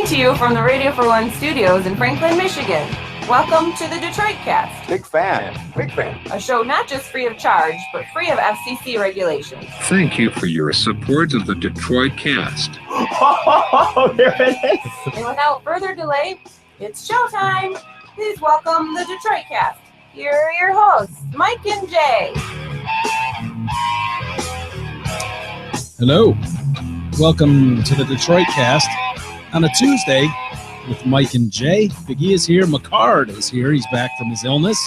Coming to you from the Radio for One studios in Franklin, Michigan. Welcome to the Detroit Cast. Big fan. A show not just free of charge, but free of FCC regulations. Thank you for your support of the Detroit Cast. Oh, there it is. And without further delay, it's showtime. Please welcome the Detroit Cast. Here are your hosts, Mike and Jay. Hello. Welcome to the Detroit Cast on a Tuesday with Mike and Jay. Big E is here. McCard is here. He's back from his illness.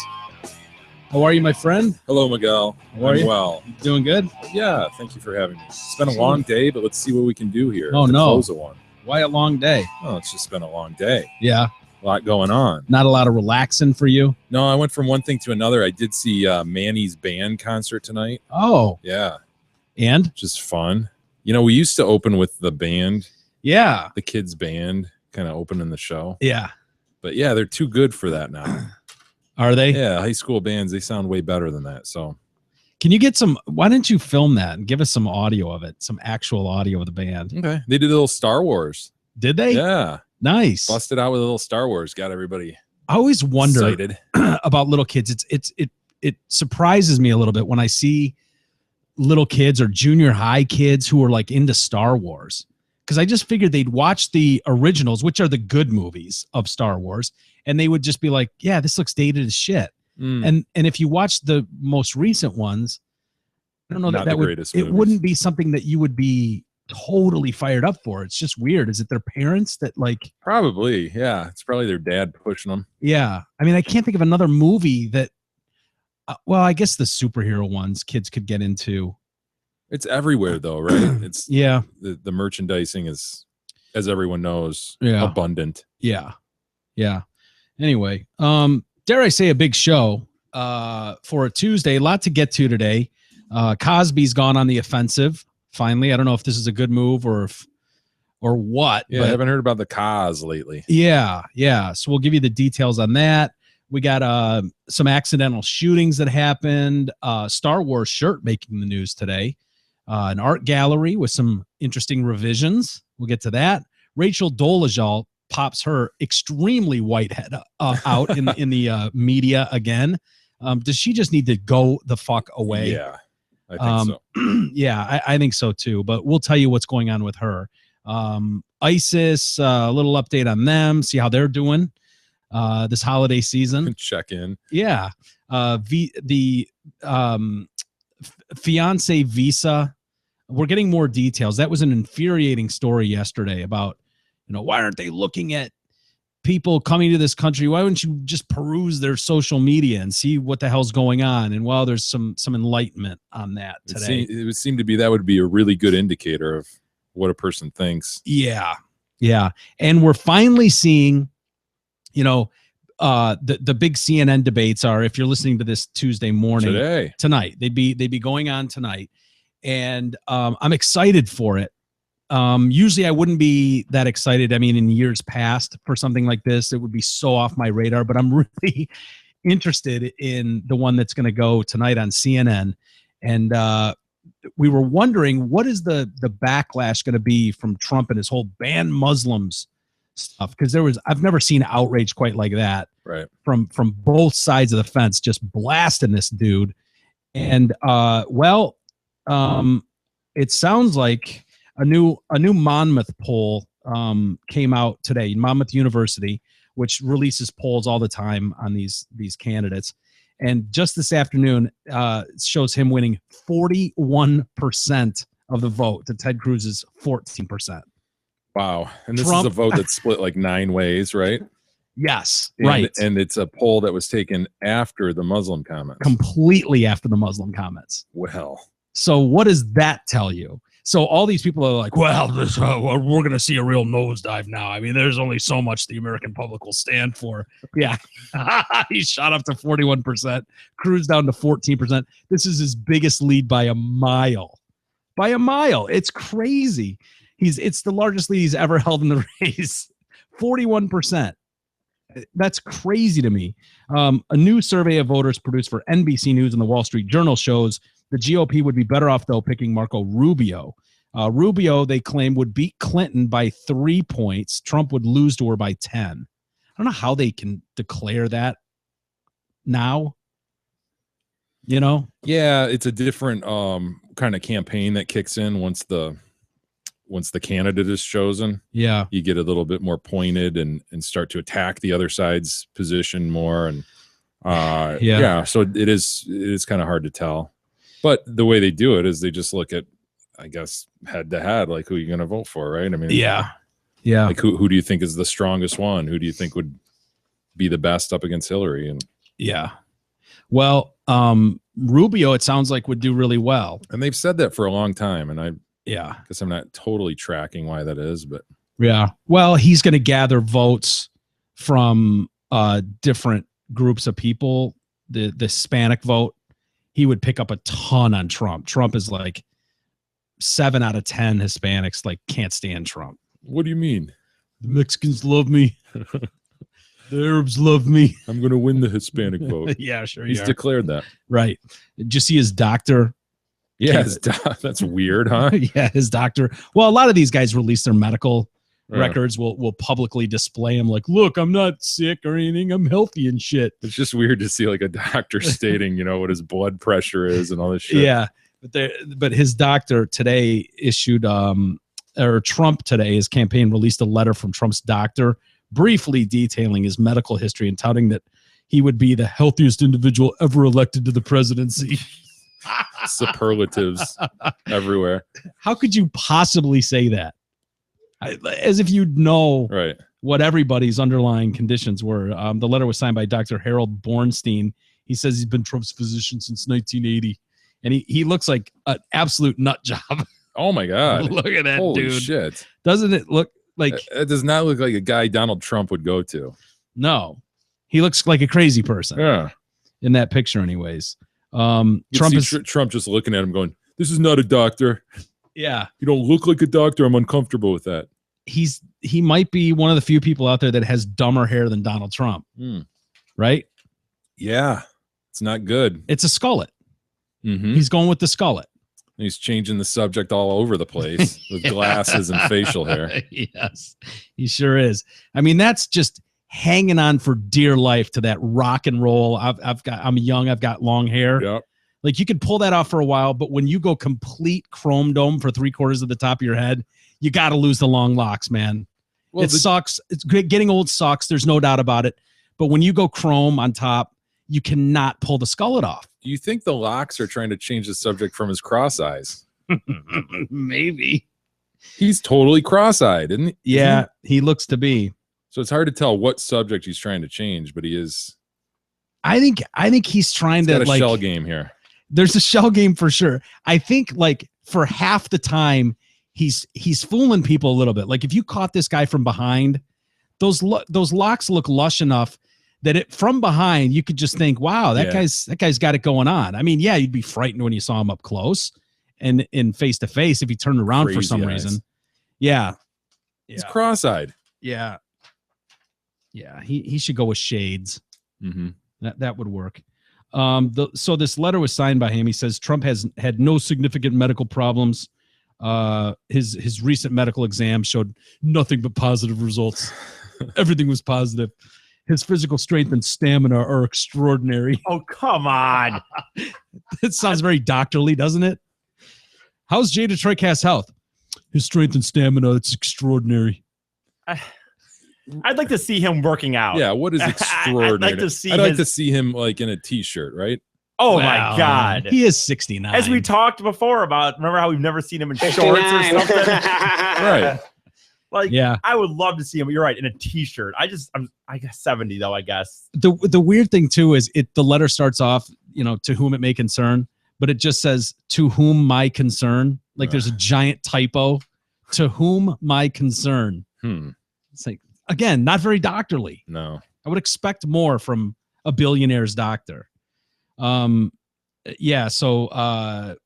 How are you, my friend? Hello, Miguel. How are you? Well. Doing good? Yeah, thank you for having me. It's been a long day, but let's see what we can do here. Oh, to no. Close a one. Why a long day? Oh, it's just been a long day. Yeah. A lot going on. Not a lot of relaxing for you? No, I went from one thing to another. I did see Manny's band concert tonight. Oh. Yeah. And? Just fun. You know, we used to open with the band. Yeah. The kids' band kind of opening the show. Yeah. But yeah, they're too good for that now. Are they? Yeah, high school bands, they sound way better than that. So Can you get some, why didn't you film that and give us some audio of it, some actual audio of the band? okay. They did a little Star Wars. Did they? Yeah. Nice. Busted out with a little Star Wars. Got everybody I always wonder excited. about little kids. It surprises me a little bit when I see little kids or junior high kids who are like into Star Wars, because I just figured they'd watch the originals, which are the good movies of Star Wars, and they would just be like, yeah, this looks dated as shit. And if you watch the most recent ones, I don't know, Not that the would, greatest it movies. wouldn't be something that you would be totally fired up for. It's just weird. Is it their parents that like, Probably, yeah. It's probably their dad pushing them. yeah. I mean, I can't think of another movie that, well, I guess the superhero ones kids could get into. It's everywhere, though, right? It's Yeah. the merchandising is, as everyone knows, Yeah. abundant. Yeah. Yeah. Anyway, dare I say a big show for a Tuesday. A lot to get to today. Cosby's gone on the offensive. Finally, I don't know if this is a good move or what. Yeah, but I haven't heard about the cause lately. Yeah. So we'll give you the details on that. We got some accidental shootings that happened. Star Wars shirt making the news today. An art gallery with some interesting revisions. We'll get to that. Rachel Dolezal pops her extremely white head out in the media again. Does she just need to go the fuck away? Yeah, I think so. Yeah, I think so too. But we'll tell you what's going on with her. ISIS, a little update on them. See how they're doing this holiday season. Check in. Yeah. The fiance visa. We're getting more details. That was an infuriating story yesterday about, why aren't they looking at people coming to this country? Why wouldn't you just peruse their social media and see what the hell's going on? And well, there's some enlightenment on that today. It would seem to be that would be a really good indicator of what a person thinks. Yeah. And we're finally seeing, the big CNN debates are, if you're listening to this Tuesday morning, tonight, they'd be going on tonight. And I'm excited for it. Usually I wouldn't be that excited. I mean, in years past for something like this, it would be so off my radar, but I'm really interested in the one that's going to go tonight on CNN. And we were wondering, what is the backlash going to be from Trump and his whole ban Muslims stuff? Because I've never seen outrage quite like that, right? From both sides of the fence, just blasting this dude. And it sounds like a new Monmouth poll came out today. Monmouth University, which releases polls all the time on these candidates, and just this afternoon shows him winning 41% of the vote to Ted Cruz's 14%. Wow! And this Trump, is a vote that's split like 9 ways, right? Yes, right. And it's a poll that was taken after the Muslim comments. Completely after the Muslim comments. Well. So what does that tell you? So all these people are like, well, we're going to see a real nosedive now. I mean, there's only so much the American public will stand for. Yeah. He shot up to 41%, Cruz down to 14%. This is his biggest lead by a mile. It's crazy. It's the largest lead he's ever held in the race. 41%. That's crazy to me. A new survey of voters produced for NBC News and the Wall Street Journal shows the GOP would be better off, though, picking Marco Rubio. Rubio, they claim, would beat Clinton by 3 points. Trump would lose to her by 10. I don't know how they can declare that now. You know? Yeah, it's a different kind of campaign that kicks in once the candidate is chosen. Yeah. You get a little bit more pointed and start to attack the other side's position more. And so it is kind of hard to tell. But the way they do it is they just look at, I guess, head to head, like who you're going to vote for, right? I mean, yeah. Like who do you think is the strongest one? Who do you think would be the best up against Hillary? And yeah. Well, Rubio, it sounds like, would do really well. And they've said that for a long time. And I guess I'm not totally tracking why that is, but yeah. Well, he's going to gather votes from different groups of people. The Hispanic vote, he would pick up a ton on Trump. Trump is like 7 out of 10 Hispanics like can't stand Trump. What do you mean? The Mexicans love me. The Arabs love me. I'm going to win the Hispanic vote. Yeah, sure. He's declared that. Right. Did you see his doctor? Yeah, that's weird, huh? Yeah, his doctor. Well, a lot of these guys release their medical records. Will publicly display them like, look, I'm not sick or anything. I'm healthy and shit. It's just weird to see like a doctor stating, what his blood pressure is and all this shit. Yeah, but his doctor today issued, or Trump today, his campaign released a letter from Trump's doctor briefly detailing his medical history and touting that he would be the healthiest individual ever elected to the presidency. Superlatives everywhere. How could you possibly say that? As if you'd know what everybody's underlying conditions were. The letter was signed by Dr. Harold Bornstein. He says he's been Trump's physician since 1980. And he looks like an absolute nut job. Oh, my God. Look at that, Holy dude. Shit. Doesn't it look like... It does not look like a guy Donald Trump would go to. No. He looks like a crazy person. Yeah. In that picture anyways. Trump just looking at him going, this is not a doctor. Yeah. You don't look like a doctor. I'm uncomfortable with that. He might be one of the few people out there that has dumber hair than Donald Trump. Right? Yeah. It's not good. It's a skullet. Mm-hmm. He's going with the skullet. He's changing the subject all over the place with glasses and facial hair. Yes, he sure is. I mean, that's just hanging on for dear life to that rock and roll. I'm young. I've got long hair. Yep. Like you could pull that off for a while, but when you go complete chrome dome for 3/4 of the top of your head, you got to lose the long locks, man. Well, it sucks. It's getting old sucks. There's no doubt about it. But when you go chrome on top, you cannot pull the skullet off. Do you think the locks are trying to change the subject from his cross eyes? Maybe. He's totally cross-eyed, isn't he? Yeah, he looks to be. So it's hard to tell what subject he's trying to change, but he is. I think he's trying to got a shell game here. There's a shell game for sure. I think like for half the time he's fooling people a little bit. Like if you caught this guy from behind, those locks look lush enough that from behind you could just think, wow, that guy's got it going on. I mean, yeah, you'd be frightened when you saw him up close and in face to face if he turned around crazy for some reason. Yeah. He's cross-eyed. Yeah. Yeah, he should go with shades. Mm-hmm. That would work. So this letter was signed by him. He says Trump has had no significant medical problems. His recent medical exam showed nothing but positive results. Everything was positive. His physical strength and stamina are extraordinary. Oh, come on. It sounds very doctorly, doesn't it? How's Jay Detroitcast health? His strength and stamina, it's extraordinary. I'd like to see him working out. Yeah, what is extraordinary? I'd like to see him like in a t-shirt, right? Oh my God. He is 69. As we talked before about, remember how we've never seen him in 59. shorts or something? Right. Like, yeah, I would love to see him. You're right, in a t-shirt. I guess 70 though, I guess. The weird thing too is the letter starts off, to whom it may concern, but it just says to whom my concern. Like there's a giant typo. To whom my concern. It's like, again, not very doctorly. No. I would expect more from a billionaire's doctor. Yeah, so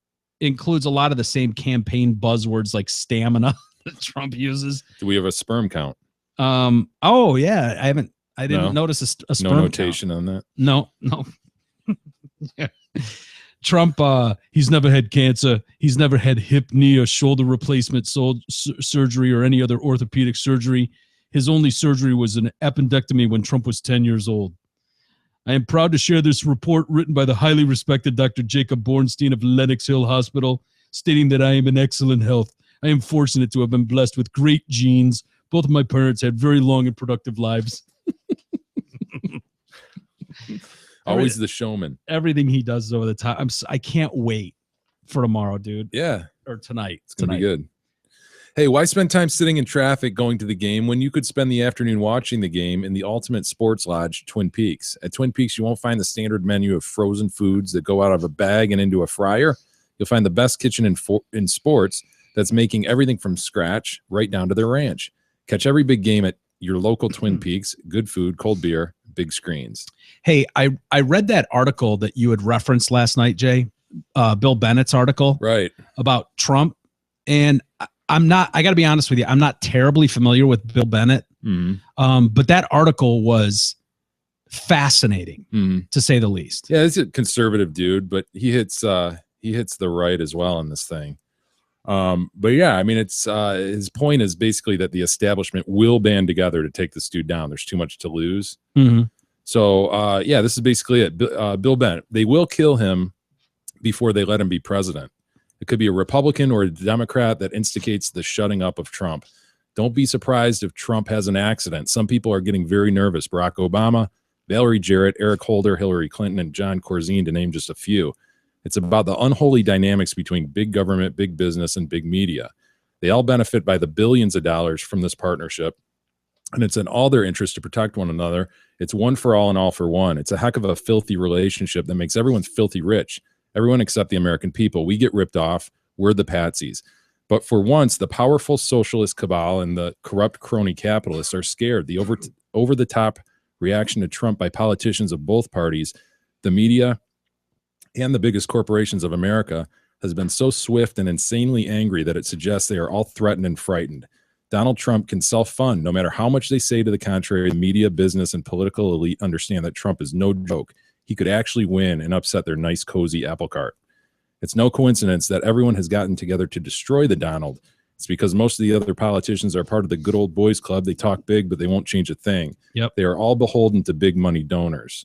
includes a lot of the same campaign buzzwords like stamina that Trump uses. Do we have a sperm count? Oh yeah, I didn't notice a sperm no notation count on that. No. Yeah. Trump, he's never had cancer. He's never had hip, knee, or shoulder replacement surgery or any other orthopedic surgery. His only surgery was an appendectomy when Trump was 10 years old. I am proud to share this report written by the highly respected Dr. Jacob Bornstein of Lenox Hill Hospital, stating that I am in excellent health. I am fortunate to have been blessed with great genes. Both of my parents had very long and productive lives. Always the showman. Everything he does over the top. I can't wait for tomorrow, dude. Yeah. Or tonight. It's going to be good. Hey, why spend time sitting in traffic going to the game when you could spend the afternoon watching the game in the ultimate sports lodge, Twin Peaks? At Twin Peaks, you won't find the standard menu of frozen foods that go out of a bag and into a fryer. You'll find the best kitchen in sports that's making everything from scratch right down to their ranch. Catch every big game at your local Twin Peaks. Good food, cold beer, big screens. Hey, I read that article that you had referenced last night, Jay, Bill Bennett's article, right, about Trump. And I got to be honest with you, I'm not terribly familiar with Bill Bennett, but that article was fascinating, to say the least. Yeah, he's a conservative dude, but he hits the right as well in this thing. But yeah, I mean, it's his point is basically that the establishment will band together to take this dude down. There's too much to lose. So yeah, this is basically it. Bill Bennett, they will kill him before they let him be president. It could be a Republican or a Democrat that instigates the shutting up of Trump. Don't be surprised if Trump has an accident. Some people are getting very nervous. Barack Obama, Valerie Jarrett, Eric Holder, Hillary Clinton, and John Corzine, to name just a few. It's about the unholy dynamics between big government, big business, and big media. They all benefit by the billions of dollars from this partnership, and it's in all their interest to protect one another. It's one for all and all for one. It's a heck of a filthy relationship that makes everyone filthy rich. Everyone except the American people. We get ripped off. We're the patsies. But for once, the powerful socialist cabal and the corrupt crony capitalists are scared. The over-the-top reaction to Trump by politicians of both parties, the media, and the biggest corporations of America has been so swift and insanely angry that it suggests they are all threatened and frightened. Donald Trump can self-fund no matter how much they say to the contrary. The media, business, and political elite understand that Trump is no joke. He could actually win and upset their nice, cozy apple cart. It's no coincidence that everyone has gotten together to destroy the Donald. It's because most of the other politicians are part of the good old boys club. They talk big, but they won't change a thing. Yep. They are all beholden to big money donors.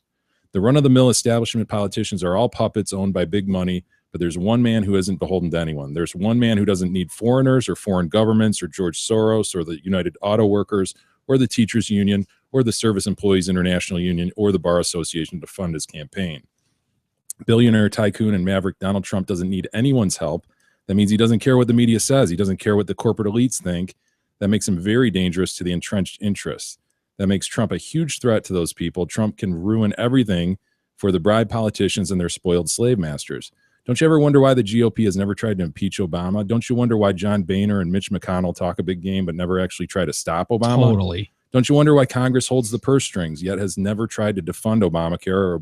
The run-of-the-mill establishment politicians are all puppets owned by big money, but there's one man who isn't beholden to anyone. There's one man who doesn't need foreigners or foreign governments or George Soros or the United Auto Workers or the Teachers Union or the Service Employees International Union or the Bar Association to fund his campaign. Billionaire, tycoon, and maverick Donald Trump doesn't need anyone's help. That means he doesn't care what the media says. He doesn't care what the corporate elites think. That makes him very dangerous to the entrenched interests. That makes Trump a huge threat to those people. Trump can ruin everything for the bribe politicians and their spoiled slave masters. Don't you ever wonder why the GOP has never tried to impeach Obama? Don't you wonder why John Boehner and Mitch McConnell talk a big game but never actually try to stop Obama? Totally. Don't you wonder why Congress holds the purse strings yet has never tried to defund Obamacare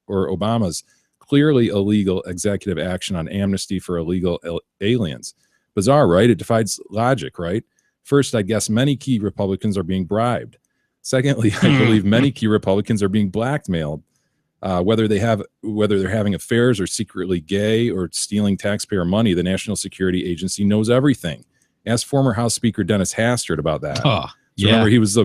or Obama's clearly illegal executive action on amnesty for illegal aliens? Bizarre, right? It defies logic, right? First, I guess many key Republicans are being bribed. Secondly, I believe many key Republicans are being blackmailed, whether they're having affairs or secretly gay or stealing taxpayer money. The National Security Agency knows everything. Ask former House Speaker Dennis Hastert about that. So remember, he was the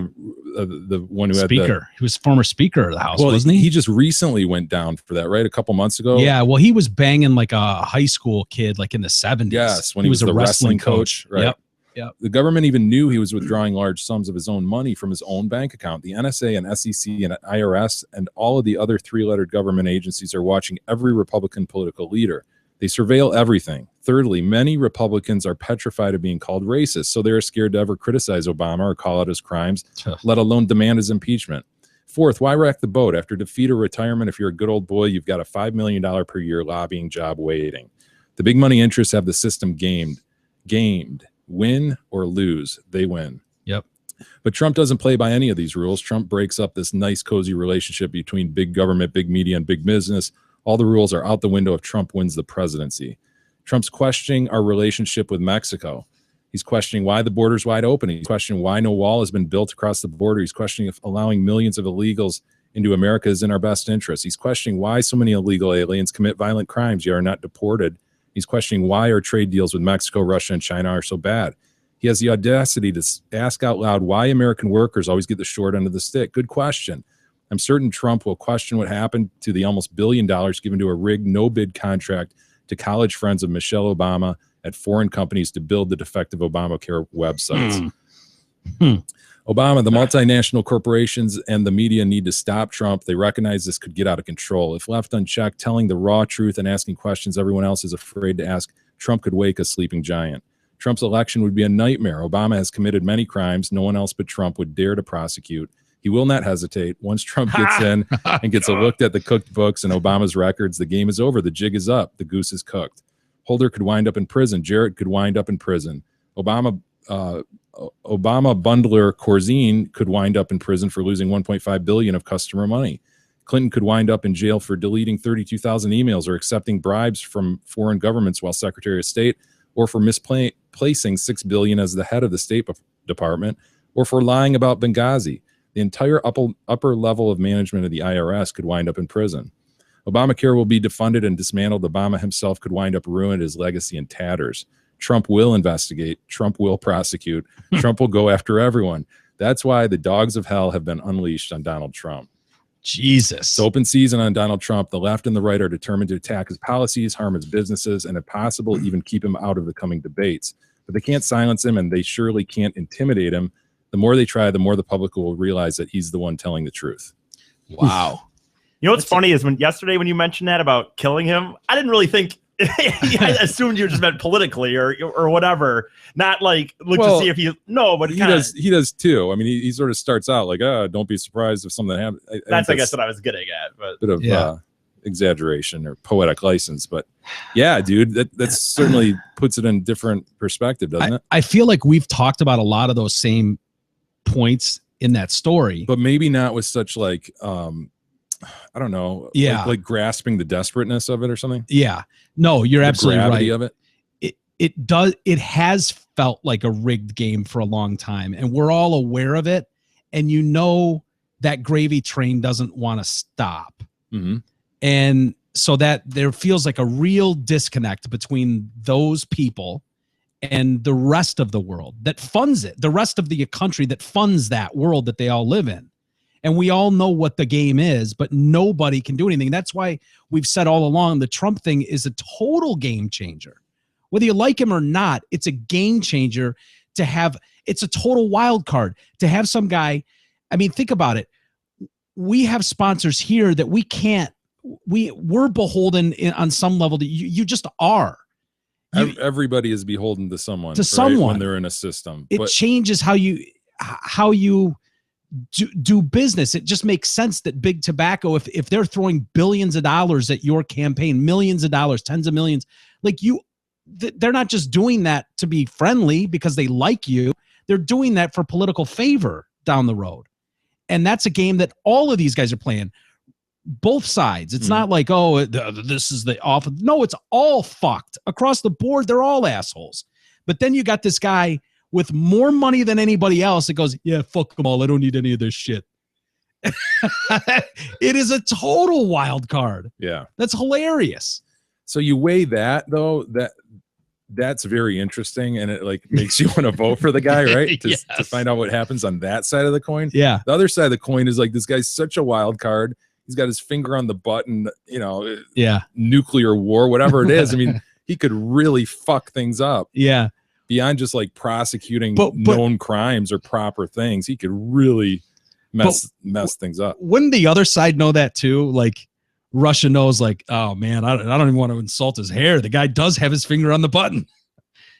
one who had Speaker. He was former Speaker of the House, wasn't he? He just recently went down for that, right? A couple months ago. Yeah, well, he was banging like a high school kid, like in the 70s. Yes, when he was the wrestling coach. Right. Yep. The government even knew he was withdrawing large sums of his own money from his own bank account. The NSA and SEC and IRS and all of the other three-lettered government agencies are watching every Republican political leader. They surveil everything. Thirdly, many Republicans are petrified of being called racist, so they're scared to ever criticize Obama or call out his crimes, let alone demand his impeachment. Fourth, why wreck the boat? After defeat or retirement, if you're a good old boy, you've got a $5 million per year lobbying job waiting. The big money interests have the system gamed. Win or lose, they win. Yep. But Trump doesn't play by any of these rules. Trump breaks up this nice, cozy relationship between big government, big media, and big business. All the rules are out the window if Trump wins the presidency. Trump's questioning our relationship with Mexico. He's questioning why the border's wide open. He's questioning why no wall has been built across the border. He's questioning if allowing millions of illegals into America is in our best interest. He's questioning why so many illegal aliens commit violent crimes yet are not deported. He's questioning why our trade deals with Mexico, Russia, and China are so bad. He has the audacity to ask out loud why American workers always get the short end of the stick. Good question. I'm certain Trump will question what happened to the almost $1 billion given to a rigged no-bid contract to college friends of Michelle Obama at foreign companies to build the defective Obamacare websites. Obama, the multinational corporations and the media need to stop Trump. They recognize this could get out of control. If left unchecked, telling the raw truth and asking questions everyone else is afraid to ask, Trump could wake a sleeping giant. Trump's election would be a nightmare. Obama has committed many crimes no one else but Trump would dare to prosecute. He will not hesitate. Once Trump gets in and gets a look at the cooked books and Obama's records, the game is over. The jig is up. The goose is cooked. Holder could wind up in prison. Jarrett could wind up in prison. Obama bundler Corzine could wind up in prison for losing $1.5 billion of customer money. Clinton could wind up in jail for deleting 32,000 emails or accepting bribes from foreign governments while Secretary of State, or for misplacing $6 billion as the head of the State Department, or for lying about Benghazi. The entire upper level of management of the IRS could wind up in prison. Obamacare will be defunded and dismantled. Obama himself could wind up ruined, his legacy in tatters. Trump will investigate. Trump will prosecute. Trump will go after everyone. That's why the dogs of hell have been unleashed on Donald Trump. Jesus. It's open season on Donald Trump. The left and the right are determined to attack his policies, harm his businesses, and if possible, even keep him out of the coming debates. But they can't silence him, and they surely can't intimidate him. The more they try, the more the public will realize that he's the one telling the truth. Wow. You know what's funny is when you mentioned that about killing him, I didn't really think I assumed you just meant politically or whatever. Not like to see if but he does too. I mean, he sort of starts out like, don't be surprised if something happens. That's I guess what I was getting at, but bit of exaggeration or poetic license. But yeah, dude, that certainly puts it in different perspective, doesn't it? I feel like we've talked about a lot of those same points in that story, but maybe not with such like I don't know, like grasping the desperateness of it or something. Yeah, no, you're absolutely right. Of it has felt like a rigged game for a long time, and we're all aware of it, and you know that gravy train doesn't want to stop. And so that there feels like a real disconnect between those people and the rest of the world that funds it, the rest of the country that funds that world that they all live in. And we all know what the game is, but nobody can do anything. That's why we've said all along the Trump thing is a total game changer. Whether you like him or not, it's a game changer to have. It's a total wild card to have some guy. I mean, think about it. We have sponsors here that we can't. We're beholden on some level that you just are. Everybody is beholden to someone. When they're in a system. It changes how you do business. It just makes sense that big tobacco, if they're throwing billions of dollars at your campaign, millions of dollars, tens of millions, like they're not just doing that to be friendly because they like you. They're doing that for political favor down the road. And that's a game that all of these guys are playing. Both sides. It's not like, this is the off. No, it's all fucked across the board. They're all assholes. But then you got this guy with more money than anybody else that goes, yeah, fuck them all. I don't need any of this shit. It is a total wild card. Yeah. That's hilarious. So you weigh that though, that's very interesting. And it like makes you want to vote for the guy, right? To find out what happens on that side of the coin. Yeah. The other side of the coin is like, this guy's such a wild card. He's got his finger on the button, nuclear war, whatever it is. I mean, he could really fuck things up. Yeah. Beyond just like prosecuting known crimes or proper things, he could really mess things up. Wouldn't the other side know that too? Like Russia knows like, oh man, I don't even want to insult his hair. The guy does have his finger on the button.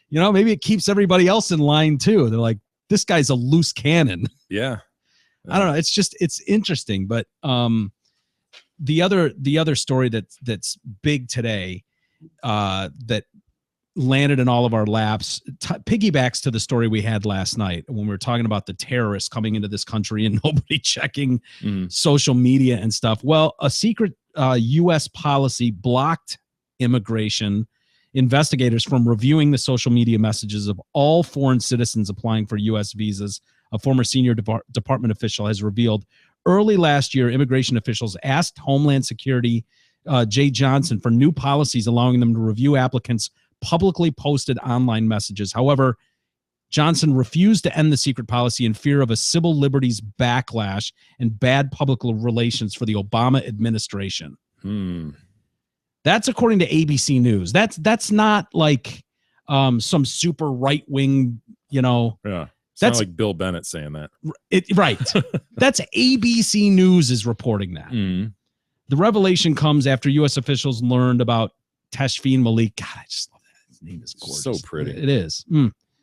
Maybe it keeps everybody else in line too. They're like, this guy's a loose cannon. Yeah. I don't know. It's interesting, but the other story that's big today that landed in all of our laps piggybacks to the story we had last night when we were talking about the terrorists coming into this country and nobody checking social media and stuff. Well, a secret U.S. policy blocked immigration investigators from reviewing the social media messages of all foreign citizens applying for U.S. visas. A former senior department official has revealed early last year, immigration officials asked Homeland Security Jay Johnson for new policies allowing them to review applicants' publicly posted online messages. However, Johnson refused to end the secret policy in fear of a civil liberties backlash and bad public relations for the Obama administration. That's according to ABC News. That's not like some super right-wing, Yeah. It's not like Bill Bennett saying that. Right. That's ABC News is reporting that. The revelation comes after U.S. officials learned about Tashfeen Malik. God, I just love that. His name is gorgeous. So pretty. It is.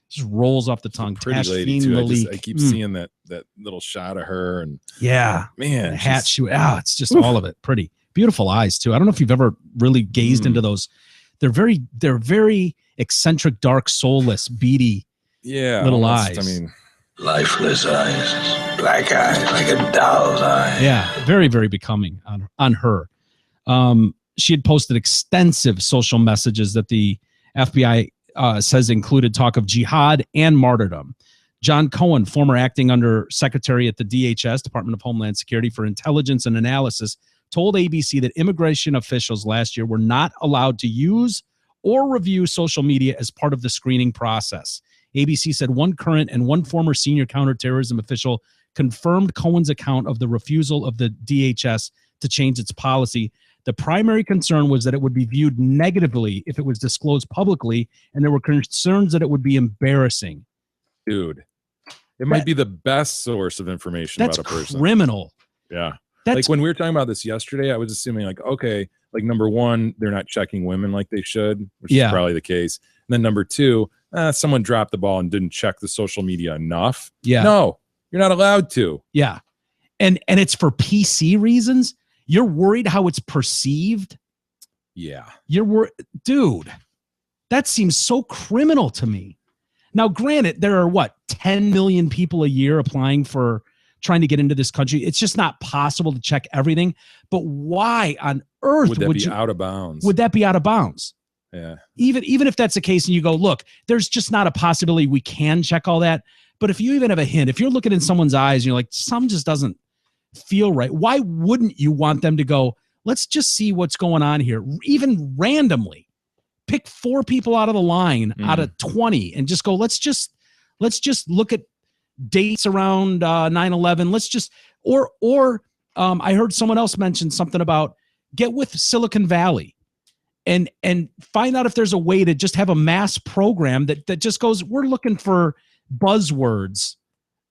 Just rolls off the tongue. Pretty lady too. I keep seeing that little shot of her, and man, hat shoe. It's just all of it. Pretty beautiful eyes too. I don't know if you've ever really gazed into those. They're very eccentric, dark, soulless, beady, little eyes. I mean, lifeless eyes, black eyes like a doll's eyes. Yeah, very, very becoming on her. She had posted extensive social messages that the FBI says included talk of jihad and martyrdom. John Cohen, former acting under secretary at the DHS, Department of Homeland Security, for Intelligence and Analysis, told ABC that immigration officials last year were not allowed to use or review social media as part of the screening process. ABC said one current and one former senior counterterrorism official confirmed Cohen's account of the refusal of the DHS to change its policy. The primary concern was that it would be viewed negatively if it was disclosed publicly, and there were concerns that it would be embarrassing. Dude, it might be the best source of information about a person. That's criminal. Yeah. Like when we were talking about this yesterday, I was assuming like, okay, like number one, they're not checking women like they should, which is probably the case. And then number two, someone dropped the ball and didn't check the social media enough. Yeah. No, you're not allowed to. Yeah. And it's for PC reasons. You're worried how it's perceived. Yeah. You're worried. Dude, that seems so criminal to me. Now, granted, there are 10 million people a year applying for trying to get into this country. It's just not possible to check everything. But why on earth would that be out of bounds? Would that be out of bounds? Yeah. Even if that's the case and you go, look, there's just not a possibility we can check all that. But if you even have a hint, if you're looking in someone's eyes and you're like, some just doesn't feel right, why wouldn't you want them to go, let's just see what's going on here? Even randomly pick 4 people out of the line out of 20 and just go, let's just look at dates around 9/11. Let's just, or I heard someone else mention something about get with Silicon Valley and find out if there's a way to just have a mass program that just goes, we're looking for buzzwords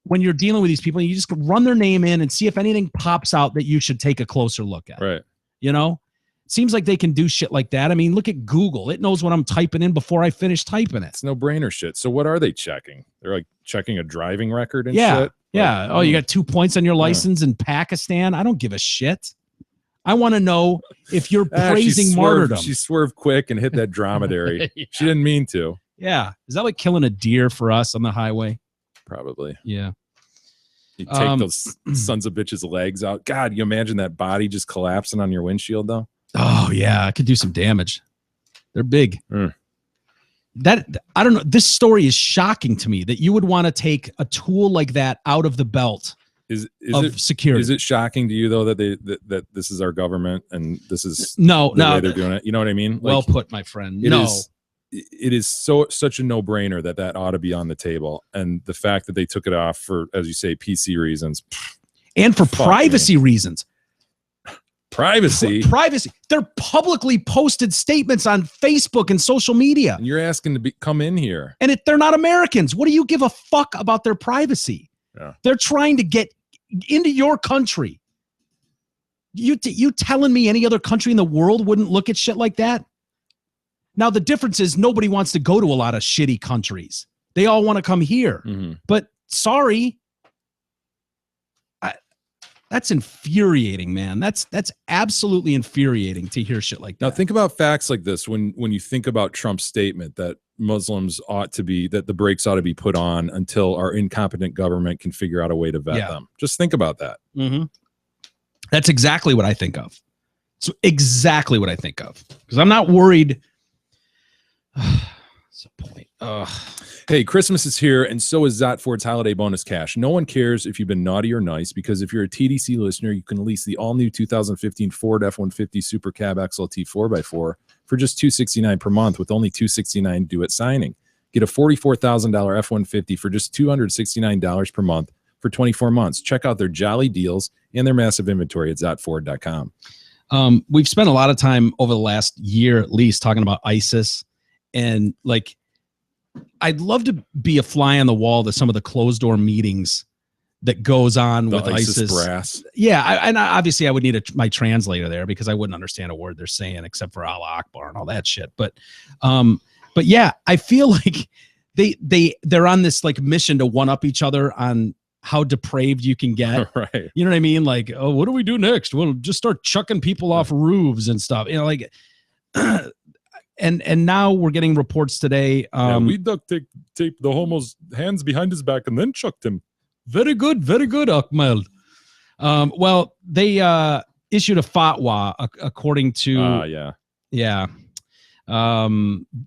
when you're dealing with these people. You just run their name in and see if anything pops out that you should take a closer look at. Right. You know, seems like they can do shit like that. I mean, look at Google. It knows what I'm typing in before I finish typing it. It's no brainer shit. So what are they checking? They're like checking a driving record and shit? Like, yeah. Oh, you got 2 points on your license in Pakistan? I don't give a shit. I want to know if you're praising martyrdom. She swerved quick and hit that dromedary. Yeah. She didn't mean to. Yeah. Is that like killing a deer for us on the highway? Probably. Yeah. You take those sons of bitches' legs out. God, you imagine that body just collapsing on your windshield, though? Oh, yeah. It could do some damage. They're big. That, I don't know. This story is shocking to me that you would want to take a tool like that out of the belt of security. Is it shocking to you, though, that that this is our government and this is the way they're doing it? You know what I mean? Like, well put, my friend. It is such a no-brainer that ought to be on the table. And the fact that they took it off for, as you say, PC reasons. And for privacy reasons. Privacy? Privacy. They're publicly posted statements on Facebook and social media. And you're asking to come in here. And they're not Americans. What do you give a fuck about their privacy? Yeah. They're trying to get into your country. You telling me any other country in the world wouldn't look at shit like that? Now, the difference is nobody wants to go to a lot of shitty countries. They all want to come here. But sorry, that's infuriating, man. That's absolutely infuriating to hear shit like that. Now, think about facts like this when you think about Trump's statement that Muslims that the brakes ought to be put on until our incompetent government can figure out a way to vet them. Just think about that. That's exactly what I think of. So exactly what I think of. Because I'm not worried. What's the point? Ugh. Hey, Christmas is here, and so is Zot Ford's holiday bonus cash. No one cares if you've been naughty or nice, because if you're a TDC listener, you can lease the all-new 2015 Ford F-150 Super Cab XLT 4x4 for just $269 per month, with only $269 due at signing. Get a $44,000 F-150 for just $269 per month for 24 months. Check out their jolly deals and their massive inventory at ZotFord.com. We've spent a lot of time over the last year at least talking about ISIS, and like, I'd love to be a fly on the wall to some of the closed door meetings that goes on with ISIS brass. Yeah, and obviously I would need my translator there because I wouldn't understand a word they're saying except for Allah Akbar and all that shit. But yeah, I feel like they're on this like mission to one up each other on how depraved you can get. Right. You know what I mean? Like, oh, what do we do next? We'll just start chucking people off roofs and stuff. You know, like. And now we're getting reports today. We duct taped the homo's hands behind his back and then chucked him. Very good, Ahmed. Well, they issued a fatwa according to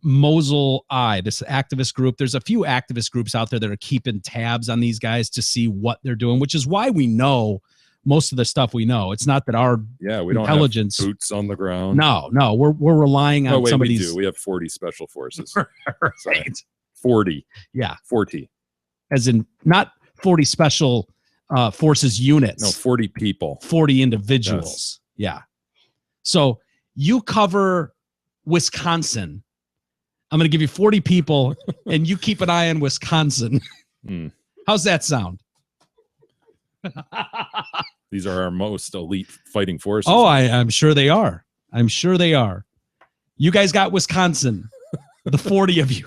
Mosul Eye, this activist group. There's a few activist groups out there that are keeping tabs on these guys to see what they're doing, which is why we know most of the stuff we know. It's not that our we don't intelligence have boots on the ground. No, we're relying on some of these. We have 40 special forces. Right. 40. Yeah. 40. As in not 40 special forces units. No, 40 people. 40 individuals. Yes. Yeah. So you cover Wisconsin. I'm going to give you 40 people and you keep an eye on Wisconsin. How's that sound? These are our most elite fighting forces. Oh, I'm sure they are. I'm sure they are. You guys got Wisconsin, the 40 of you.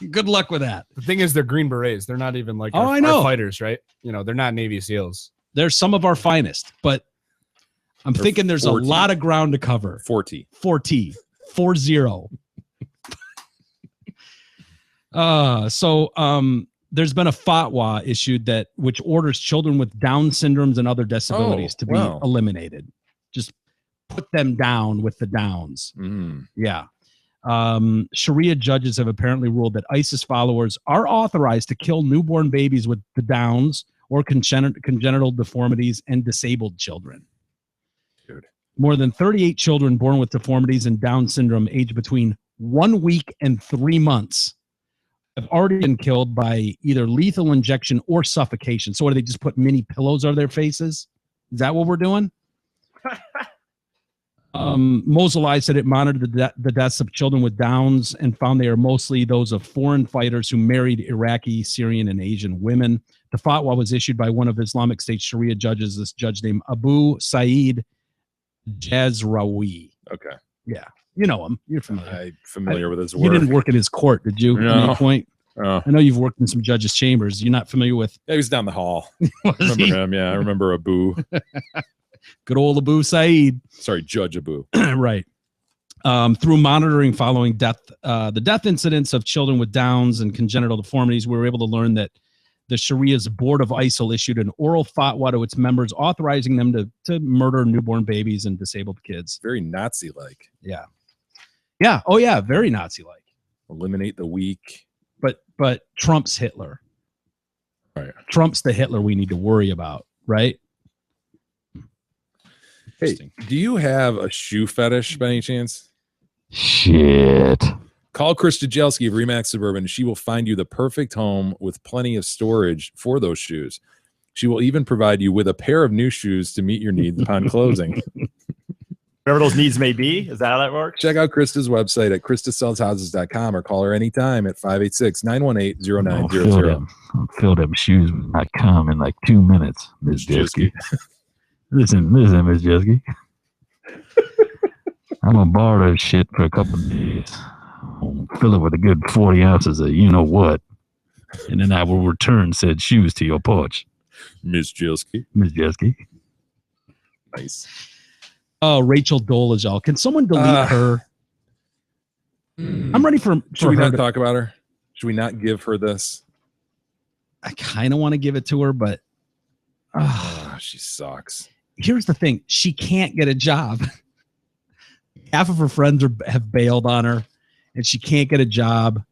Good luck with that. The thing is, they're Green Berets. They're not even like I know. our fighters, right? You know, they're not Navy SEALs. They're some of our finest, but I'm thinking there's 40. A lot of ground to cover. 40. 40. 40. There's been a fatwa issued which orders children with Down syndromes and other disabilities to be eliminated. Just put them down with the Downs. Yeah. Sharia judges have apparently ruled that ISIS followers are authorized to kill newborn babies with the Downs or congenital deformities and disabled children. Dude. More than 38 children born with deformities and Down syndrome aged between 1 week and 3 months have already been killed by either lethal injection or suffocation. So what do they just put mini pillows over their faces? Is that what we're doing? Mosul Eye said it monitored the deaths of children with Downs and found they are mostly those of foreign fighters who married Iraqi, Syrian, and Asian women. The fatwa was issued by one of Islamic State Sharia judges, this judge named Abu Saeed Jazraoui. Okay. Yeah. You know him. You're familiar. I'm familiar with his work. You didn't work at his court, did you? No. At any point? Oh. I know you've worked in some judges' chambers. You're not familiar with... Yeah, he was down the hall. Remember him? Yeah, I remember Abu. Good old Abu Saeed. Sorry, Judge Abu. Right. Through monitoring following the death incidents of children with Downs and congenital deformities, we were able to learn that the Sharia's Board of ISIL issued an oral fatwa to its members authorizing them to murder newborn babies and disabled kids. Very Nazi-like. Yeah. Yeah. Oh, yeah. Very Nazi-like. Eliminate the weak. But Trump's Hitler. Right. Trump's the Hitler we need to worry about, right? Hey, do you have a shoe fetish by any chance? Shit. Call Chris Stajelski of Remax Suburban. She will find you the perfect home with plenty of storage for those shoes. She will even provide you with a pair of new shoes to meet your needs upon closing. Whatever those needs may be. Is that how that works? Check out Krista's website at KristaSellsHouses.com or call her anytime at 586-918-0900. I'll fill them shoes with my cum in like 2 minutes, Ms. Jeski. Listen, Ms. Jeski. I'm going to borrow this shit for a couple of days. I'll fill it with a good 40 ounces of you-know-what. And then I will return said shoes to your porch. Ms. Jeski. Ms. Jeski. Nice. Oh, Rachel Dolezal. Can someone delete her? I'm ready for Should we her not talk about her? Should we not give her this? I kind of want to give it to her, but she sucks. Here's the thing. She can't get a job. Half of her friends have bailed on her. and she can't get a job,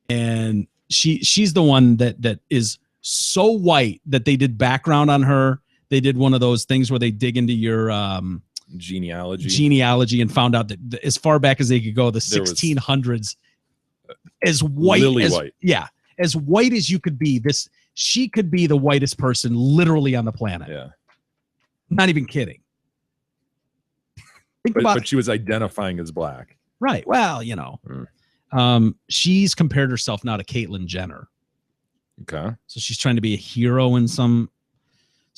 and she's the one that is so white that they did background on her. They did one of those things where they dig into your genealogy and found out that as far back as they could go, the 1600s, as white as white as you could be, she could be the whitest person literally on the planet. Yeah. Not even kidding. But she was identifying as black. Right. Well, she's compared herself now to Caitlyn Jenner. Okay. So she's trying to be a hero in some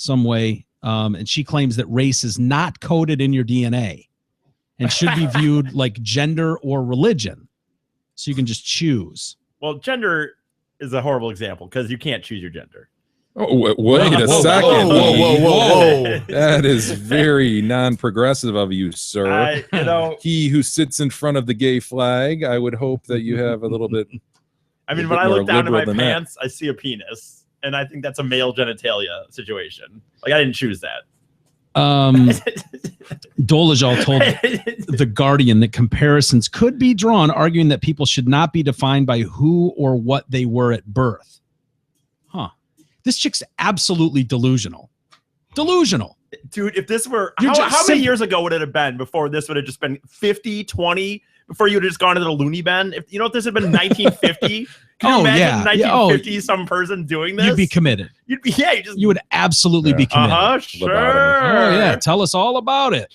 way. And she claims that race is not coded in your DNA and should be viewed like gender or religion. So you can just choose. Well, gender is a horrible example because you can't choose your gender. Oh, wait a second. Whoa. That is very non-progressive of you, sir. He who sits in front of the gay flag, I would hope that you have a little bit. I mean, when I look down at my pants, I see a penis, and I think that's a male genitalia situation. Like, I didn't choose that. Dolezal told The Guardian that comparisons could be drawn, arguing that people should not be defined by who or what they were at birth. This chick's absolutely delusional. Dude, if this were, how many years ago would it have been before this would have just been 50, 20, before you would have just gone to the loony bin? If this had been 1950, can you imagine 1950 some person doing this? You'd be committed. You would absolutely be committed. Sure. Oh yeah, tell us all about it.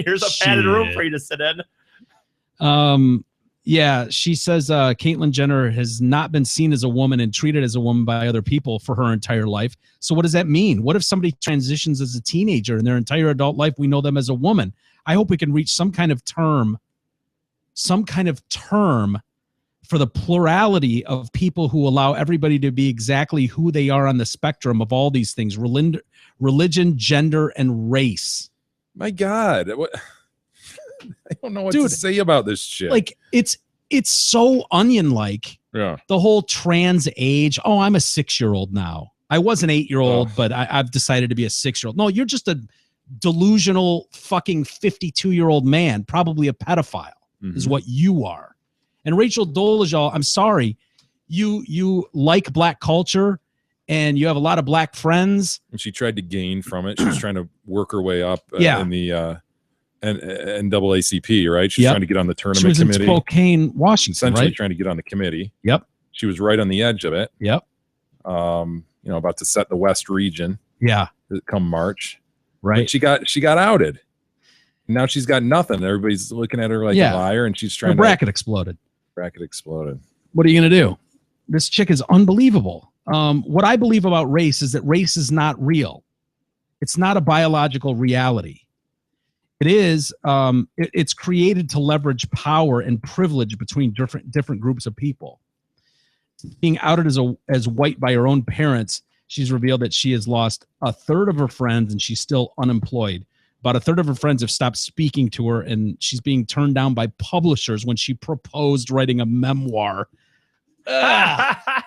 Here's a padded room for you to sit in. Yeah, she says Caitlyn Jenner has not been seen as a woman and treated as a woman by other people for her entire life. So what does that mean? What if somebody transitions as a teenager and their entire adult life we know them as a woman? I hope we can reach some kind of term for the plurality of people who allow everybody to be exactly who they are on the spectrum of all these things: religion, gender, and race. My God. I don't know what to say about this shit. Like, it's so Onion-like. Yeah. The whole trans age. Oh, I'm a 6-year-old now. I was an 8-year-old, but I've decided to be a 6-year-old. No, you're just a delusional fucking 52-year-old man, probably a pedophile, is what you are. And Rachel Dolezal, I'm sorry, you like black culture and you have a lot of black friends. And she tried to gain from it. She was trying to work her way up in the NAACP, right? She's trying to get on the tournament committee. She was in Spokane, Washington, essentially trying to get on the committee. Yep. She was right on the edge of it. Yep. About to set the West region. Yeah. Come March. Right. But she got outed. Now she's got nothing. Everybody's looking at her like a liar, and she's trying Her bracket exploded. Bracket exploded. What are you going to do? This chick is unbelievable. What I believe about race is that race is not real. It's not a biological reality. It is. It's created to leverage power and privilege between different groups of people. Being outed as white by her own parents, she's revealed that she has lost a third of her friends and she's still unemployed. About a third of her friends have stopped speaking to her, and she's being turned down by publishers when she proposed writing a memoir.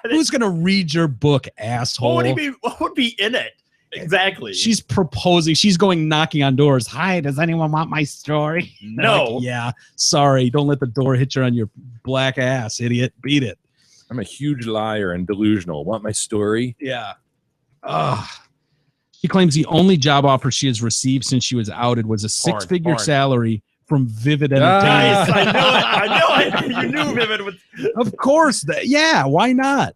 Who's gonna read your book, asshole? What would be in it? Exactly. She's proposing. She's going knocking on doors. Hi, does anyone want my story? No. Like, yeah. Sorry. Don't let the door hit you on your black ass, idiot. Beat it. I'm a huge liar and delusional. Want my story? Yeah. She claims the only job offer she has received since she was outed was a six-figure salary from Vivid Entertainment. I knew it. You knew Vivid would. Of course. Yeah. Why not?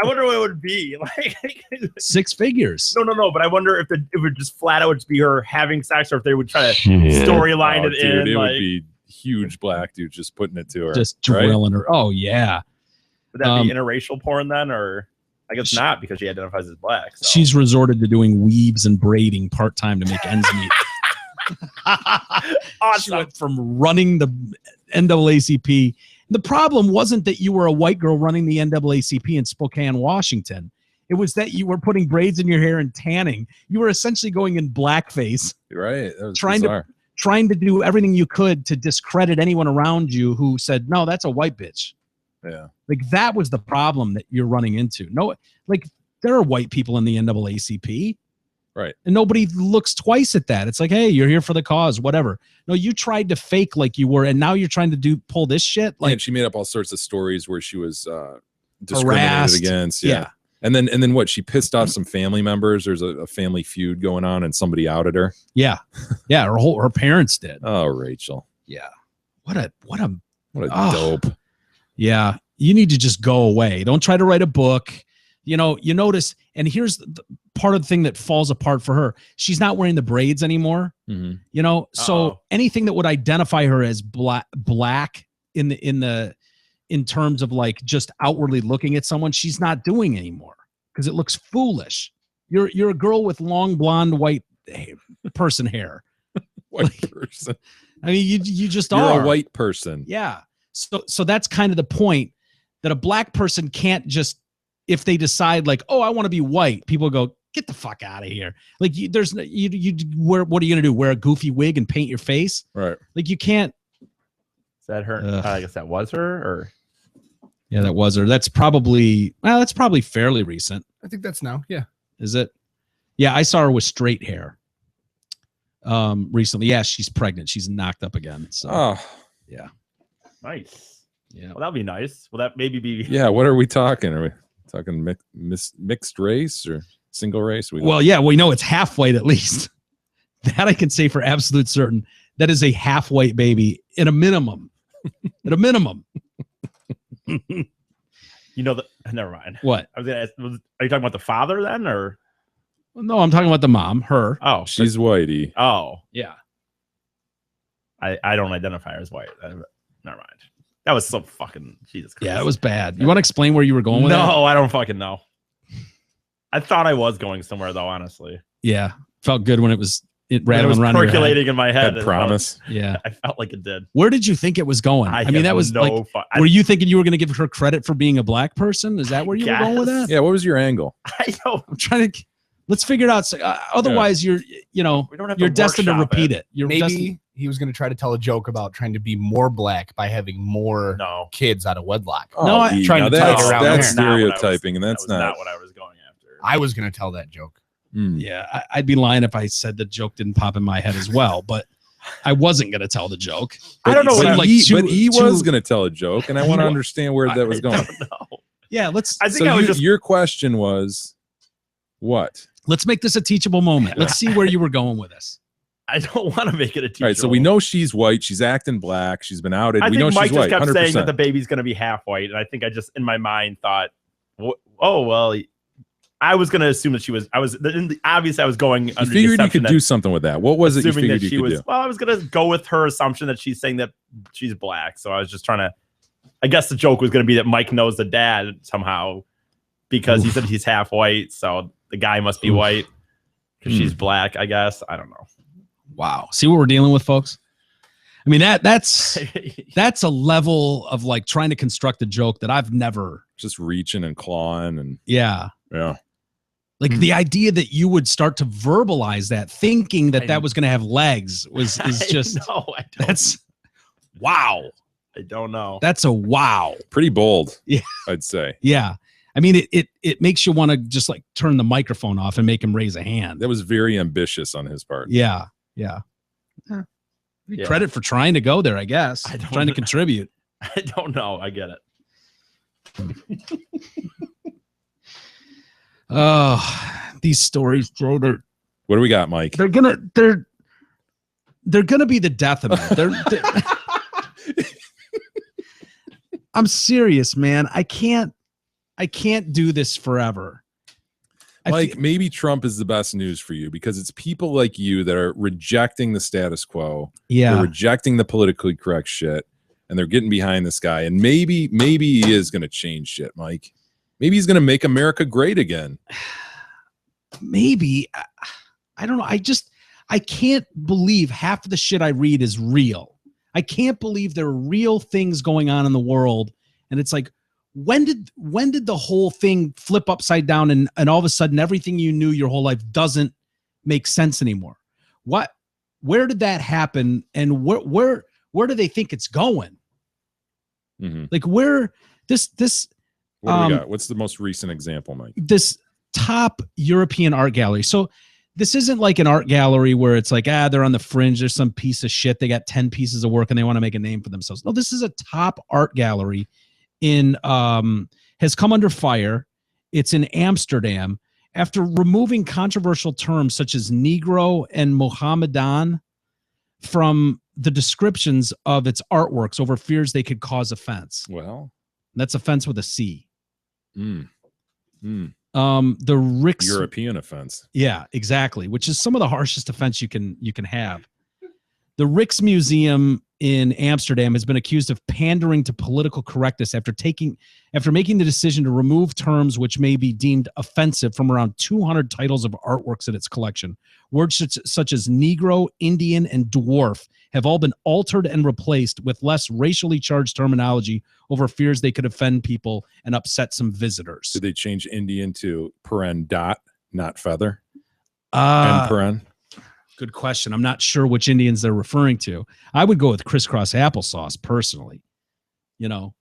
I wonder what it would be like. 6 figures. No. But I wonder if it would just flat out just be her having sex, or if they would try to storyline it in. It would be huge black dudes just putting it to her, just drilling her. Oh yeah. Would that be interracial porn then, or I guess not because she identifies as black. So. She's resorted to doing weaves and braiding part time to make ends meet. Awesome. She went from running the NAACP. The problem wasn't that you were a white girl running the NAACP in Spokane, Washington. It was that you were putting braids in your hair and tanning. You were essentially going in blackface. Right. That was trying to do everything you could to discredit anyone around you who said, no, that's a white bitch. Yeah. Like that was the problem that you're running into. No, like there are white people in the NAACP. Right. And nobody looks twice at that. It's like, hey, you're here for the cause, whatever. No, you tried to fake like you were, and now you're trying to pull this shit. Like, and she made up all sorts of stories where she was discriminated harassed against. Yeah. And then what? She pissed off some family members. There's a family feud going on, and somebody outed her. Yeah. Yeah. Her parents did. Oh, Rachel. Yeah. What a dope. Yeah. You need to just go away. Don't try to write a book. You notice, and here's the part of the thing that falls apart for her. She's not wearing the braids anymore. Mm-hmm. So anything that would identify her as black in terms of like just outwardly looking at someone, she's not doing anymore because it looks foolish. You're a girl with long blonde white person hair. White person. I mean, you just You're are a white person. Yeah. So that's kind of the point, that a black person can't just, if they decide like, oh, I want to be white, people go, get the fuck out of here. Like what are you going to do? Wear a goofy wig and paint your face? Right. Like you can't. Is that her? I guess that was her, or. Yeah, that was her. That's probably fairly recent. I think that's now. Yeah. Is it? Yeah, I saw her with straight hair recently. Yeah, she's pregnant. She's knocked up again. So yeah. Nice. Yeah. Well, that'd be nice. Will that maybe be? Yeah. What are we talking? Are we talking mixed race or single race? Well, yeah, we know it's half white at least. That I can say for absolute certain. That is a half white baby at a minimum. At a minimum. Never mind. What? I was gonna ask, are you talking about the father then, or? No, I'm talking about the mom, her. Oh, she's whitey. Oh, yeah. I don't identify her as white. Never mind. That was so fucking Jesus Christ. Yeah, it was bad. You want to explain where you were going with that? No, I don't fucking know. I thought I was going somewhere though, honestly. Yeah, felt good when it was percolating in my head. Promise. Yeah, I felt like it did. Where did you think it was going? I mean, that was were you thinking you were going to give her credit for being a black person? Is that where you were going with that? Yeah. What was your angle? I know. I'm trying to. Let's figure it out. Otherwise, you're destined to repeat it. Maybe he was going to try to tell a joke about trying to be more black by having more kids out of wedlock. That's stereotyping, and that's not what I was going after. I was going to tell that joke. Yeah, I'd be lying if I said the joke didn't pop in my head as well, but I wasn't going to tell the joke. I don't know. But he was going to tell a joke, and I want to understand where that was going. Yeah, your question was what? Let's make this a teachable moment. Let's see where you were going with this. I don't want to make it a teachable. All right, so we know she's white. She's acting black. She's been outed. I think Mike just kept 100%. saying that the baby's going to be half white, and I think I just in my mind thought, oh well. I was going to assume that she was. Obviously I was going. You figured you could do something with that. What was it you figured you could do? Well, I was going to go with her assumption that she's saying that she's black. So I was just trying to. I guess the joke was going to be that Mike knows the dad somehow because he said he's half white, so the guy must be white because she's black. I guess I don't know. Wow. See what we're dealing with, folks? I mean, that's a level of like trying to construct a joke that I've never just reaching and clawing and yeah. Like Hmm. the idea that you would start to verbalize that, thinking that that was going to have legs, is just that's wow. I don't know. That's a wow. Pretty bold. Yeah, I'd say. Yeah. I mean, it makes you want to just like turn the microphone off and make him raise a hand. That was very ambitious on his part. Yeah. Yeah. Credit for trying to go there, I guess. Trying to contribute. I don't know. I get it. Oh, these stories, Joe. What do we got, Mike? They're gonna be the death of me. I'm serious, man. I can't do this forever. Mike, maybe Trump is the best news for you because it's people like you that are rejecting the status quo. Yeah. They're rejecting the politically correct shit, and they're getting behind this guy. And maybe he is going to change shit, Mike. Maybe he's going to make America great again. Maybe. I don't know. I can't believe half of the shit I read is real. I can't believe there are real things going on in the world. And it's like, when did the whole thing flip upside down and all of a sudden everything you knew your whole life doesn't make sense anymore? Where did that happen? And where do they think it's going? Mm-hmm. Like where this what do we got? What's the most recent example, Mike? This top European art gallery. So this isn't like an art gallery where it's like, they're on the fringe. There's some piece of shit. They got 10 pieces of work and they want to make a name for themselves. No, this is a top art gallery has come under fire. It's in Amsterdam after removing controversial terms such as Negro and Mohammedan from the descriptions of its artworks over fears they could cause offense. Well, that's offense with a C. The Rijks European offense. Yeah, exactly. Which is some of the harshest offense you can have. The Rijksmuseum in Amsterdam has been accused of pandering to political correctness after making the decision to remove terms which may be deemed offensive from around 200 titles of artworks in its collection. Words such as Negro, Indian, and dwarf have all been altered and replaced with less racially charged terminology over fears they could offend people and upset some visitors. Did they change Indian to dot, not feather? And good question. I'm not sure which Indians they're referring to. I would go with crisscross applesauce personally, or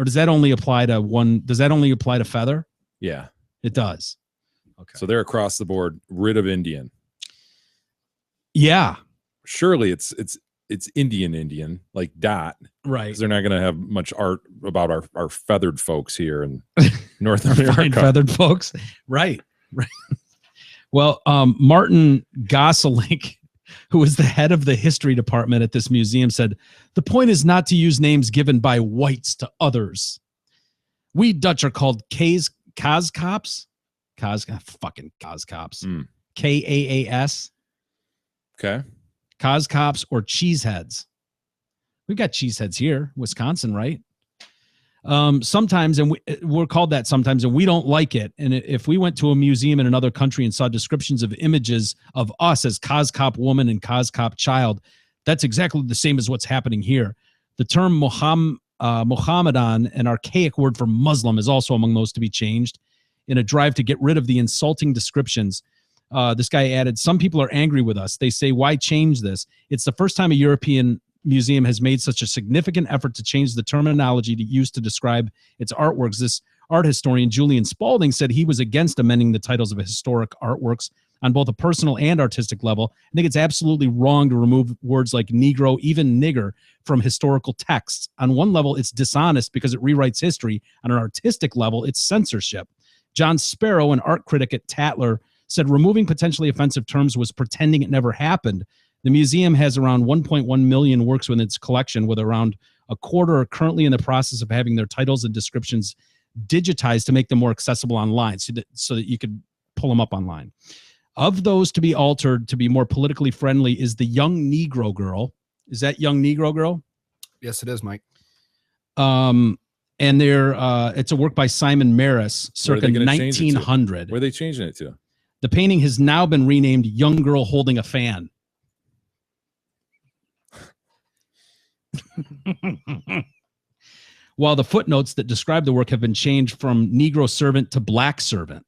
does that only apply to one? Does that only apply to feather? Yeah, it does. Okay. So they're across the board, rid of Indian. Yeah. Surely it's Indian, like dot. Right. Because they're not going to have much art about our feathered folks here in North America. Fine feathered folks. Right. Well, Martin Gosselink, who is the head of the history department at this museum, said, the point is not to use names given by whites to others. We Dutch are called Kaaskops. Fucking Kaaskops. Kaas. Okay. Kaaskops or cheeseheads. We've got cheeseheads here, Wisconsin, right? Sometimes, and we're called that sometimes, and we don't like it. And if we went to a museum in another country and saw descriptions of images of us as Kaaskop woman and Kaaskop child, that's exactly the same as what's happening here. The term Mohammedan, an archaic word for Muslim, is also among those to be changed in a drive to get rid of the insulting descriptions. This guy added, some people are angry with us. They say, why change this? It's the first time a European museum has made such a significant effort to change the terminology used to describe its artworks. This art historian, Julian Spalding, said he was against amending the titles of historic artworks on both a personal and artistic level. I think it's absolutely wrong to remove words like Negro, even nigger, from historical texts. On one level, it's dishonest because it rewrites history. On an artistic level, it's censorship. John Sparrow, an art critic at Tatler, said removing potentially offensive terms was pretending it never happened. The museum has around 1.1 million works within its collection, with around a quarter are currently in the process of having their titles and descriptions digitized to make them more accessible online so that you could pull them up online. Of those to be altered to be more politically friendly is the Young Negro Girl. Is that Young Negro Girl? Yes, it is, Mike. And it's a work by Simon Maris, circa 1900. Where are they changing it to? The painting has now been renamed Young Girl Holding a Fan. While the footnotes that describe the work have been changed from Negro servant to black servant.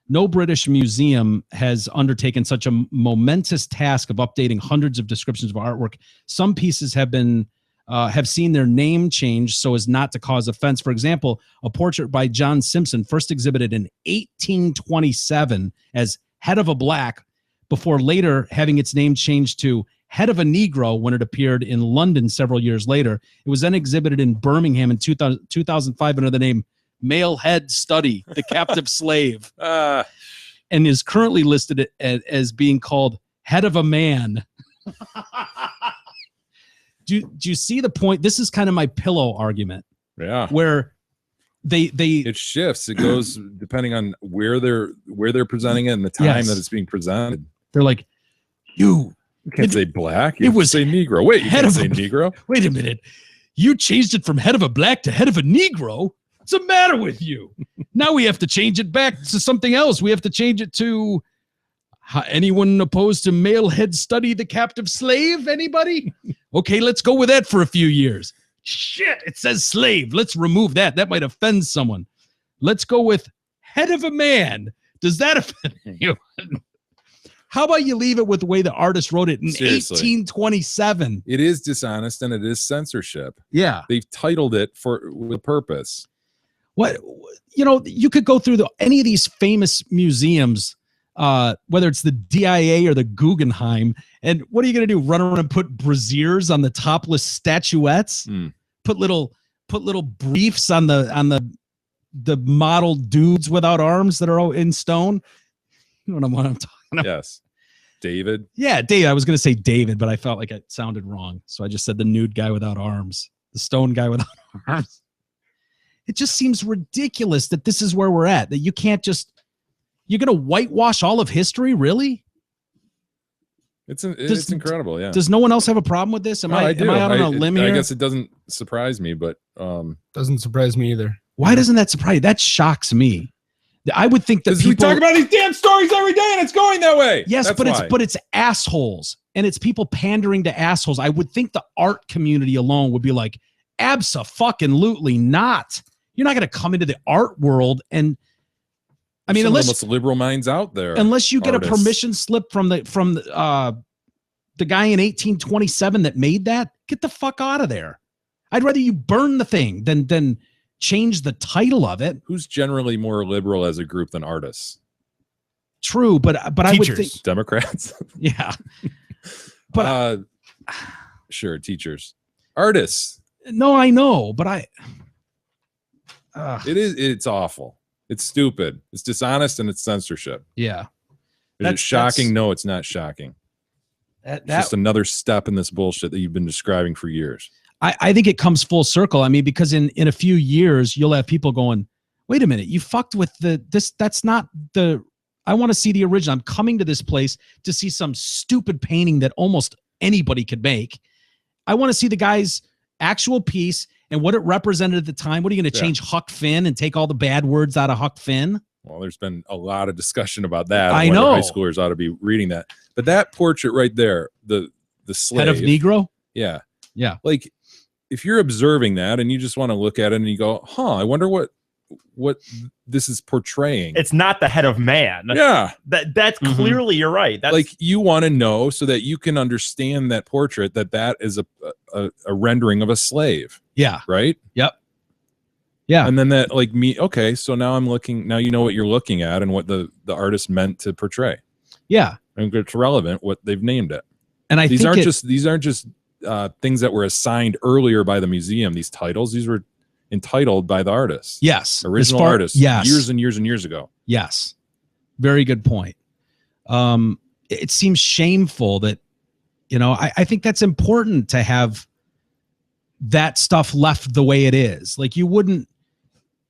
No British museum has undertaken such a momentous task of updating hundreds of descriptions of artwork. Some pieces have seen their name changed so as not to cause offense. For example, a portrait by John Simpson, first exhibited in 1827 as Head of a Black, before later having its name changed to Head of a Negro when it appeared in London several years later. It was then exhibited in Birmingham in 2005 under the name Male Head Study, the Captive Slave, and is currently listed as being called Head of a Man. Do you see the point? This is kind of my pillow argument. Yeah. Where it shifts. It goes depending on where they're presenting it and the time that it's being presented. They're like, you can't say black. You say Negro. Wait, you can't say Negro. Wait a minute. You changed it from Head of a Black to Head of a Negro? What's the matter with you? Now we have to change it back to something else. We have to change it to anyone opposed to Male Head Study, the Captive Slave? Anybody? Okay, let's go with that for a few years. Shit, it says slave. Let's remove that. That might offend someone. Let's go with Head of a Man. Does that offend you? How about you leave it with the way the artist wrote it in 1827? It is dishonest and it is censorship. Yeah. They've titled it with purpose. You could go through any of these famous museums whether it's the DIA or the Guggenheim. And what are you going to do? Run around and put brassieres on the topless statuettes? Put little briefs on the model dudes without arms that are all in stone? You know what I'm talking about? Yes. David? Yeah, David. I was going to say David, but I felt like it sounded wrong. So I just said the nude guy without arms. The stone guy without arms. It just seems ridiculous that this is where we're at. That you can't just... You're going to whitewash all of history? Really? It's incredible, yeah. Does no one else have a problem with this? Am I out on a limb here? I guess it doesn't surprise me, but... Doesn't surprise me either. Why doesn't that surprise you? That shocks me. I would think that people... we talk about these damn stories every day and it's going that way. Yes, but it's assholes. And it's people pandering to assholes. I would think the art community alone would be like, abso-fucking-lutely not. You're not going to come into the art world and... I mean, unless the most liberal minds out there, unless you get a permission slip from the guy in 1827 that made that, get the fuck out of there. I'd rather you burn the thing than change the title of it. Who's generally more liberal as a group than artists? True, but I would think Democrats. Yeah, but sure, teachers, artists. No, I know, but it's awful. It's stupid. It's dishonest and it's censorship. Yeah. Is it shocking? No, it's not shocking. It's just another step in this bullshit that you've been describing for years. I think it comes full circle. I mean, because in a few years, you'll have people going, wait a minute, you fucked with that's not the, I want to see the original. I'm coming to this place to see some stupid painting that almost anybody could make. I want to see the guy's actual piece and what it represented at the time. What are you going to change Huck Finn and take all the bad words out of Huck Finn? Well, there's been a lot of discussion about that. I know. High schoolers ought to be reading that. But that portrait right there, the slave. Head of Negro? Yeah. Yeah. Like, if you're observing that and you just want to look at it and you go, I wonder what this is portraying. It's not the head of man. Yeah. That's clearly, you're right. That's like, you want to know so that you can understand that portrait, that is a rendering of a slave. Yeah. Right? Yep. Yeah. And then that, like, okay, so now I'm looking, now you know what you're looking at and what the artist meant to portray. Yeah. And it's relevant what they've named it. And these aren't just things that were assigned earlier by the museum, these titles. These were entitled by the artists. Yes. Original artists. Yes. Years and years and years ago. Yes. Very good point. It seems shameful that, I think that's important to have that stuff left the way it is. Like, I wouldn't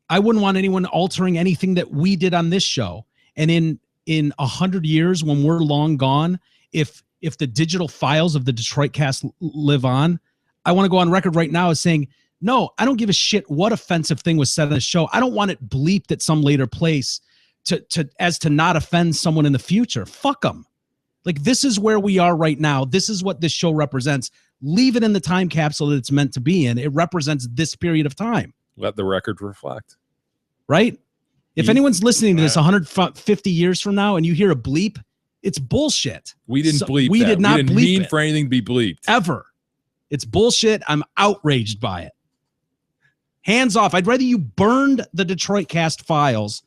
want anyone altering anything that we did on this show. And in 100 years, when we're long gone, if the digital files of the Detroit Cast live on, I want to go on record right now as saying, no, I don't give a shit what offensive thing was said on the show. I don't want it bleeped at some later place to not offend someone in the future. Fuck them. Like, this is where we are right now. This is what this show represents. Leave it in the time capsule that it's meant to be in. It represents this period of time. Let the record reflect. Right? If anyone's listening to this 150 years from now and you hear a bleep, it's bullshit. We didn't bleep. We did not bleep. We didn't mean for anything to be bleeped. Ever. It's bullshit. I'm outraged by it. Hands off. I'd rather you burned the Detroit Cast files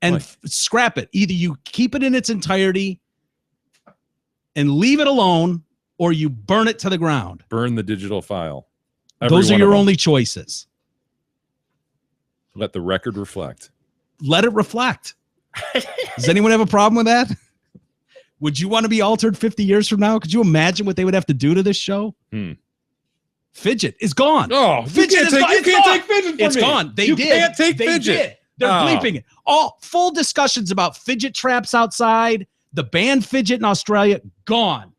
and scrap it. Either you keep it in its entirety and leave it alone, or you burn it to the ground. Burn the digital file. Those are your only choices. Let the record reflect. Let it reflect. Does anyone have a problem with that? Would you want to be altered 50 years from now? Could you imagine what they would have to do to this show? Fidget is gone. Oh, Fidget is gone. You can't take Fidget from me. It's gone. They can't take Fidget. They're bleeping it. All full discussions about fidget traps outside, the banned Fidget in Australia, gone.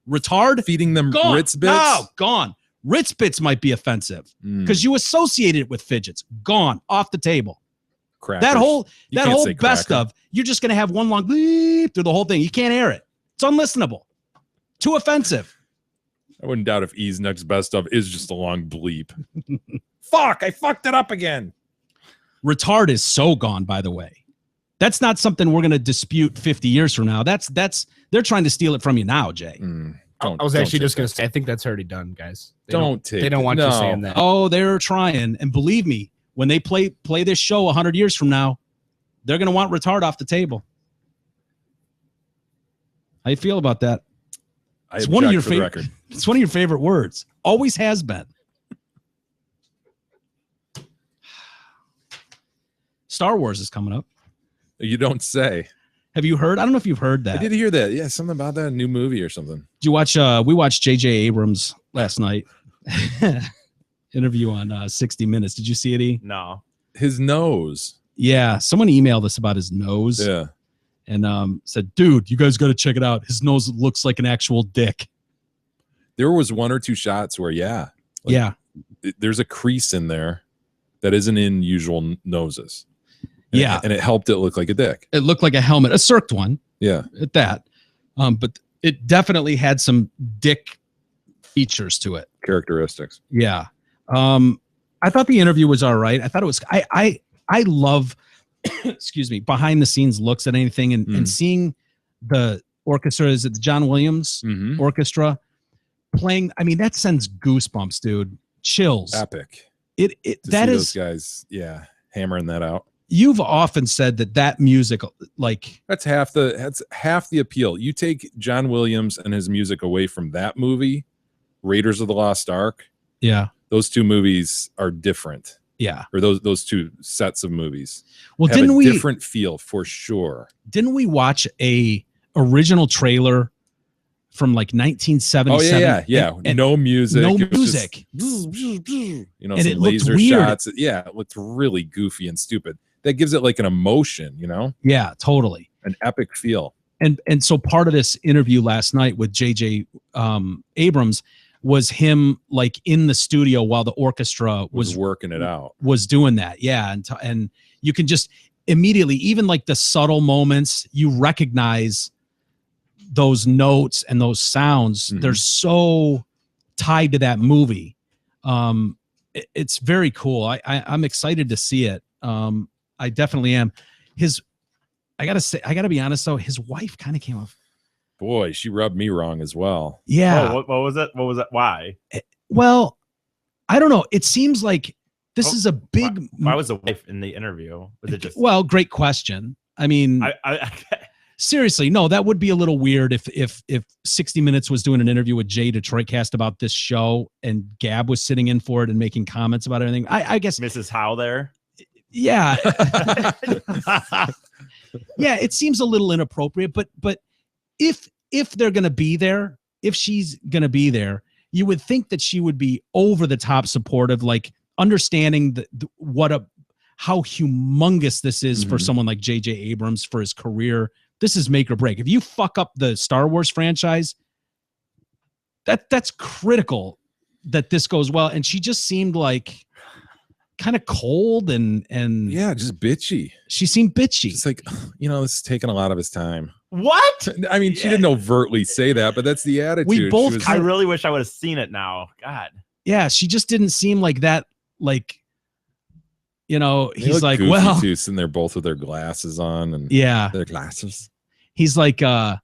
Retard. Feeding them gone. Ritz bits? No, gone. Ritz bits might be offensive because you associated it with fidgets. Gone. Off the table. Crackers. That whole best cracker. of, you're just going to have one long bleep through the whole thing. You can't air it. It's unlistenable. Too offensive. I wouldn't doubt if E's next best of is just a long bleep. Fuck, I fucked it up again. Retard is so gone, by the way. That's not something we're going to dispute 50 years from now. They're trying to steal it from you now, Jay. I was actually just going to say, I think that's already done, guys. They don't want no. you saying that. Oh, they're trying. And believe me, when they play this show 100 years from now, they're going to want retard off the table. How you feel about that? It's one of your favorite. It's one of your favorite words. Always has been. Star Wars is coming up. You don't say. Have you heard? I don't know if you've heard that. I did hear that. Yeah, something about that new movie or something. Did you watch? We watched J.J. Abrams last night. Interview on 60 Minutes. Did you see it? No. His nose. Yeah, someone emailed us about his nose. Yeah. And said, dude, you guys got to check it out. His nose looks like an actual dick. There was one or two shots where, there's a crease in there that isn't in usual noses. And it helped it look like a dick. It looked like a helmet, a circed one. Yeah. At that. But it definitely had some dick features to it. Characteristics. Yeah. I thought the interview was all right. I thought it was, I love, excuse me, behind the scenes looks at anything and seeing the orchestra, is it the John Williams orchestra playing? I mean, that sends goosebumps, dude. Chills. Epic. That is those guys. Yeah. Hammering that out. You've often said that music, like that's half the appeal. You take John Williams and his music away from that movie, Raiders of the Lost Ark. Yeah. Those two movies are different. Yeah. Or those two sets of movies. Well, have a different feel for sure. Didn't we watch a original trailer from like 1977? Oh yeah. And no music. No music. Just, some it laser weird. shots. Yeah, it looked really goofy and stupid. That gives it like an emotion, Yeah, totally. An epic feel. And so part of this interview last night with J.J. Abrams was him like in the studio while the orchestra was working it out, was doing that. Yeah. And you can just immediately, even like the subtle moments, you recognize those notes and those sounds. They're so tied to that movie. It's very cool. I'm excited to see it. I definitely am. I gotta be honest though, his wife kind of came off. Boy, she rubbed me wrong as well. Yeah. Oh, what was it? What was it? Why? Well, I don't know. It seems like this is a big. Why was the wife in the interview? Was it just? Well, great question. I mean, seriously, no, that would be a little weird if 60 Minutes was doing an interview with Jay Detroitcast about this show and Gab was sitting in for it and making comments about everything. I guess Mrs. Howe there. Yeah. Yeah, it seems a little inappropriate, but if they're going to be there, if she's going to be there, you would think that she would be over the top supportive, like understanding how humongous this is for someone like J.J. Abrams for his career. This is make or break. If you fuck up the Star Wars franchise, that's critical that this goes well. And she just seemed like kind of cold and yeah, just bitchy. She seemed bitchy. It's like, this is taking a lot of his time. What? I mean, she didn't overtly say that, but that's the attitude. We both. I really wish I would have seen it now. God. Yeah, she just didn't seem like that. Like, he's like, well, too, sitting there both with their glasses on and their glasses. He's like, they're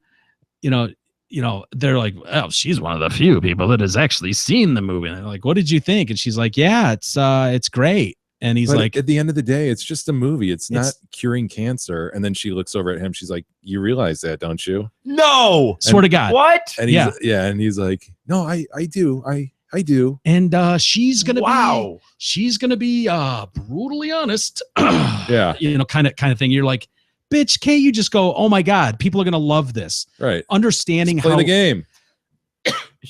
like, well, she's one of the few people that has actually seen the movie. And they're like, what did you think? And she's like, yeah, it's great. And he's like, at the end of the day, it's just a movie. It's not curing cancer. And then she looks over at him. She's like, you realize that, don't you? No. Swear to God. What? And and he's like, no, I do. I do. And she's gonna be brutally honest. Yeah. Kind of thing. You're like, bitch, can't you just go, oh my God, people are gonna love this. Right. Understanding just play the game.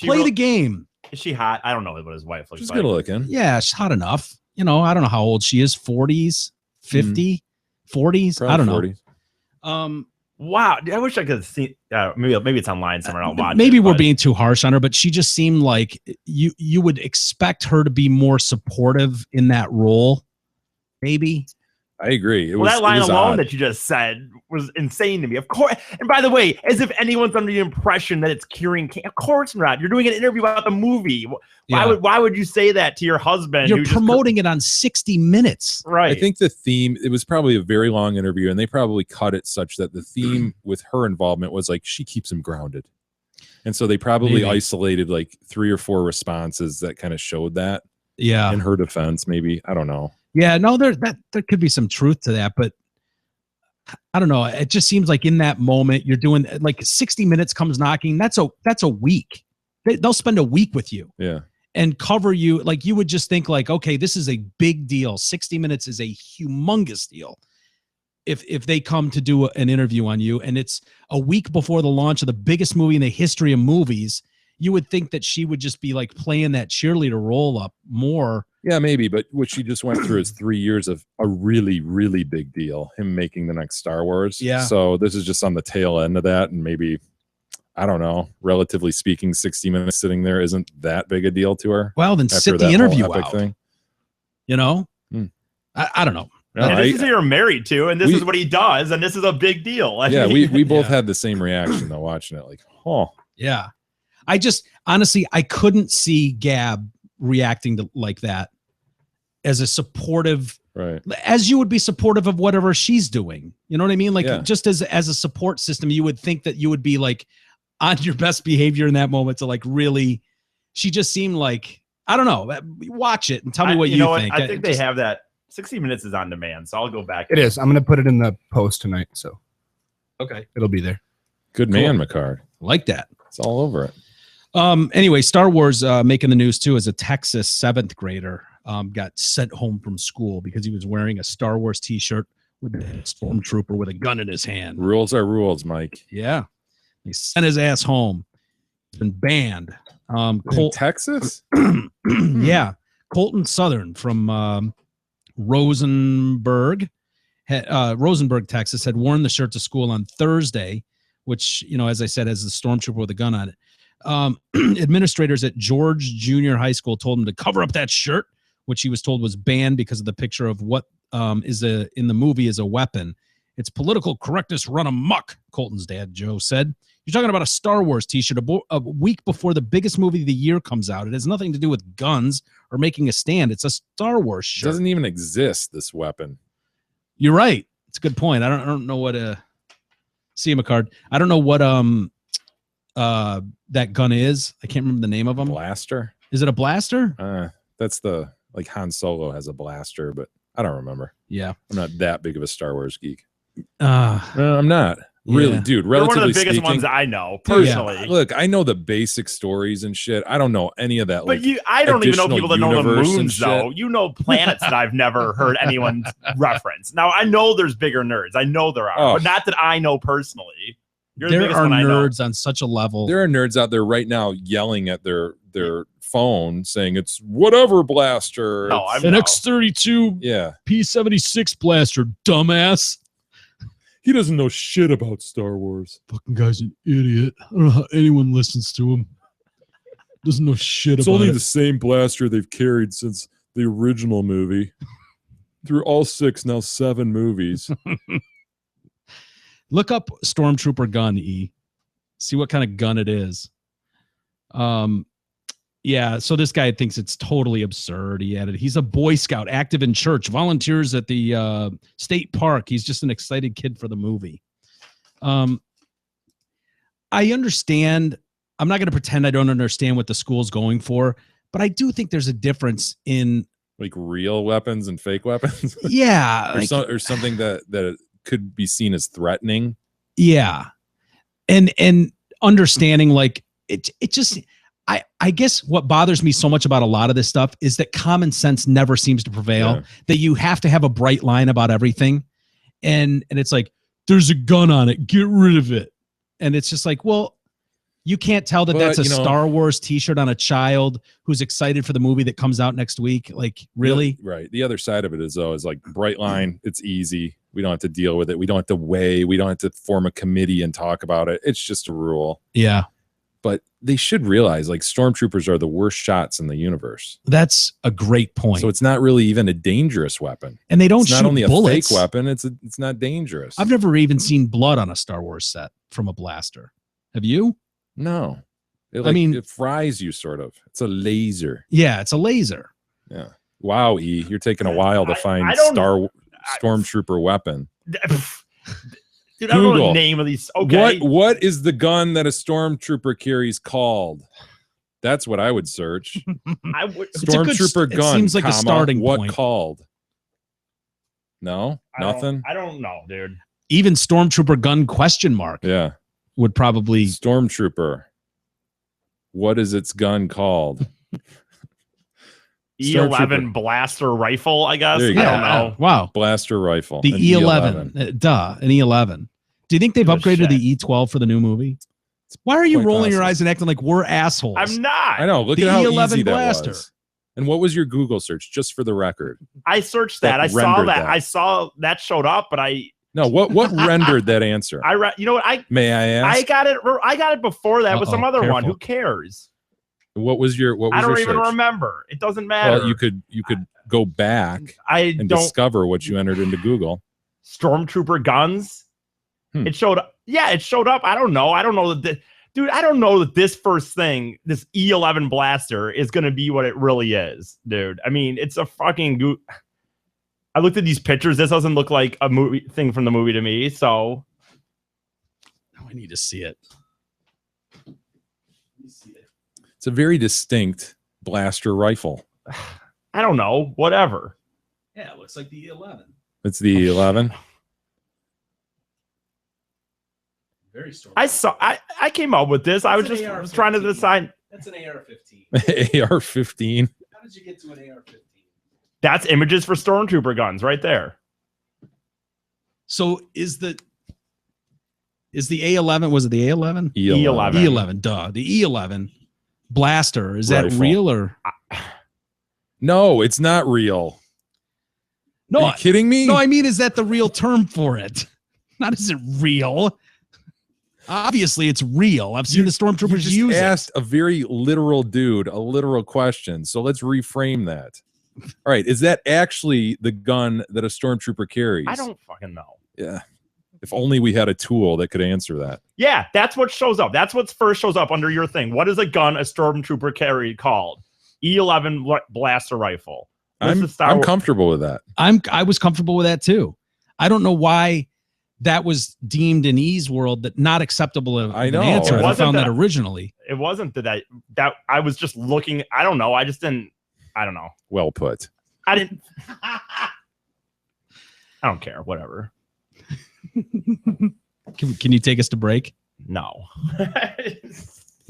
Play the game. Is she hot? I don't know what his wife looks She's like. good looking. Yeah, she's hot enough. I don't know how old she is. 40s, 50, 40s. Probably I don't 40s. know. Wow. I wish I could see. Maybe it's online somewhere. I'll watch. Maybe we're being too harsh on her, but she just seemed like you would expect her to be more supportive in that role. Maybe. I agree. That line alone odd. that you just said was insane to me. Of course. And by the way, as if anyone's under the impression that it's curing cancer. Of course not. You're doing an interview about the movie. Why would you say that to your husband? You're promoting it on 60 Minutes. Right. I think the theme, it was probably a very long interview, and they probably cut it such that the theme with her involvement was like, she keeps him grounded. And so they probably isolated like 3 or 4 responses that kind of showed that. Yeah. In her defense, maybe. I don't know. Yeah, no, there could be some truth to that, but I don't know. It just seems like in that moment you're doing like 60 Minutes comes knocking. That's a week. They'll spend a week with you. Yeah. And cover you. Like you would just think like, okay, this is a big deal. 60 Minutes is a humongous deal. If they come to do an interview on you and it's a week before the launch of the biggest movie in the history of movies, you would think that she would just be like playing that cheerleader role up more. Yeah, maybe. But what she just went through is 3 years of a really, really big deal. Him making the next Star Wars. Yeah. So this is just on the tail end of that. And maybe, I don't know, relatively speaking, 60 Minutes sitting there isn't that big a deal to her. Well, then sit the interview out. Thing. You know? I don't know. No, this is who you're married to, and this is what he does, and this is a big deal. Yeah, we both had the same reaction though watching it. Like, oh, yeah. I just honestly I couldn't see Gab reacting to like that as a supportive, right? As you would be supportive of whatever she's doing. You know what I mean? Like just as a support system, you would think that you would be like on your best behavior in that moment to like really. She just seemed like I don't know. Watch it and tell me what you think. I think they have that. 60 Minutes is on demand, so I'll go back. It is. I'm going to put it in the post tonight, so okay, it'll be there. Good man, McCard. Like that. It's all over it. Anyway, Star Wars making the news too as a Texas 7th grader got sent home from school because he was wearing a Star Wars t-shirt with a stormtrooper with a gun in his hand. Rules are rules, Mike. Yeah. He sent his ass home. He's been banned. Texas? Yeah. Colton Southern from Rosenberg, Texas, had worn the shirt to school on Thursday, which, you know, as I said, has the stormtrooper with a gun on it. Administrators at George Junior High School told him to cover up that shirt, which he was told was banned because of the picture of what is in the movie is a weapon. It's political correctness run amok, Colton's dad, Joe, said. You're talking about a Star Wars t-shirt a week before the biggest movie of the year comes out. It has nothing to do with guns or making a stand. It's a Star Wars shirt. It doesn't even exist, this weapon. You're right. It's a good point. I don't know what see him a card. I don't know what that gun is. I can't remember the name of them. Blaster? Is it a blaster? That's the like Han Solo has a blaster, but I don't remember. Yeah. I'm not that big of a Star Wars geek. No, I'm not. Really, dude, relatively They're one of the biggest speaking, ones I know, personally. Yeah. Look, I know the basic stories and shit. I don't know any of that. But like, I don't even know people that know the moons, though. You know planets that I've never heard anyone reference. Now, I know there's bigger nerds. I know there are, but not that I know personally. There are nerds on such a level. There are nerds out there right now yelling at their phone saying it's whatever blaster. No, an X-32 P-76 blaster, dumbass. He doesn't know shit about Star Wars. Fucking guy's an idiot. I don't know how anyone listens to him. Doesn't know shit about it. It's only the same blaster they've carried since the original movie. Through all 6, now 7 movies. Look up Stormtrooper gun, E. See what kind of gun it is. Yeah, so this guy thinks it's totally absurd. He added, he's a Boy Scout, active in church, volunteers at the state park. He's just an excited kid for the movie. I understand. I'm not going to pretend I don't understand what the school's going for, but I do think there's a difference in like real weapons and fake weapons. Yeah. or something that could be seen as threatening. Yeah. And understanding like it just, I guess what bothers me so much about a lot of this stuff is that common sense never seems to prevail, that you have to have a bright line about everything. And it's like, there's a gun on it, get rid of it. And it's just like, well, you can't tell that that's a Star Wars t-shirt on a child who's excited for the movie that comes out next week. Like, really? Right. The other side of it is like bright line. It's easy. We don't have to deal with it. We don't have to weigh. We don't have to form a committee and talk about it. It's just a rule. Yeah. But they should realize like stormtroopers are the worst shots in the universe. That's a great point. So it's not really even a dangerous weapon. And they don't shoot bullets. It's not only a fake weapon. It's not dangerous. I've never even seen blood on a Star Wars set from a blaster. Have you? No. It fries you sort of. It's a laser. Yeah, it's a laser. Yeah. Wow, E, you're taking a while to find stormtrooper weapon. Dude, I don't know the name of these. Okay. What is the gun that a stormtrooper carries called? That's what I would search. Stormtrooper gun. It seems like a starting point. What called? No? Nothing? I don't know, dude. Even Stormtrooper gun ? Yeah. Would probably Stormtrooper. What is its gun called? E11 blaster rifle, I guess. I don't know. Wow. Blaster rifle. The E11. An E11. Do you think they've upgraded the E12 for the new movie? Why are you rolling your eyes and acting like we're assholes? I'm not. I know. Look the at how E11 easy blaster. that was. And what was your Google search, just for the record? I searched that. I saw that. I saw that showed up, but what rendered that answer? You know what? May I ask? I got it before that with some other one. Who cares? What was your I don't your even search? remember. It doesn't matter. Well, you could go back and discover what you entered into Google. Stormtrooper guns. It showed up. Yeah, it showed up. I don't know. I don't know that. Dude, I don't know that this first thing, this E11 blaster, is going to be what it really is, dude. I mean, it's a fucking... I looked at these pictures. This doesn't look like a movie thing from the movie to me, so... Now I need to see it. It's a very distinct blaster rifle. I don't know. Whatever. Yeah, it looks like the E11. It's the E11. Very strong. I came up with this. I was just trying to decide. That's an AR-15. AR-15. How did you get to an AR-15? That's images for Stormtrooper guns right there. So is the A11? Was it the A11? E11. E11. Duh. The E11 blaster, is that real or? No, it's not real. No, are you kidding me? No, I mean, is that the real term for it? Not is it real? Obviously, it's real. I've seen the Stormtroopers use it. You asked a very literal dude a literal question, so let's reframe that. All right, is that actually the gun that a Stormtrooper carries? I don't fucking know. Yeah. If only we had a tool that could answer that. Yeah, that's what shows up. That's what first shows up under your thing. What is a gun a Stormtrooper carried called? E11 blaster rifle. I'm comfortable with that. I was comfortable with that too. I don't know why that was deemed in E's world that not acceptable of an answer. I found that originally. It wasn't that I was just looking. I don't know. I just didn't. I don't know. Well put. I didn't. I don't care. Whatever. Can you take us to break? No.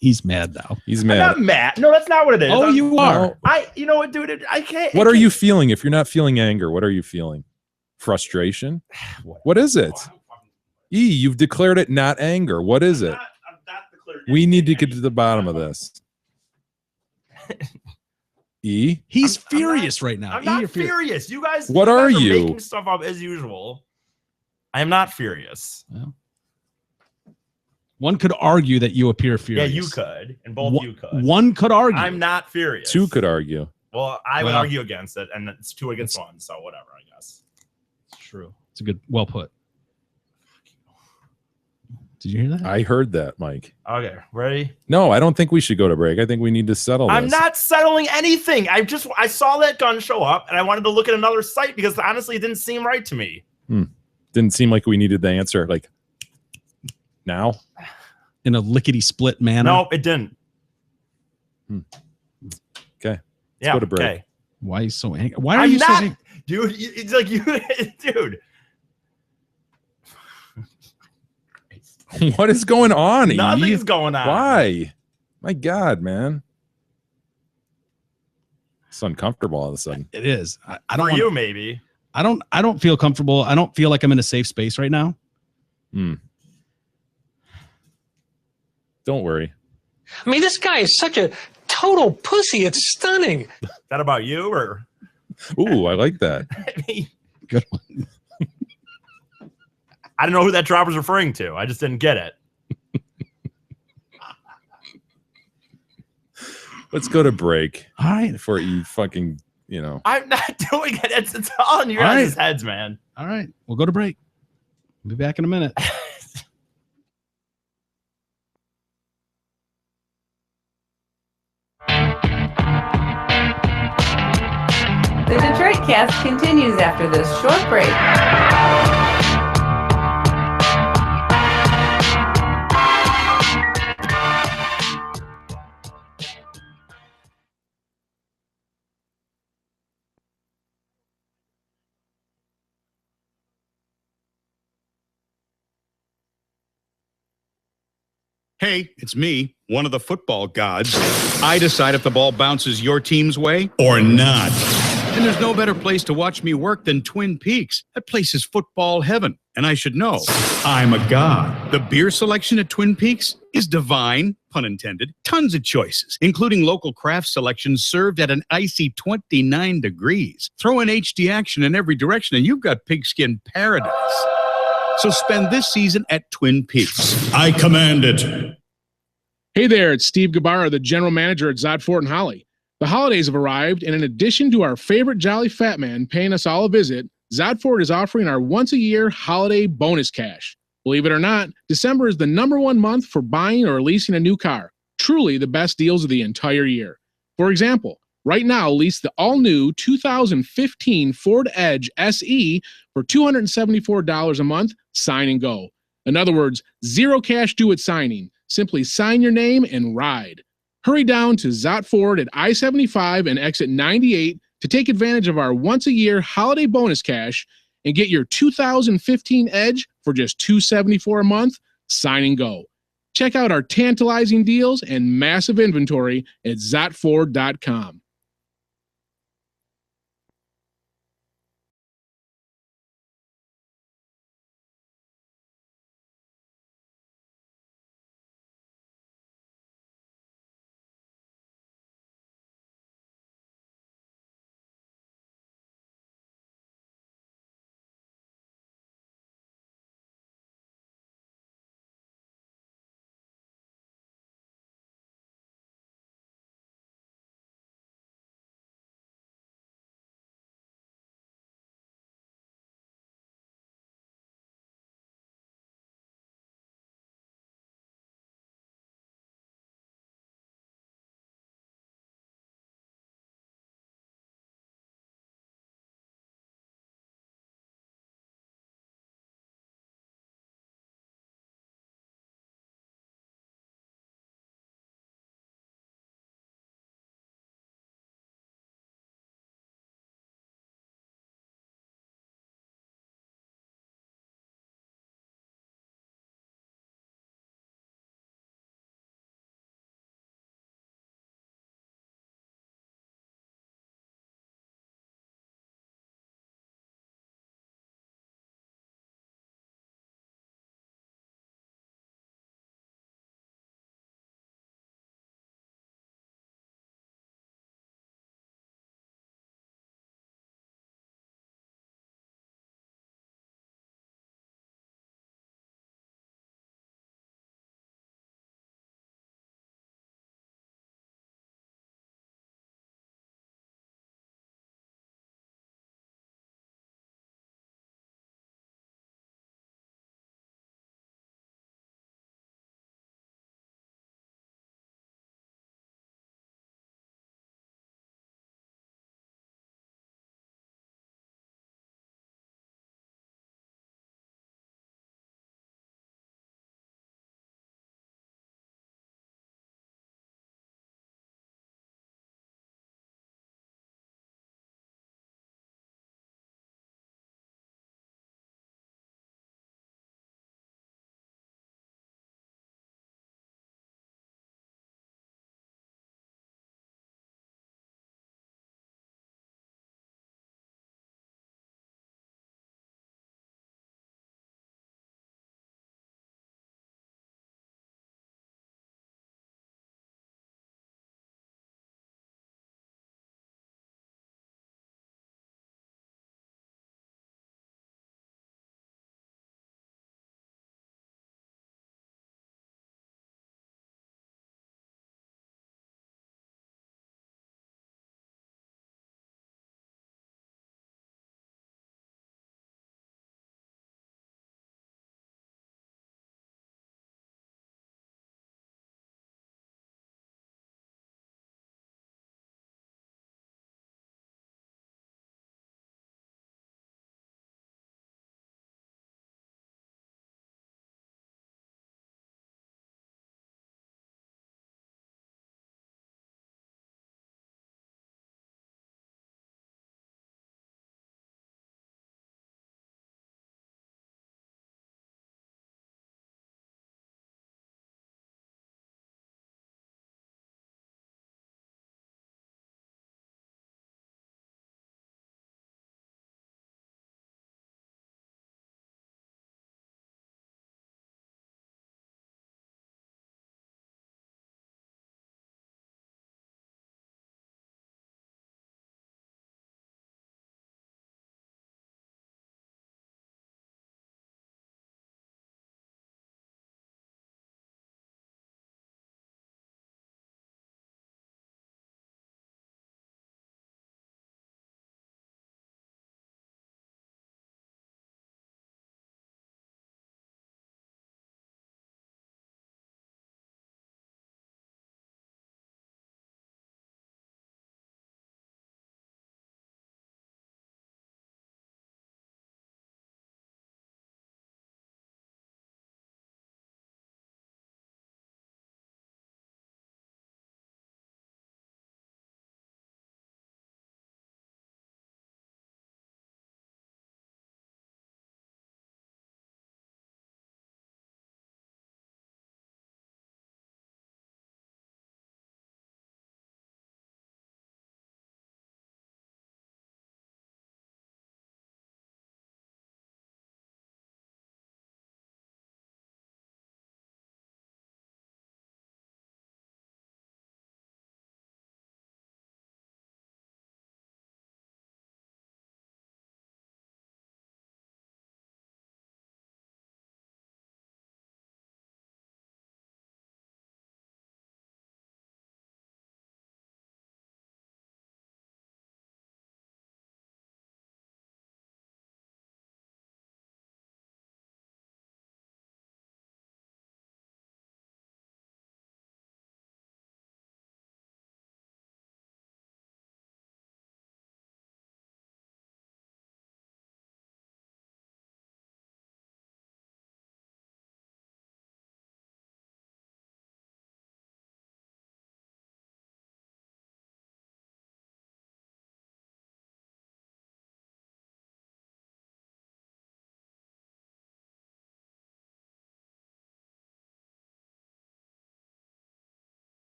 He's mad now. He's mad. I'm not mad. No, that's not what it is. Oh, you are. You know what, dude? I can't. What are you feeling? If you're not feeling anger, what are you feeling? Frustration? What is it? E, you've declared it not anger. What is it? We need to get to the bottom of this. E? He's furious right now. I'm not furious. You guys. What are you? Making stuff up as usual. I am not furious. Well, one could argue that you appear furious. Yeah, you could, and both you could. One could argue. I'm not furious. Two could argue. Well, I would argue against it, and it's 2 against 1, so whatever, I guess. It's true. It's a good, well put. Did you hear that? I heard that, Mike. Okay, ready? No, I don't think we should go to break. I think we need to settle this. I'm not settling anything. I saw that gun show up, and I wanted to look at another site because honestly, it didn't seem right to me. Didn't seem like we needed the answer. Like now, in a lickety split manner. No, it didn't. Okay. Let's go to break. Okay. Why are you so angry? Why are you so angry? Dude, it's like you, dude. What is going on? Nothing's going on. Why? My God, man. It's uncomfortable all of a sudden. It is. I don't. For you, maybe. I don't feel comfortable. I don't feel like I'm in a safe space right now. Don't worry. I mean, this guy is such a total pussy. It's stunning. Is that about you or? Ooh, I like that. Good one. I don't know who that drop was referring to. I just didn't get it. Let's go to break. All right. Before you fucking, I'm not doing it. It's all in your guys' heads, man. All right. We'll go to break. We'll be back in a minute. The Detroit Cast continues after this short break. Hey, it's me, one of the football gods. I decide if the ball bounces your team's way or not. And there's no better place to watch me work than Twin Peaks. That place is football heaven, and I should know. I'm a god. The beer selection at Twin Peaks is divine, pun intended. Tons of choices, including local craft selections served at an icy 29 degrees. Throw in HD action in every direction, and you've got pigskin paradise. So spend this season at Twin Peaks. I command it. Hey there, it's Steve Gabarra, the general manager at Zot Ford and Holly. The holidays have arrived, and in addition to our favorite jolly fat man paying us all a visit, Zot Ford is offering our once-a-year holiday bonus cash. Believe it or not, December is the #1 month for buying or leasing a new car. Truly the best deals of the entire year. For example, right now, lease the all-new 2015 Ford Edge SE for $274 a month, sign and go. In other words, zero cash due at signing. Simply sign your name and ride. Hurry down to Zot Ford at I-75 and exit 98 to take advantage of our once-a-year holiday bonus cash and get your 2015 Edge for just $274 a month, sign and go. Check out our tantalizing deals and massive inventory at ZotFord.com.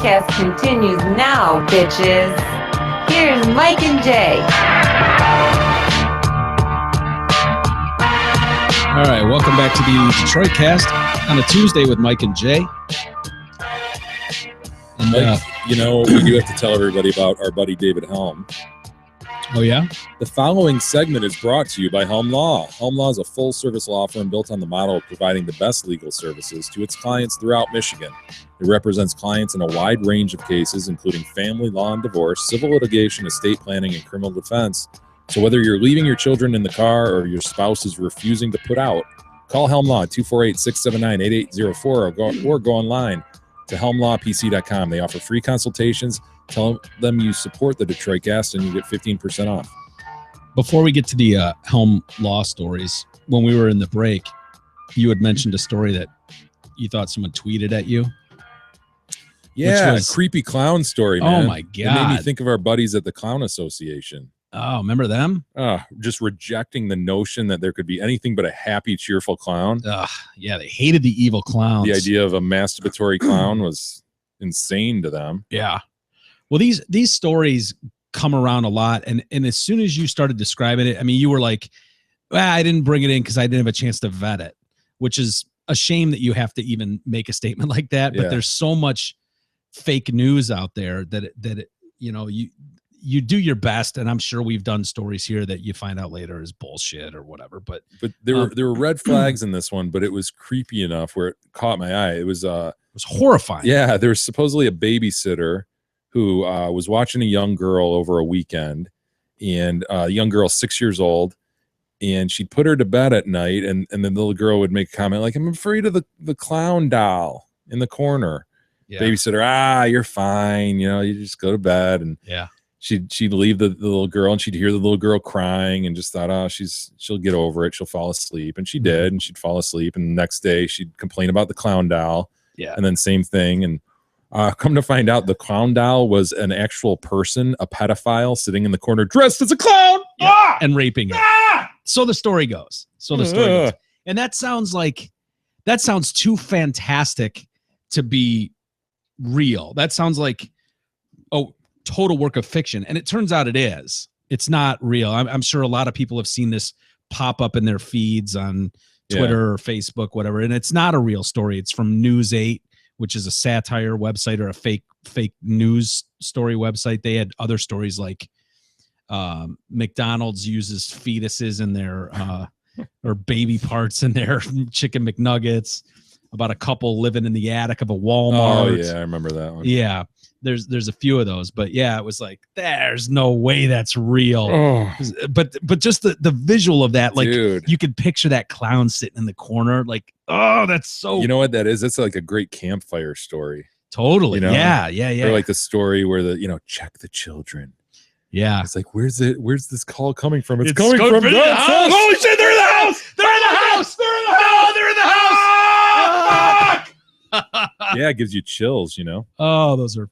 Cast continues now, bitches. Here's Mike and Jay. All right, welcome back to the Detroit Cast on a Tuesday with Mike and Jay. And Mike, we do have to tell everybody about our buddy David Helm. Oh, yeah? The following segment is brought to you by Helm Law. Helm Law is a full-service law firm built on the model of providing the best legal services to its clients throughout Michigan. It represents clients in a wide range of cases, including family law and divorce, civil litigation, estate planning, and criminal defense. So whether you're leaving your children in the car or your spouse is refusing to put out, call Helm Law 248-679-8804 or go online to helmlawpc.com. They offer free consultations. Tell them you support the Detroit Cast and you get 15% off. Before we get to the Helm Law stories, when we were in the break, you had mentioned a story that you thought someone tweeted at you. Yeah, creepy clown story, man. Oh, my God. It made me think of our buddies at the Clown Association. Oh, remember them? Just rejecting the notion that there could be anything but a happy, cheerful clown. Yeah, they hated the evil clowns. The idea of a masturbatory clown was insane to them. Yeah. Well, these stories come around a lot, and as soon as you started describing it, I mean, you were like, I didn't bring it in because I didn't have a chance to vet it, which is a shame that you have to even make a statement like that. But there's so much fake news out there that you do your best, and I'm sure we've done stories here that you find out later is bullshit or whatever. But there were red flags in this one, but it was creepy enough where it caught my eye. It was horrifying. Yeah, there was supposedly a babysitter who was watching a young girl over a weekend, and the young girl 6 years old, and she'd put her to bed at night, and then the little girl would make a comment like, "I'm afraid of the clown doll in the corner." Yeah. Babysitter, you're fine, you just go to bed. And she'd leave the little girl, and she'd hear the little girl crying, and just thought, she'll get over it, she'll fall asleep. And she did, and she'd fall asleep, and the next day she'd complain about the clown doll. Yeah. And then same thing. And come to find out, the clown doll was an actual person, a pedophile sitting in the corner dressed as a clown and raping her. So the story goes. And that sounds too fantastic to be real. That sounds like total work of fiction. And it turns out it is. It's not real. I'm sure a lot of people have seen this pop up in their feeds on Twitter or Facebook, whatever. And it's not a real story. It's from News 8. Which is a satire website or a fake news story website. They had other stories like McDonald's uses fetuses in their or baby parts in their chicken McNuggets, about a couple living in the attic of a Walmart. Oh yeah, I remember that one. Yeah, there's a few of those, but yeah, it was like, there's no way that's real. But just the visual of that, like, dude, you could picture that clown sitting in the corner, like, that's so. You know what that is? That's like a great campfire story. Totally. Yeah. Or like the story where check the children. Yeah. It's like, where's this call coming from? It's coming from the house. Holy shit, they're in the house! They're in the house! They're in the house! They're in the house! Yeah, it gives you chills, Oh, those are.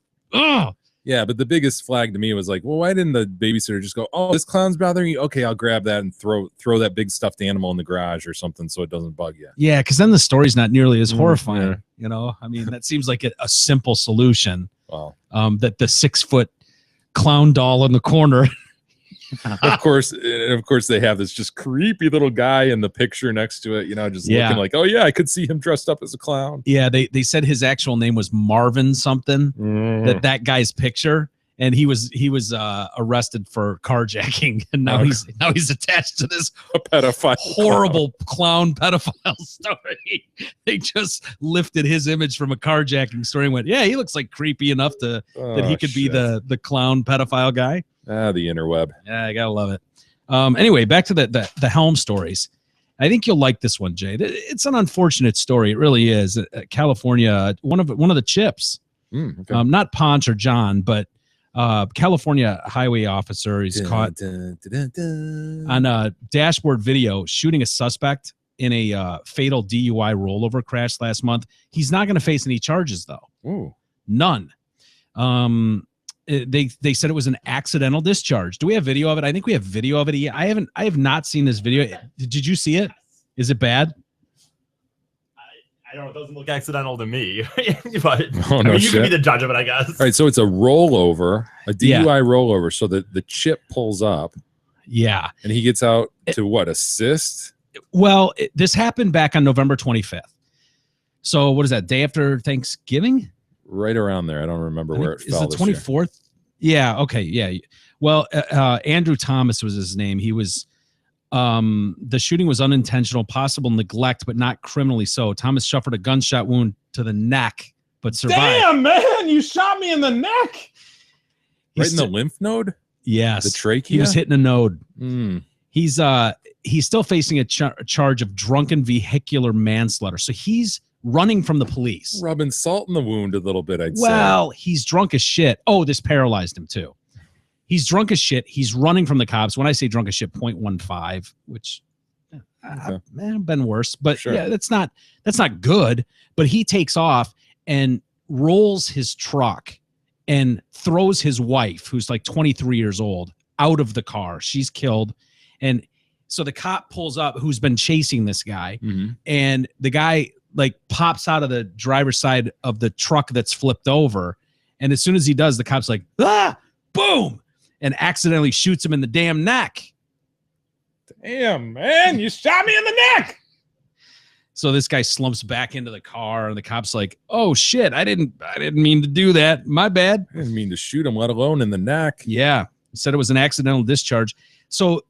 Yeah, but the biggest flag to me was like, well, why didn't the babysitter just go, this clown's bothering you? Okay, I'll grab that and throw that big stuffed animal in the garage or something so it doesn't bug you. Yeah, because then the story's not nearly as horrifying. I mean, that seems like a simple solution. Wow. That the 6-foot clown doll in the corner. Of course, they have this just creepy little guy in the picture next to it, looking like, oh yeah, I could see him dressed up as a clown. Yeah, they said his actual name was Marvin something. That guy's picture, and he was arrested for carjacking, and now he's attached to this horrible clown pedophile story. They just lifted his image from a carjacking story and went, yeah, he looks like creepy enough that he could be the clown pedophile guy. The interweb. Yeah, I gotta love it. Anyway, back to the Helm stories. I think you'll like this one, Jay. It's an unfortunate story. It really is. California, one of the Chips, okay. Not Ponch or John, but California highway officer is caught on a dashboard video shooting a suspect in a fatal DUI rollover crash last month. He's not going to face any charges though. Ooh. None. They said it was an accidental discharge. Do we have video of it? I think we have video of it. I have not seen this video. Did you see it? Is it bad? I I don't know. It doesn't look accidental to me. But oh, no, you can be the judge of it, I guess. All right, so it's a rollover, a DUI rollover. So the chip pulls up. Yeah. And he gets out to what, assist? Well, this happened back on November 25th. So what is that, day after Thanksgiving? Right around there. I don't remember where it fell. Is it 24th? Yeah, okay, yeah. Well, Andrew Thomas was his name. He was, the shooting was unintentional, possible neglect, but not criminally so. Thomas suffered a gunshot wound to the neck, but survived. Damn, man, you shot me in the neck. Right in the lymph node? Yes. The trachea? He was hitting a node. He's still facing a charge of drunken vehicular manslaughter. So he's running from the police. Rubbing salt in the wound a little bit, I'd say. Well, he's drunk as shit. Oh, this paralyzed him too. He's drunk as shit. He's running from the cops. When I say drunk as shit, 0.15, which I've been worse. But yeah, that's not good. But he takes off and rolls his truck and throws his wife, who's like 23 years old, out of the car. She's killed. And so the cop pulls up, who's been chasing this guy, and the guy like pops out of the driver's side of the truck that's flipped over. And as soon as he does, the cop's like, boom, and accidentally shoots him in the damn neck. Damn, man, you shot me in the neck. So this guy slumps back into the car, and the cop's like, "Oh shit, I didn't mean to do that. My bad. I didn't mean to shoot him, let alone in the neck." Yeah, he said it was an accidental discharge. So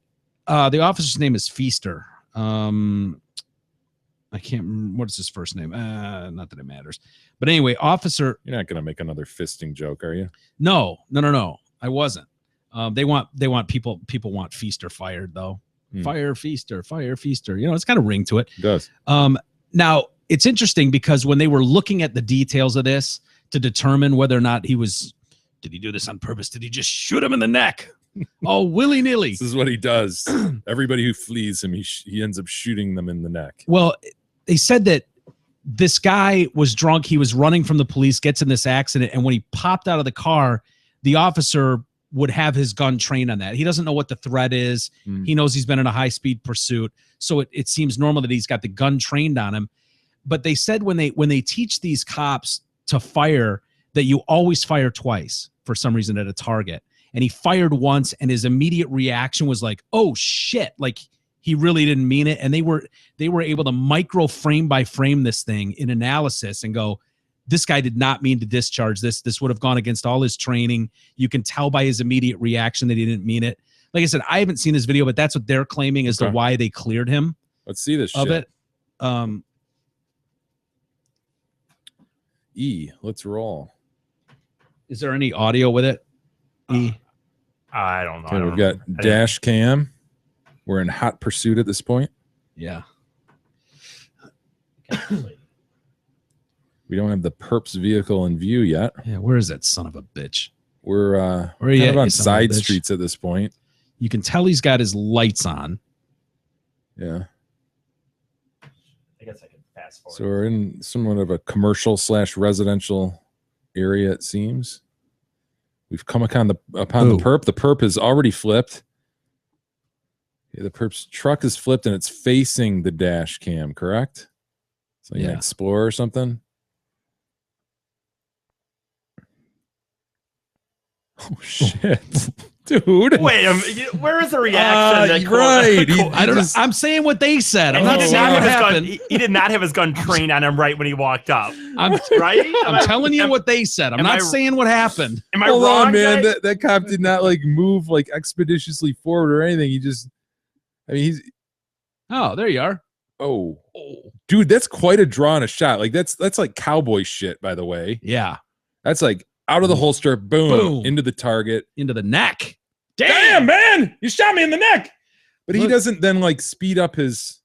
the officer's name is Feaster. I can't remember what is his first name. Not that it matters. But anyway, officer. You're not gonna make another fisting joke, are you? No. I wasn't. They want people want Feaster fired though. Fire Feaster. You know, it's got a ring to it. It does. Now it's interesting because when they were looking at the details of this to determine whether or not did he do this on purpose? Did he just shoot him in the neck? Oh, willy-nilly. This is what he does. Everybody who flees him, he ends up shooting them in the neck. Well, they said that this guy was drunk. He was running from the police, gets in this accident, and when he popped out of the car, the officer would have his gun trained on that. He doesn't know what the threat is. He knows he's been in a high-speed pursuit, so it seems normal that he's got the gun trained on him. But they said when they teach these cops to fire, that you always fire twice for some reason at a target. And he fired once, and his immediate reaction was like, "Oh shit!" Like he really didn't mean it. And they were able to micro frame by frame this thing in analysis and go, this guy did not mean to discharge this. This would have gone against all his training. You can tell by his immediate reaction that he didn't mean it. Like I said, I haven't seen this video, but that's what they're claiming as to why they cleared him. Let's see this of shit. It. Let's roll. Is there any audio with it? I don't know. Okay, we've got dash cam. We're in hot pursuit at this point. Yeah. We don't have the perp's vehicle in view yet. Yeah, where is that son of a bitch? We're kind of on side streets at this point. You can tell he's got his lights on. Yeah. I guess I can fast forward. So we're in somewhat of a commercial / residential area, it seems. We've come upon the perp. The perp is already flipped. Yeah, the perp's truck is flipped and it's facing the dash cam, correct? It's like an Explorer or something. Oh shit, dude! Wait, where is the reaction? Right, I don't know. I'm saying what they said. I'm not saying what happened. He did not have his gun trained on him right when he walked up. I'm telling you what they said. I'm not saying what happened. Am I Hold wrong, on, man? guys? That cop did not like move like expeditiously forward or anything. He just, I mean, he's. Oh, there you are. Oh, dude, that's quite a draw on a shot. Like that's like cowboy shit, by the way. Yeah, that's like out of the holster, boom, into the target, into the neck. Damn, man, you shot me in the neck. But he doesn't then like speed up his.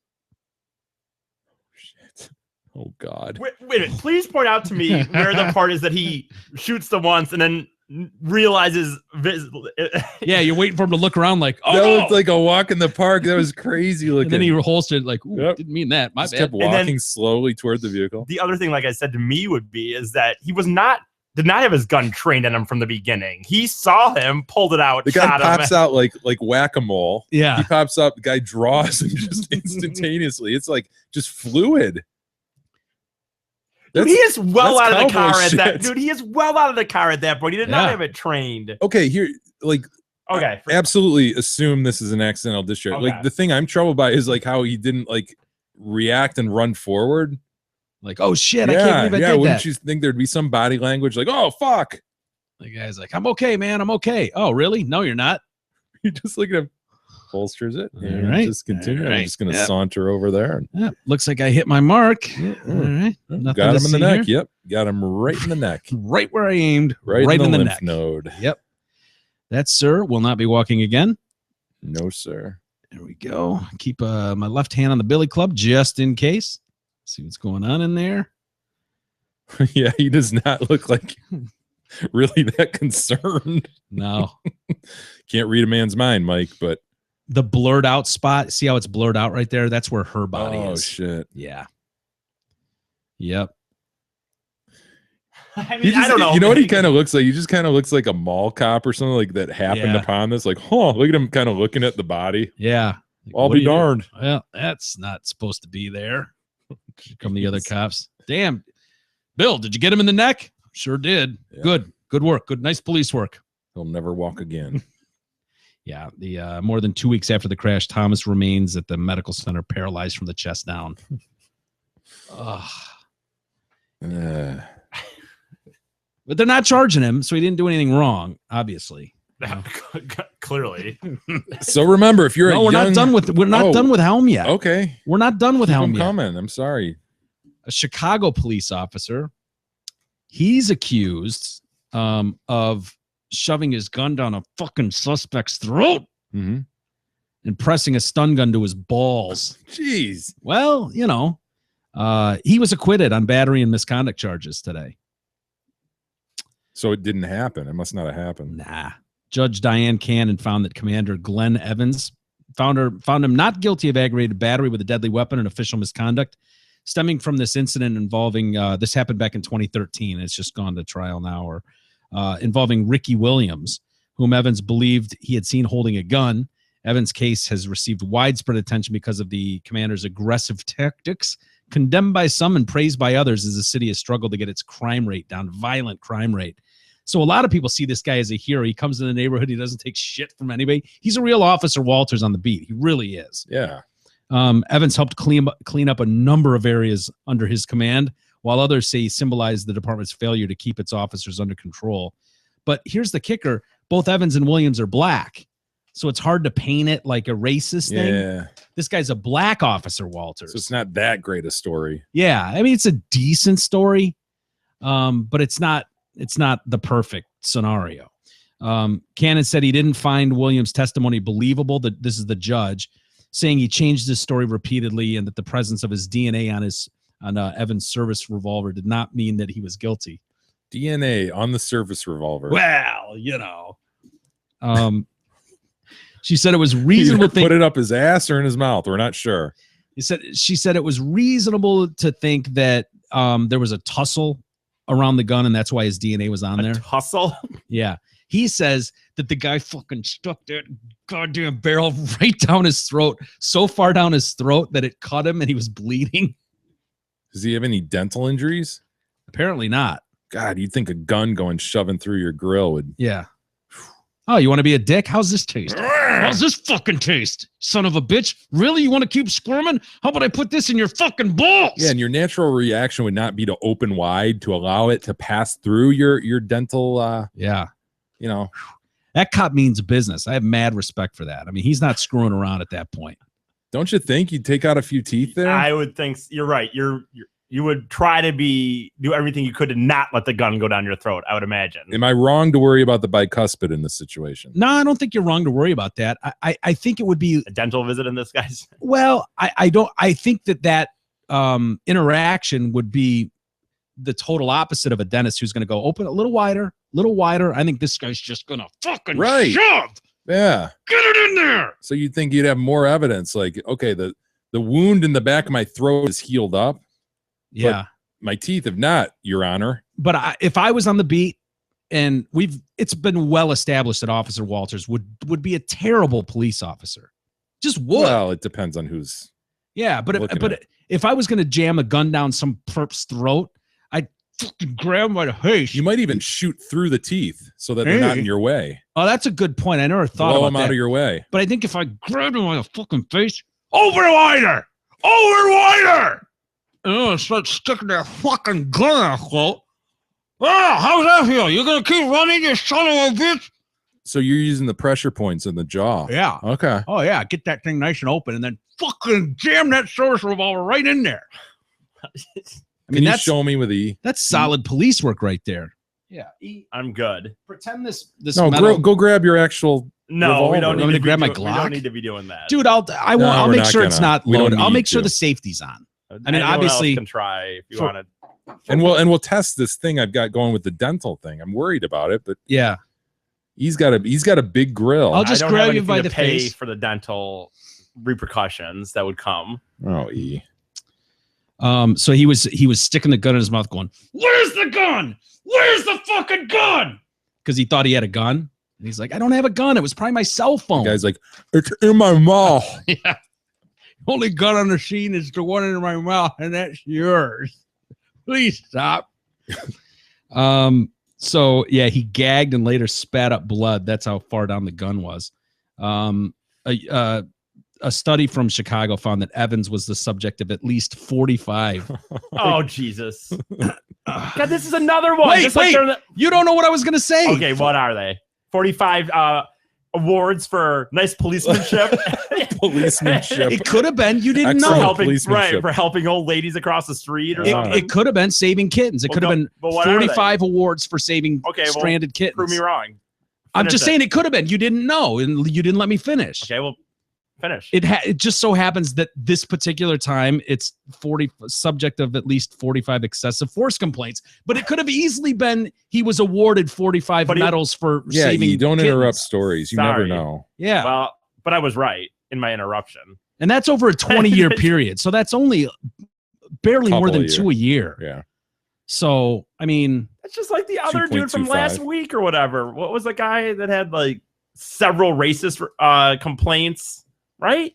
Shit. Oh God. Wait a minute. Please point out to me where the part is that he shoots the once and then realizes. Yeah, you're waiting for him to look around like, oh, that looked like a walk in the park. That was crazy looking. And then he holstered like, ooh, didn't mean that. My bad. Kept walking slowly toward the vehicle. The other thing, like I said to me, would be is that he did not have his gun trained on him from the beginning. He saw him, pulled it out. The guy pops out like whack-a-mole. Yeah, he pops up. The guy draws and just instantaneously. It's like just fluid. Dude, he is well out of the car at that. Dude, he is well out of the car at that point. He did not have it trained. Okay, here, like, okay, absolutely assume this is an accidental discharge. Okay. Like, the thing I'm troubled by is like how he didn't like react and run forward. Like, oh shit, I can't believe I did wouldn't that. you think there'd be some body language like, oh fuck? The guy's like, I'm okay, man. I'm okay. Oh, really? No, you're not. You just look at him. Holsters it. All right. Just continue. All right. I'm just going to saunter over there. Yeah, looks like I hit my mark. All right. Got him in the neck. Yep. Got him right in the neck. Right where I aimed. Right in the lymph neck. node. Yep. That, sir, will not be walking again. No, sir. There we go. Keep my left hand on the billy club just in case. See what's going on in there. Yeah, he does not look like really that concerned. No. Can't read a man's mind, Mike, but the blurred out spot, see how it's blurred out right there? That's where her body is. Oh shit. Yeah. Yep. I mean, I don't know. You know what he kind of looks like? He just kind of looks like a mall cop or something like that happened upon this. Like, oh, look at him kind of looking at the body. Yeah. Like, I'll be darned. Well, that's not supposed to be there. Come the other cops. Damn. Bill, did you get him in the neck? Sure did. Yeah. Good work. Good, nice police work. He'll never walk again. Yeah. The more than 2 weeks after the crash, Thomas remains at the medical center paralyzed from the chest down. But they're not charging him, so he didn't do anything wrong, obviously. Clearly. So remember, if you're we're not done with Helm yet. Okay. We're not done with Helm yet. Coming. I'm sorry. A Chicago police officer, he's accused of shoving his gun down a fucking suspect's throat and pressing a stun gun to his balls. Jeez. Well, you know, he was acquitted on battery and misconduct charges today. So it didn't happen. It must not have happened. Nah. Judge Diane Cannon found that Commander Glenn Evans found him not guilty of aggravated battery with a deadly weapon and official misconduct stemming from this incident involving this happened back in 2013. It's just gone to trial now, or involving Ricky Williams, whom Evans believed he had seen holding a gun. Evans' case has received widespread attention because of the commander's aggressive tactics, condemned by some and praised by others, as the city has struggled to get its crime rate down, violent crime rate. So a lot of people see this guy as a hero. He comes in the neighborhood. He doesn't take shit from anybody. He's a real Officer Walters on the beat. He really is. Yeah. Evans helped clean up a number of areas under his command, while others say he symbolized the department's failure to keep its officers under control. But here's the kicker. Both Evans and Williams are black, so it's hard to paint it like a racist thing. Yeah. This guy's a black Officer Walters. So it's not that great a story. Yeah. I mean, it's a decent story, but it's not the perfect scenario. Cannon said he didn't find Williams' testimony believable. That this is the judge saying he changed his story repeatedly, and that the presence of his DNA on Evans' service revolver did not mean that he was guilty. DNA on the service revolver. Well, you know. She said it was reasonable. Put it up his ass or in his mouth. We're not sure. She said it was reasonable to think that there was a tussle around the gun, and that's why his DNA was on there. Tussle? Yeah. He says that the guy fucking stuck that goddamn barrel right down his throat, so far down his throat that it cut him and he was bleeding. Does he have any dental injuries? Apparently not. God, you'd think a gun going shoving through your grill would. Yeah. Oh, you want to be a dick? How's this taste? How's this fucking taste? Son of a bitch. Really? You want to keep squirming? How about I put this in your fucking balls? Yeah, and your natural reaction would not be to open wide to allow it to pass through your dental. Yeah. You know. That cop means business. I have mad respect for that. I mean, he's not screwing around at that point. Don't you think you'd take out a few teeth there? I would think you're right. You would try to do everything you could to not let the gun go down your throat, I would imagine. Am I wrong to worry about the bicuspid in this situation? No, I don't think you're wrong to worry about that. I think it would be a dental visit in this guy's. Well, I think that interaction would be the total opposite of a dentist who's going to go open a little wider. I think this guy's just going to fucking shove. Yeah. Get it in there. So you'd think you'd have more evidence like, okay, the wound in the back of my throat is healed up. Yeah. My teeth have not, Your Honor. But if I was on the beat, and it's been well established that Officer Walters would be a terrible police officer. Just would. Well, it depends on who's. Yeah, but if I was going to jam a gun down some perp's throat, fucking grab him by the face. You might even shoot through the teeth so that they're not in your way. Oh, that's a good point. I never thought Blow about them that. out of your way. But I think if I grabbed him by the fucking face, over wider! Oh, start sticking that fucking gun out, quote. Oh, how's that feel? You're gonna keep running, you son of a bitch? So you're using the pressure points in the jaw. Yeah. Okay. Oh yeah, get that thing nice and open, and then fucking jam that service revolver right in there. Can you show me with that's solid police work right there. Yeah, I'm good. Pretend this. No, go grab your actual. No, revolver. we don't need to grab my We Glock. don't need to be doing that, dude. I'll make sure it's not loaded. I'll make sure the safety's on. I mean, obviously, can try if you want to. And we'll test this thing I've got going with the dental thing. I'm worried about it, but yeah, he's got a big grill. I'll just grab you by the pay face for the dental repercussions that would come. Oh, So he was sticking the gun in his mouth, going, "Where's the gun? Where's the fucking gun?" Because he thought he had a gun, and he's like, "I don't have a gun. It was probably my cell phone." The guy's like, "It's in my mouth." Yeah. Only gun on the scene is the one in my mouth, and that's yours. Please stop. So yeah, he gagged and later spat up blood. That's how far down the gun was. A study from Chicago found that Evans was the subject of at least 45. Oh, Jesus. God, this is another one. Wait. You don't know what I was going to say. Okay, what are they? 45 awards for nice policemanship. Policemanship. It could have been. You didn't Excellent know. For helping old ladies across the street or something. It could have been saving kittens. It could have been 45 awards for saving stranded kittens. Prove me wrong. I'm just saying it could have been. You didn't know, and you didn't let me finish. Okay, well, finish. It just so happens that this particular time it's subject of at least 45 excessive force complaints, but it could have easily been he was awarded 45 medals for saving you don't kittens. Interrupt stories. You never know. Yeah. Well, but I was right in my interruption. And that's over a 20-year period. So that's only barely more than 2 a year. Yeah. So, I mean, it's just like the other dude from last week or whatever. What was the guy that had like several racist complaints? Right?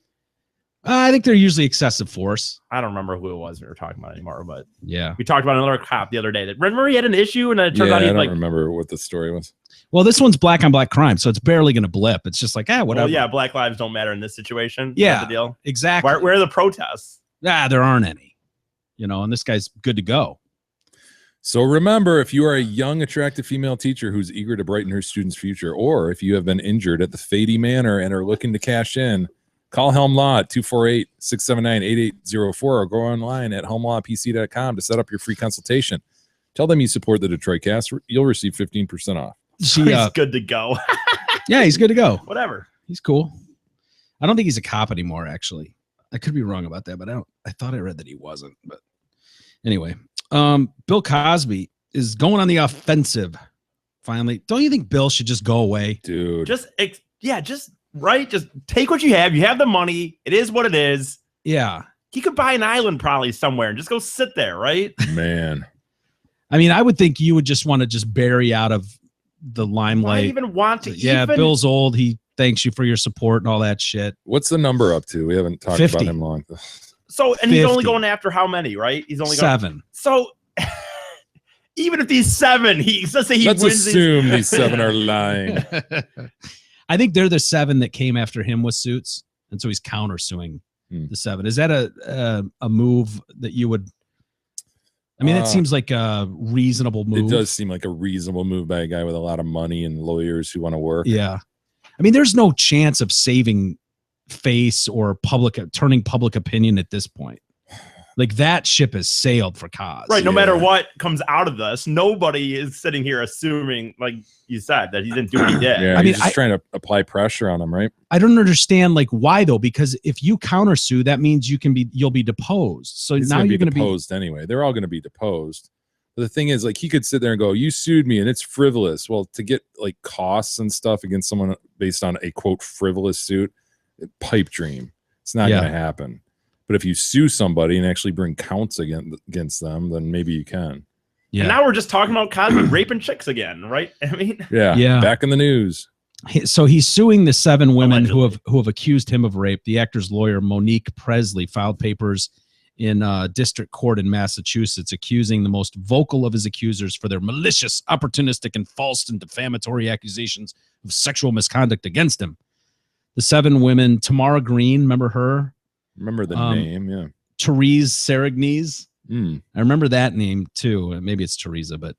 I think they're usually excessive force. I don't remember who it was we were talking about anymore, but yeah, we talked about another cop the other day that remember he had an issue and it turned out he I don't remember what the story was. Well, this one's black on black crime, so it's barely going to blip. It's just like, whatever. Well, yeah, black lives don't matter in this situation. Yeah, the deal. Exactly. Where are the protests? There aren't any. And this guy's good to go. So remember, if you are a young, attractive female teacher who's eager to brighten her students' future, or if you have been injured at the Fady Manor and are looking to cash in, call Helm Law at 248-679-8804 or go online at helmlawpc.com to set up your free consultation. Tell them you support the Detroit Cast. You'll receive 15% off. He's good to go. Yeah, he's good to go. Whatever. He's cool. I don't think he's a cop anymore, actually. I could be wrong about that, but I thought I read that he wasn't. But anyway, Bill Cosby is going on the offensive finally. Don't you think Bill should just go away? Dude. Just take what you have. You have the money. It is what it is. Yeah. He could buy an island probably somewhere and just go sit there, right? Man. I mean, I would think you would just want to just bury out of the limelight. I even want to. Yeah, Bill's old. He thanks you for your support and all that shit. What's the number up to? We haven't talked 50. about him long. So, and 50. He's only going after how many, right? He's only 7. So, even if these 7, let's say he Let's wins. assume these 7 are lying. I think they're the 7 that came after him with suits, and so he's countersuing the 7. Is that a move that you would? I mean, that seems like a reasonable move. It does seem like a reasonable move by a guy with a lot of money and lawyers who want to work. Yeah. I mean, there's no chance of saving face or turning public opinion at this point. Like that ship has sailed for Cos. Right. No matter what comes out of this, nobody is sitting here assuming, like you said, that he didn't do what he did. Yeah, I mean, he's just trying to apply pressure on him, right? I don't understand why though, because if you countersue, that means you'll be deposed. So he's now you're going to be deposed anyway. They're all going to be deposed. But the thing is, he could sit there and go, "You sued me, and it's frivolous." Well, to get costs and stuff against someone based on a quote frivolous suit, pipe dream. It's not going to happen. But if you sue somebody and actually bring counts against them, then maybe you can. Yeah. And now we're just talking about Cosby raping chicks again, right? I mean, yeah. Back in the news. So he's suing the 7 women who have accused him of rape. The actor's lawyer Monique Presley filed papers in district court in Massachusetts, accusing the most vocal of his accusers for their malicious, opportunistic, and false and defamatory accusations of sexual misconduct against him. The 7 women, Tamara Green, remember her? Remember the name, yeah. Therese Serignes. I remember that name too. Maybe it's Teresa, but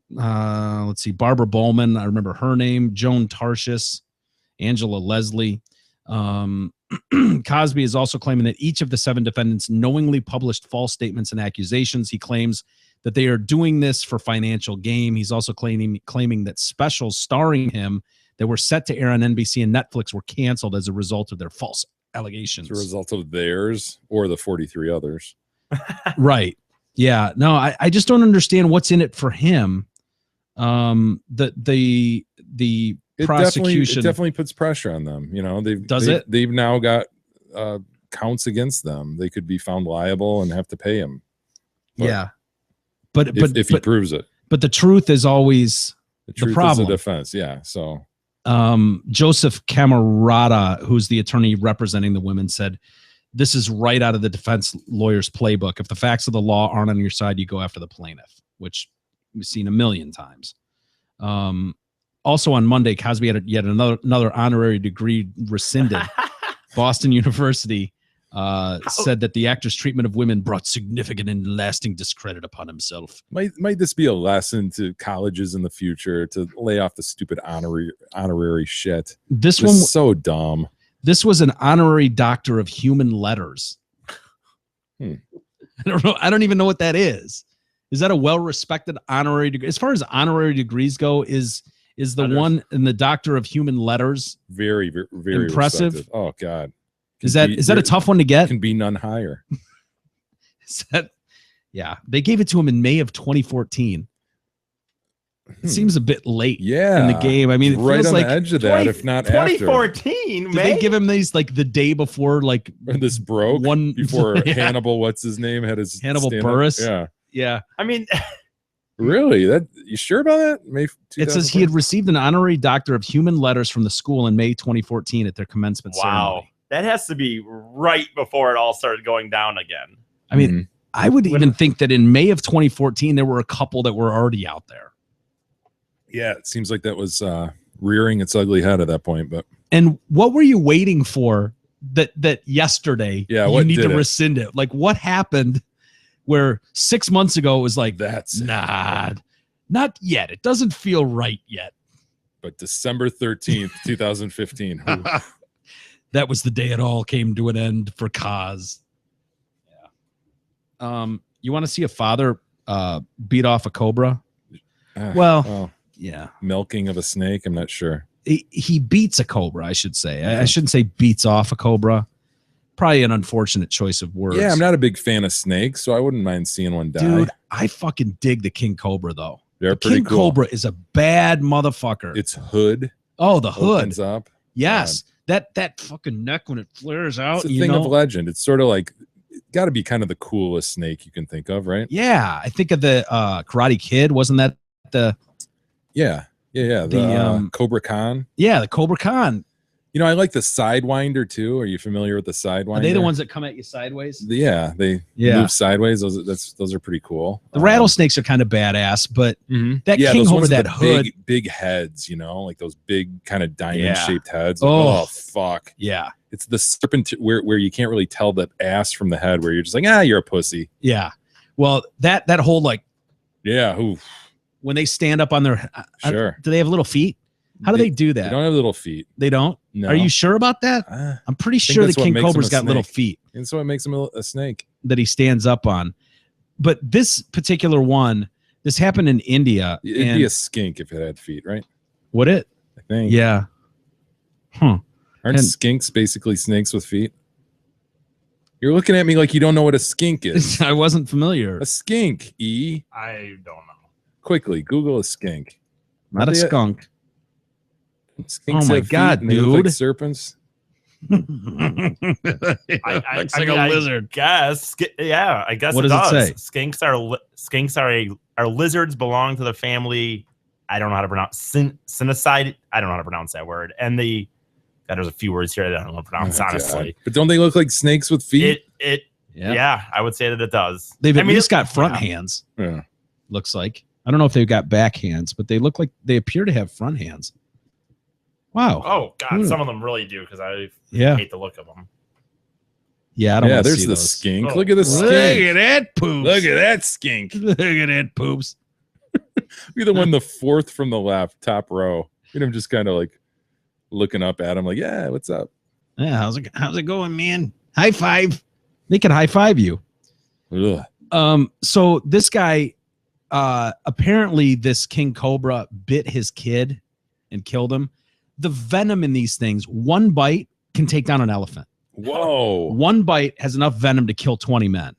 let's see. Barbara Bowman, I remember her name. Joan Tarshis, Angela Leslie. Cosby is also claiming that each of the 7 defendants knowingly published false statements and accusations. He claims that they are doing this for financial gain. He's also claiming that specials starring him that were set to air on NBC and Netflix were canceled as a result of their false allegations. As a result of theirs or the 43 others. Right. Yeah. No, I just don't understand what's in it for him. The prosecution it definitely puts pressure on them. You know, they've now got counts against them. They could be found liable and have to pay him. But if he proves it. But the truth is always the problem. Is the defense. Yeah. So Joseph Camarata, who's the attorney representing the women, said, "This is right out of the defense lawyer's playbook. If the facts of the law aren't on your side, you go after the plaintiff," which we've seen a million times. Also on Monday, Cosby had yet another honorary degree rescinded. Boston University said that the actor's treatment of women brought significant and lasting discredit upon himself. Might this be a lesson to colleges in the future to lay off the stupid honorary shit? This one's so dumb. This was an honorary doctor of human letters. I don't know. I don't even know what that is. Is that a well-respected honorary degree? As far as honorary degrees go, is the one in the doctor of human letters very, very, very impressive? Respected. Oh God. Is that a tough one to get? Can be none higher. Yeah, they gave it to him in May of 2014. It seems a bit late in the game. I mean, it right feels on like the edge of that, if not 2014, after. Did they give him these like the day before, like this broke one before Hannibal, what's his name, had his Hannibal Buress? Yeah. I mean, really? That you sure about that? It says he had received an honorary doctor of human letters from the school in May 2014 at their commencement ceremony. That has to be right before it all started going down again. I mean, I would even think that in May of 2014 there were a couple that were already out there. Yeah, it seems like that was rearing its ugly head at that point. But what were you waiting for that yesterday? Yeah, you need to rescind it. Like what happened? Where 6 months ago it was like that's not yet. It doesn't feel right yet. But December 13th, 2015. That was the day it all came to an end for Kaz. Yeah. You want to see a father beat off a cobra? Yeah. Milking of a snake. I'm not sure. He beats a cobra, I should say. I shouldn't say beats off a cobra. Probably an unfortunate choice of words. Yeah, I'm not a big fan of snakes, so I wouldn't mind seeing one die. Dude, I fucking dig the king cobra though. They're the king cobra is a bad motherfucker. Its hood. Oh, the hood opens up. Yes, that fucking neck when it flares out. It's a thing of legend. It's sort of like got to be kind of the coolest snake you can think of, right? Yeah, I think of the Karate Kid. Wasn't that the? Yeah. The Cobra Khan. Yeah, the Cobra Khan. You know, I like the Sidewinder too. Are you familiar with the Sidewinder? Are they the ones that come at you sideways? Yeah, they move sideways. Those are pretty cool. The rattlesnakes are kind of badass, but that king cobra, that hood, big heads, you know, like those big kind of diamond-shaped heads. Oh fuck. Yeah. It's the serpent where you can't really tell the ass from the head, where you're just like, you're a pussy. Yeah. Well, that whole like. Yeah. Oof. When they stand up on their. Sure. Do they have little feet? How do they do that? They don't have little feet. They don't? No. Are you sure about that? I'm pretty sure the king cobra's got little feet. And so it makes him a snake. That he stands up on. But this particular one, this happened in India. It'd be a skink if it had feet, right? Would it? I think. Yeah. Huh. Aren't skinks basically snakes with feet? You're looking at me like you don't know what a skink is. I wasn't familiar. A skink, I don't know. Quickly, Google a skink. Not a skunk. Skinks oh my god, dude! They look like serpents. I a lizard. Guess, yeah, I guess. What it does does. it say? Skinks are lizards belong to the family. I don't know how to pronounce Cynicide. I don't know how to pronounce that word. And there's a few words here that I don't know how to pronounce honestly. But don't they look like snakes with feet? Yeah, I would say that it does. They've at least got front hands. Yeah. Looks like. I don't know if they've got back hands, but they look like they appear to have front hands. Wow. Oh God, some of them really do because I hate the look of them. Yeah, I don't want to there's see the those. skink. Look at the skink. Look at that poops. Look at that skink. Look at that poops. Be the one, the fourth from the left, top row. And I'm just kind of like looking up at him, like, yeah, what's up? Yeah, how's it going, man? High five. They can high five you. Ugh. So this guy, apparently this king cobra bit his kid and killed him. The venom in these things, one bite can take down an elephant. Whoa. One bite has enough venom to kill 20 men.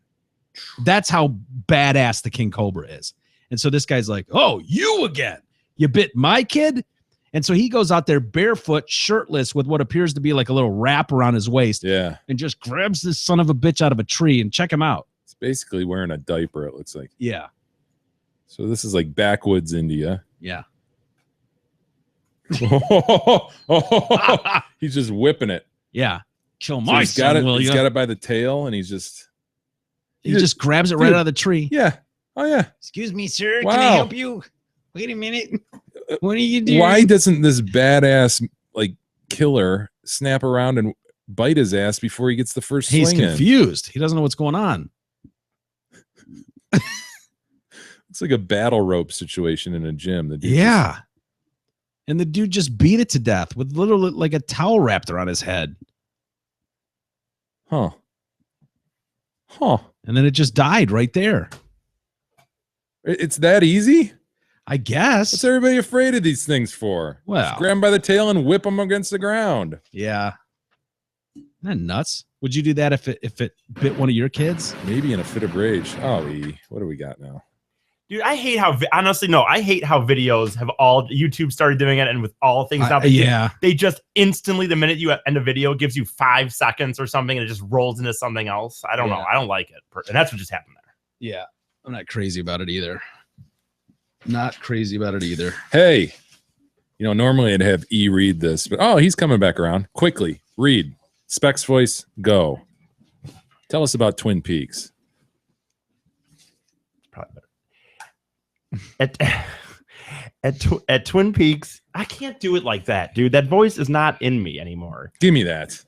That's how badass the king cobra is. And so this guy's like, oh, you again. You bit my kid? And so he goes out there barefoot, shirtless, with what appears to be like a little wrap around his waist. Yeah. And just grabs this son of a bitch out of a tree, and check him out. It's basically wearing a diaper, it looks like. Yeah. So this is like backwoods India. Yeah. He's just whipping it. Yeah. Kill So my he's got son, it. will He's ya? got it by the tail, and he just grabs it right Dude. out of the tree. Yeah. Oh yeah. Excuse me, sir. Wow. Can I help you? Wait a minute. What are you doing? Why doesn't this badass like killer snap around and bite his ass before he gets the first He's swing in? confused. He doesn't know what's going on. It's like a battle rope situation in a gym. The dude Yeah. And the dude just beat it to death with literally like a towel wrapped around his head. Huh. And then it just died right there. It's that easy? I guess. What's everybody afraid of these things for? Well. Just grab them by the tail and whip them against the ground. Yeah. Isn't that nuts? Would you do that if it bit one of your kids? Maybe in a fit of rage. Oh, what do we got now? Dude, I hate how I hate how videos have all YouTube started doing it, and with all things now, they just instantly, the minute you end a video, gives you 5 seconds or something, and it just rolls into something else. I don't know. I don't like it, and that's what just happened there. Yeah, I'm not crazy about it either. Not crazy about it either. Hey, normally I'd have E read this, but he's coming back around. Quickly, read. Specs voice, go. Tell us about Twin Peaks. Probably better. At Twin Peaks, I can't do it like that, dude. That voice is not in me anymore. Give me that.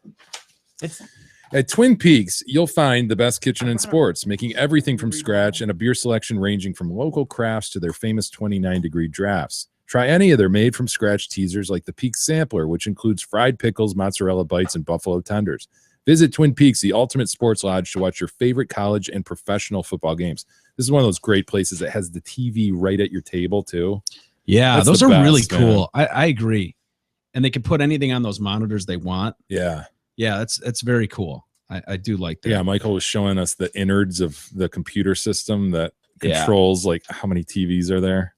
At Twin Peaks, you'll find the best kitchen in sports, making everything from scratch and a beer selection ranging from local crafts to their famous 29-degree drafts. Try any of their made-from-scratch teasers like the Peaks Sampler, which includes fried pickles, mozzarella bites, and buffalo tenders. Visit Twin Peaks, the ultimate sports lodge, to watch your favorite college and professional football games. This is one of those great places that has the TV right at your table, too. Yeah, That's those the are best, really man. cool. I agree. And they can put anything on those monitors they want. Yeah. Yeah, that's very cool. I do like that. Yeah, Michael was showing us the innards of the computer system that controls like how many TVs are there.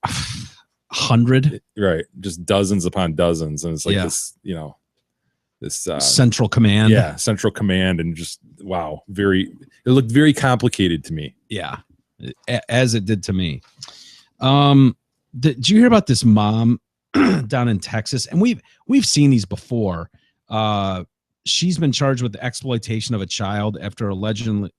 100. Right. Just dozens upon dozens. And it's like this, this central command. Yeah, central command. And just, wow, it looked very complicated to me. Yeah, as it did to me. Did you hear about this mom down in Texas? And we've seen these before. She's been charged with the exploitation of a child after allegedly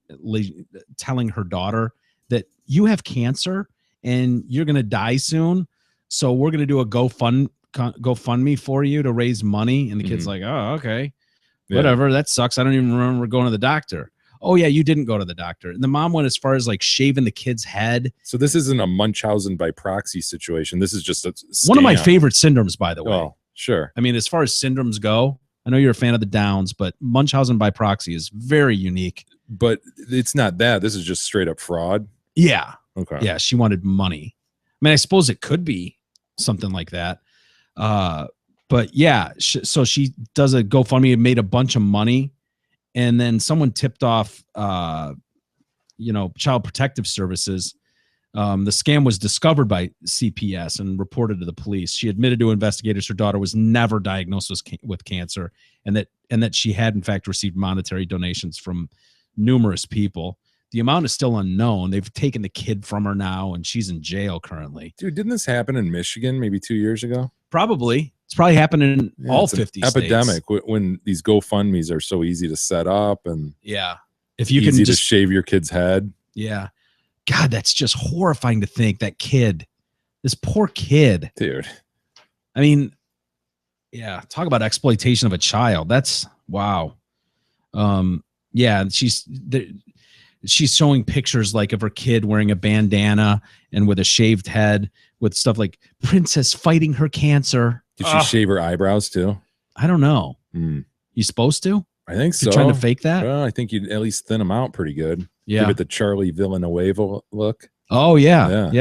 telling her daughter that you have cancer and you're going to die soon. So we're going to do a GoFundMe for you to raise money. And the kid's like, oh, okay, whatever. That sucks. I don't even remember going to the doctor. Oh yeah, you didn't go to the doctor. And the mom went as far as like shaving the kid's head. So this isn't a Munchausen by proxy situation. This is just a scam. One of my favorite syndromes, by the way. Well, sure. I mean, as far as syndromes go, I know you're a fan of the Downs, but Munchausen by proxy is very unique. But it's not that. This is just straight up fraud. Yeah. Okay. Yeah, she wanted money. I mean, I suppose it could be something like that. But yeah, so she does a GoFundMe and made a bunch of money. And then someone tipped off, Child Protective Services. The scam was discovered by CPS and reported to the police. She admitted to investigators her daughter was never diagnosed with cancer, and that she had in fact received monetary donations from numerous people. The amount is still unknown. They've taken the kid from her now, and she's in jail currently. Dude, didn't this happen in Michigan maybe 2 years ago? Probably. It's probably happening in all 50 states. Epidemic when these GoFundMes are so easy to set up. And yeah. If you easy can just shave your kid's head. Yeah. God, that's just horrifying to think. That kid, this poor kid. Dude. I mean, yeah, talk about exploitation of a child. That's wow. Yeah, she's showing pictures like of her kid wearing a bandana and with a shaved head with stuff like princess fighting her cancer. Did she shave her eyebrows too? I don't know. You supposed to? I think so. You're trying to fake that? Well, I think you'd at least thin them out pretty good. Yeah. Give it the Charlie Villanueva look. Oh, yeah.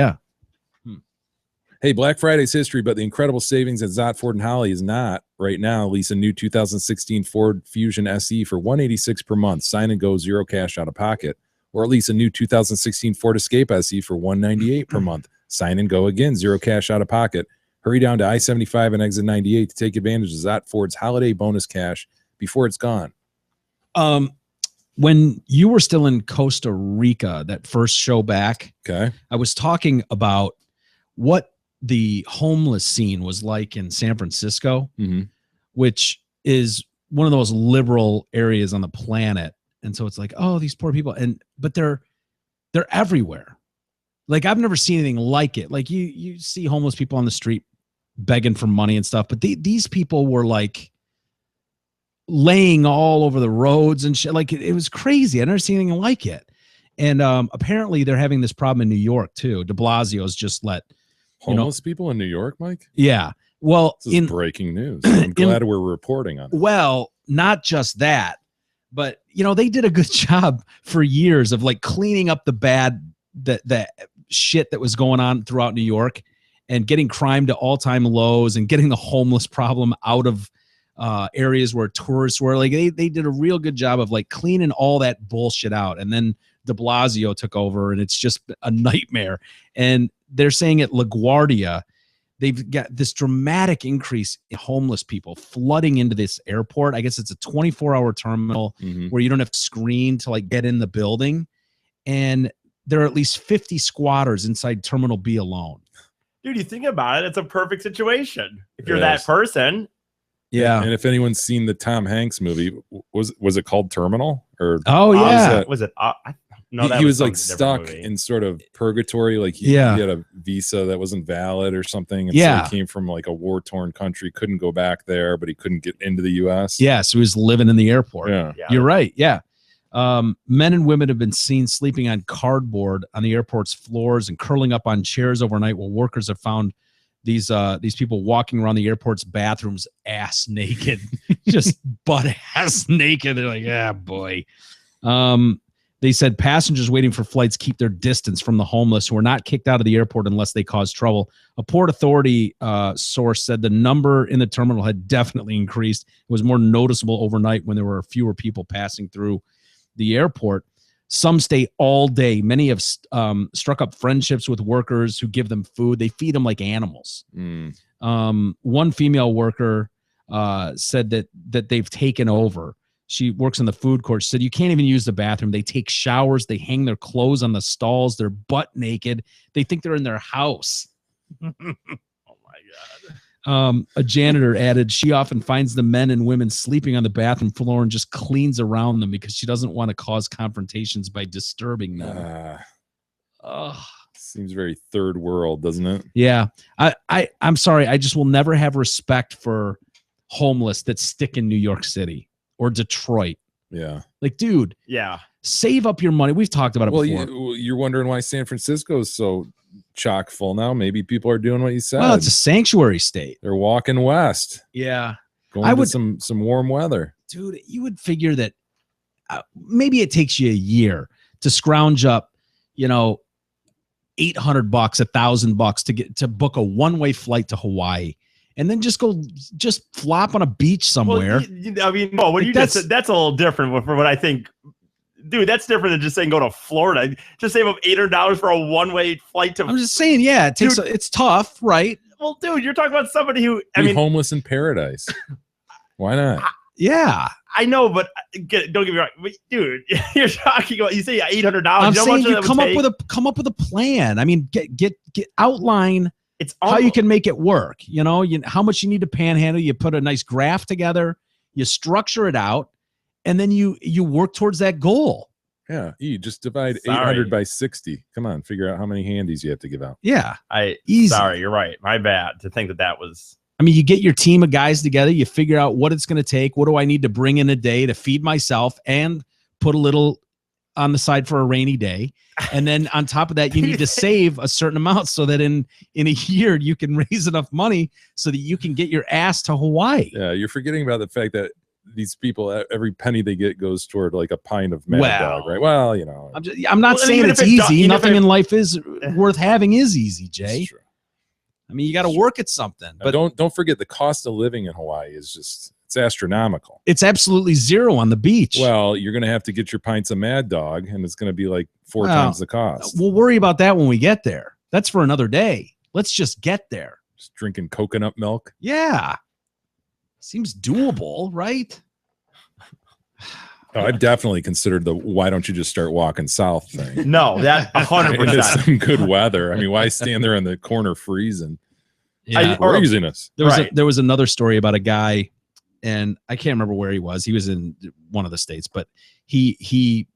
Hey, Black Friday's history, but the incredible savings at Zott Ford and Holly is not right now. Lease a new 2016 Ford Fusion SE for $186 per month. Sign and go, zero cash out of pocket. Or at least a new 2016 Ford Escape SE for $198 per month. Sign and go again, zero cash out of pocket. Hurry down to I-75 and exit 98 to take advantage of Zott Ford's holiday bonus cash before it's gone. When you were still in Costa Rica, that first show back, okay, I was talking about what the homeless scene was like in San Francisco, which is one of those liberal areas on the planet. And so it's like, oh, these poor people. But they're everywhere. Like, I've never seen anything like it. Like, you see homeless people on the street begging for money and stuff, but these people were like laying all over the roads and shit. Like, it was crazy. I've never seen anything like it. And apparently they're having this problem in New York too. De Blasio's just let homeless people in New York, Mike? Yeah. Well, this is breaking news. I'm glad we're reporting on it. Well, not just that, but they did a good job for years of like cleaning up the shit that was going on throughout New York and getting crime to all-time lows and getting the homeless problem out of areas where tourists were. Like, they did a real good job of like cleaning all that bullshit out. And then de Blasio took over and it's just a nightmare. And they're saying at LaGuardia, they've got this dramatic increase in homeless people flooding into this airport. I guess it's a 24-hour terminal where you don't have to screen to like get in the building. And there are at least 50 squatters inside Terminal B alone. Dude, you think about it, it's a perfect situation. If you're that person. Yeah. And if anyone's seen the Tom Hanks movie, was it called Terminal? Or was it? No, he was like stuck in sort of purgatory. Like he had a visa that wasn't valid or something. And so he came from like a war-torn country, couldn't go back there, but he couldn't get into the U.S. Yeah, so he was living in the airport. Yeah. You're right. Yeah. Men and women have been seen sleeping on cardboard on the airport's floors and curling up on chairs overnight, while workers have found these people walking around the airport's bathrooms ass naked, just butt ass naked. They're like, yeah, boy. They said passengers waiting for flights keep their distance from the homeless, who are not kicked out of the airport unless they cause trouble. A Port Authority source said the number in the terminal had definitely increased. It was more noticeable overnight when there were fewer people passing through the airport. Some stay all day. Many have struck up friendships with workers who give them food. They feed them like animals. One female worker said that they've taken over. She works in the food court. She said, you can't even use the bathroom. They take showers. They hang their clothes on the stalls. They're butt naked. They think they're in their house. Oh, my God. A janitor added, she often finds the men and women sleeping on the bathroom floor and just cleans around them because she doesn't want to cause confrontations by disturbing them. Seems very third world, doesn't it? Yeah. I'm sorry. I just will never have respect for homeless that stick in New York City or Detroit. Yeah. Like, dude. Yeah. Save up your money. We've talked about it before. You're wondering why San Francisco is so chock full now. Maybe people are doing what you said. Well, it's a sanctuary state. They're walking west. Yeah. Going to some warm weather. Dude, you would figure that maybe it takes you a year to scrounge up, $800, $1,000 to book a one-way flight to Hawaii. And then just flop on a beach somewhere. Well, I mean, no, when that's a little different from what I think. Dude, that's different than just saying go to Florida. Just save up $800 for a one-way flight to. I'm just saying, yeah, it's tough, right? Well, dude, you're talking about somebody who homeless in paradise. Why not? Yeah, I know, but don't get me wrong, but dude, you're talking about. You say $800. I'm saying you come up with a plan. I mean, get outline. It's how you can make it work. How much you need to panhandle. You put a nice graph together. You structure it out, and then you work towards that goal. Yeah, just divide 800 by 60. Come on, figure out how many handies you have to give out. Yeah, easy. Sorry, you're right. My bad to think that was. I mean, you get your team of guys together, you figure out what it's going to take. What do I need to bring in a day to feed myself and put a little on the side for a rainy day? And then on top of that, you need to save a certain amount so that in a year you can raise enough money so that you can get your ass to Hawaii. Yeah, you're forgetting about the fact that these people, every penny they get goes toward like a pint of Mad Dog, right? Well, you know, I'm not saying it's easy. Nothing in life is worth having is easy, Jay. I mean, you got to work at something. But don't forget the cost of living in Hawaii is it's astronomical. It's absolutely zero on the beach. Well, you're going to have to get your pints of Mad Dog, and it's going to be like 4 times the cost. We'll worry about that when we get there. That's for another day. Let's just get there. Just drinking coconut milk. Yeah. Seems doable, right? Oh, I've definitely considered the why don't you just start walking south thing. No, that 100%. Some good weather. I mean, why stand there in the corner freezing? Yeah. Craziness. There was another story about a guy, and I can't remember where he was. He was in one of the states, but he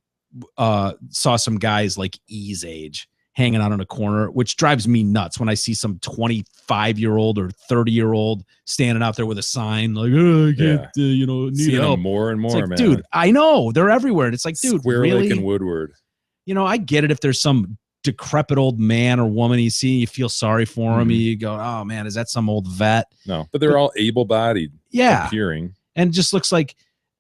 saw some guys like E's age hanging out on a corner, which drives me nuts when I see some 25-year-old or 30-year-old standing out there with a sign like, oh, I can't, need Seeing help. them more and more, like, man. Dude, I know. They're everywhere. And it's like, dude, Square really? Lake and Woodward. I get it if there's some decrepit old man or woman you see, you feel sorry for him. You go, oh, man, is that some old vet? No, but they're all able-bodied. Yeah. Appearing. And it just looks like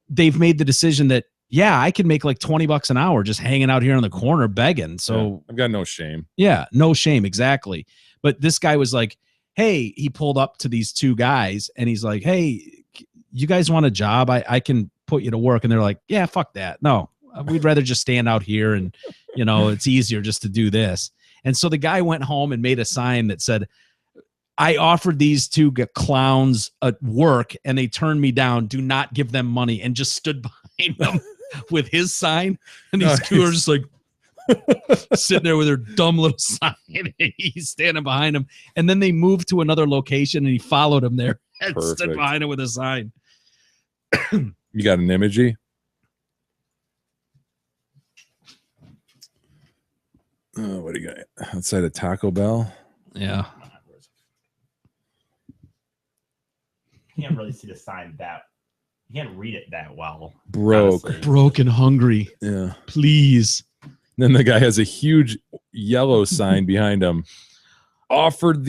they've made the decision that, yeah, I can make like $20 an hour just hanging out here in the corner begging. So I've got no shame. Yeah, no shame. Exactly. But this guy was like, hey, he pulled up to these two guys and he's like, hey, you guys want a job? I can put you to work. And they're like, yeah, fuck that. No, we'd rather just stand out here. And, it's easier just to do this. And so the guy went home and made a sign that said, I offered these two clowns at work and they turned me down. Do not give them money. And just stood behind them with his sign. And these two are just like sitting there with their dumb little sign. And he's standing behind him. And then they moved to another location and he followed him there and stood behind him with a sign. You got an emoji? What do you got outside of Taco Bell? Yeah. You can't really see the sign you can't read it that well. Broke and hungry. Yeah. Please. Then the guy has a huge yellow sign behind him. Offered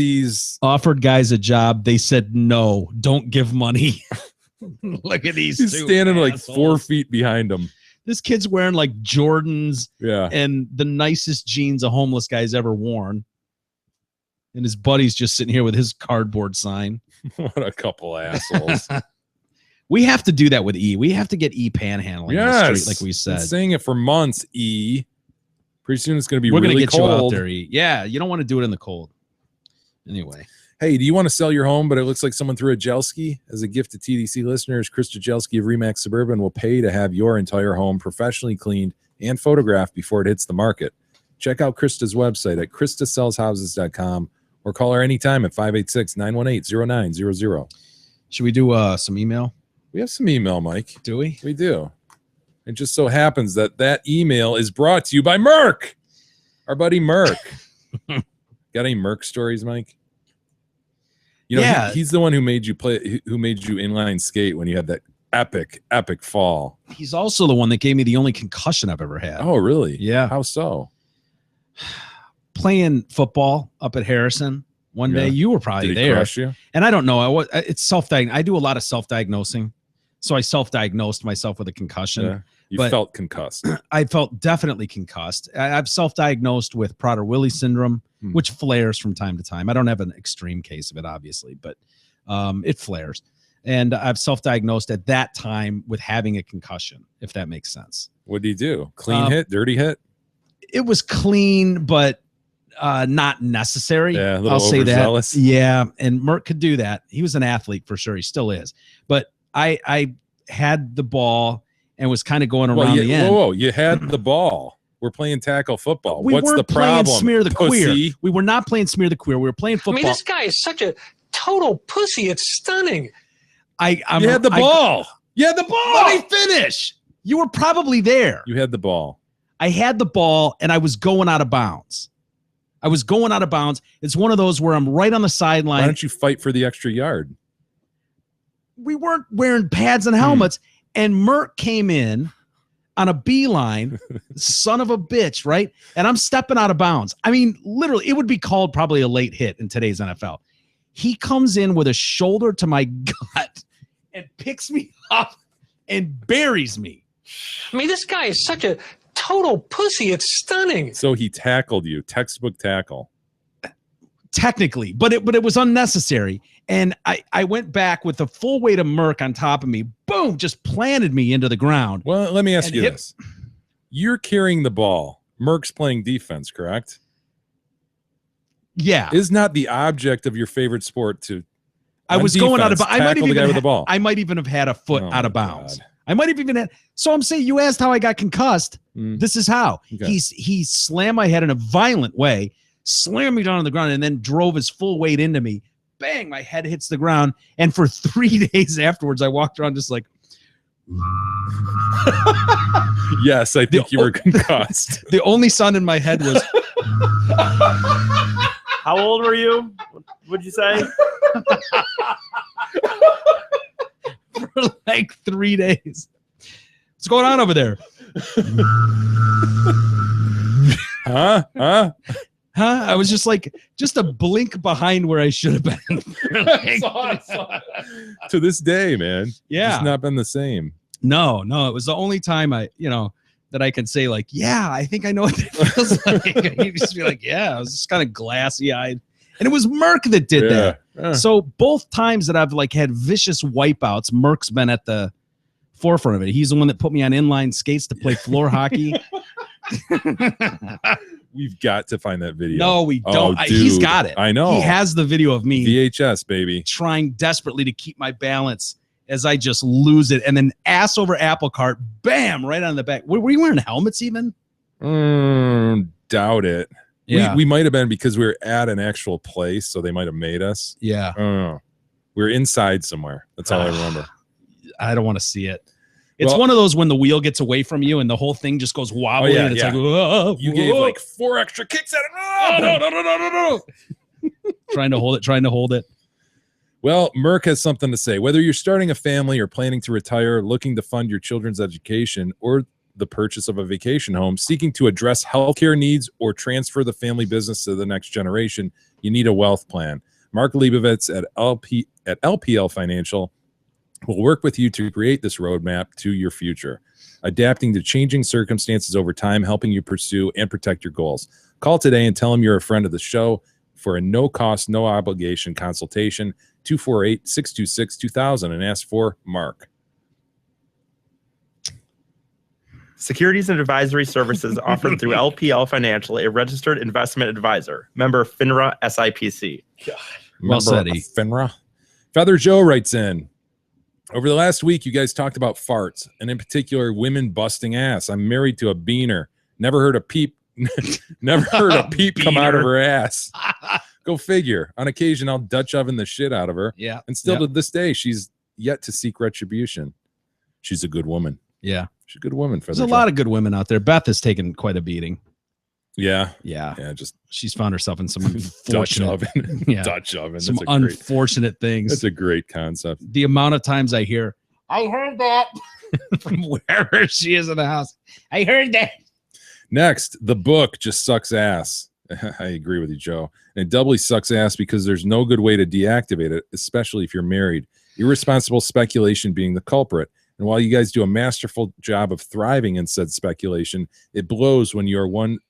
guys a job. They said no. Don't give money. Look at these. He's standing like 4 feet behind him. This kid's wearing like Jordans. Yeah. And the nicest jeans a homeless guy's ever worn. And his buddy's just sitting here with his cardboard sign. What a couple assholes. We have to do that with E. We have to get E panhandling on the street, like we said. Been saying it for months, E. Pretty soon it's going to be We're really gonna get cold. you out there, E. Yeah, you don't want to do it in the cold. Anyway. Hey, do you want to sell your home, but it looks like someone threw a Jelski? As a gift to TDC listeners, Krista Jelski of Remax Suburban will pay to have your entire home professionally cleaned and photographed before it hits the market. Check out Krista's website at kristasellshouses.com or call her anytime at 586-918-0900. Should we do some email? We have some email, Mike. Do we? We do. It just so happens that email is brought to you by Merck. Our buddy Merck. Got any Merck stories, Mike? He's the one who made you inline skate when you had that epic fall. He's also the one that gave me the only concussion I've ever had. Oh, really? Yeah. How so? Playing football up at Harrison one day. You were probably there. Crush you? And I don't know. It's self-diagnosing. I do a lot of self-diagnosing. So I self-diagnosed myself with a concussion. Yeah. You felt concussed. I felt definitely concussed. I've self-diagnosed with Prader-Willi syndrome, which flares from time to time. I don't have an extreme case of it, obviously, but it flares. And I've self-diagnosed at that time with having a concussion, if that makes sense. What do you do? Clean hit? Dirty hit? It was clean, but not necessary. Yeah, a little I'll say overzealous. that. Yeah, and Merck could do that. He was an athlete for sure. He still is. But I had the ball and was kind of going around the end. Whoa, you had the ball. We're playing tackle football. We What's the problem? Playing Smear the pussy? Queer. We were not playing Smear the Queer. We were playing football. I mean, this guy is such a total pussy. It's stunning. You had the ball. You had the ball. Let me finish. You were probably there. You had the ball. I had the ball and I was going out of bounds. It's one of those where I'm right on the sideline. Why don't you fight for the extra yard? We weren't wearing pads and helmets, and Merck came in on a beeline, son of a bitch, right? And I'm stepping out of bounds. I mean, literally, it would be called probably a late hit in today's NFL. He comes in with a shoulder to my gut and picks me up and buries me. I mean, this guy is such a total pussy. It's stunning. So he tackled you, textbook tackle. Technically, but it was unnecessary. And I went back with the full weight of Merck on top of me. Boom, just planted me into the ground. Well, let me ask you this. You're carrying the ball. Merck's playing defense, correct? Yeah. Is not the object of your favorite sport to I was defense, going out of bounds. I might have the guy even with the ball. I might even have had a foot out of bounds. God. I might have even had. So I'm saying, you asked how I got concussed. This is how. Okay. He slammed my head in a violent way, slammed me down on the ground, and then drove his full weight into me. Bang, my head hits the ground. And for 3 days afterwards, I walked around just like. Yes, I think you were concussed. The only sound in my head was. How old were you? What'd you say? For like 3 days. What's going on over there? Huh? I was just like, just a blink behind where I should have been. To this day, man. Yeah. It's not been the same. No, it was the only time that I can say like, yeah, I think I know what it feels like. You just be like, yeah, I was just kind of glassy eyed. And it was Merck that did that. Yeah. So both times that I've like had vicious wipeouts, Merck's been at the forefront of it. He's the one that put me on inline skates to play floor hockey. We've got to find that video. No, we don't. Oh, He's dude, got it. I know. He has the video of me VHS, baby. trying desperately to keep my balance as I just lose it. And then ass over apple cart, bam, right on the back. Were you wearing helmets even? Doubt it. Yeah. We might have been because we were at an actual place, so they might have made us. Yeah. I don't know. We were inside somewhere. That's all I remember. I don't want to see it. It's one of those when the wheel gets away from you and the whole thing just goes wobbly. And it's like, whoa, you gave like 4 extra kicks at it. Oh, no. Trying to hold it. Well, Merck has something to say. Whether you're starting a family or planning to retire, looking to fund your children's education, or the purchase of a vacation home, seeking to address healthcare needs, or transfer the family business to the next generation, you need a wealth plan. Mark Leibovitz at LPL Financial will work with you to create this roadmap to your future, adapting to changing circumstances over time, helping you pursue and protect your goals. Call today and tell them you're a friend of the show for a no-cost, no-obligation consultation, 248-626-2000, and ask for Mark. Securities and advisory services offered through LPL Financial, a registered investment advisor. Member FINRA SIPC. Well said, FINRA. Feather Joe writes in, over the last week, you guys talked about farts, and in particular, women busting ass. I'm married to a beaner. Never heard a peep. Never heard a peep come out of her ass. Go figure. On occasion, I'll Dutch oven the shit out of her. Yeah. And still to this day, she's yet to seek retribution. She's a good woman. Yeah. She's a good woman. There's a lot of good women out there. Beth has taken quite a beating. Yeah. Just she's found herself in some Dutch unfortunate, oven. yeah, Dutch oven. some unfortunate things. That's a great concept. The amount of times I hear, I heard that from wherever she is in the house. I heard that. Next, the book just sucks ass. I agree with you, Joe. And it doubly sucks ass because there's no good way to deactivate it, especially if you're married. Irresponsible speculation being the culprit. And while you guys do a masterful job of thriving in said speculation, it blows when you're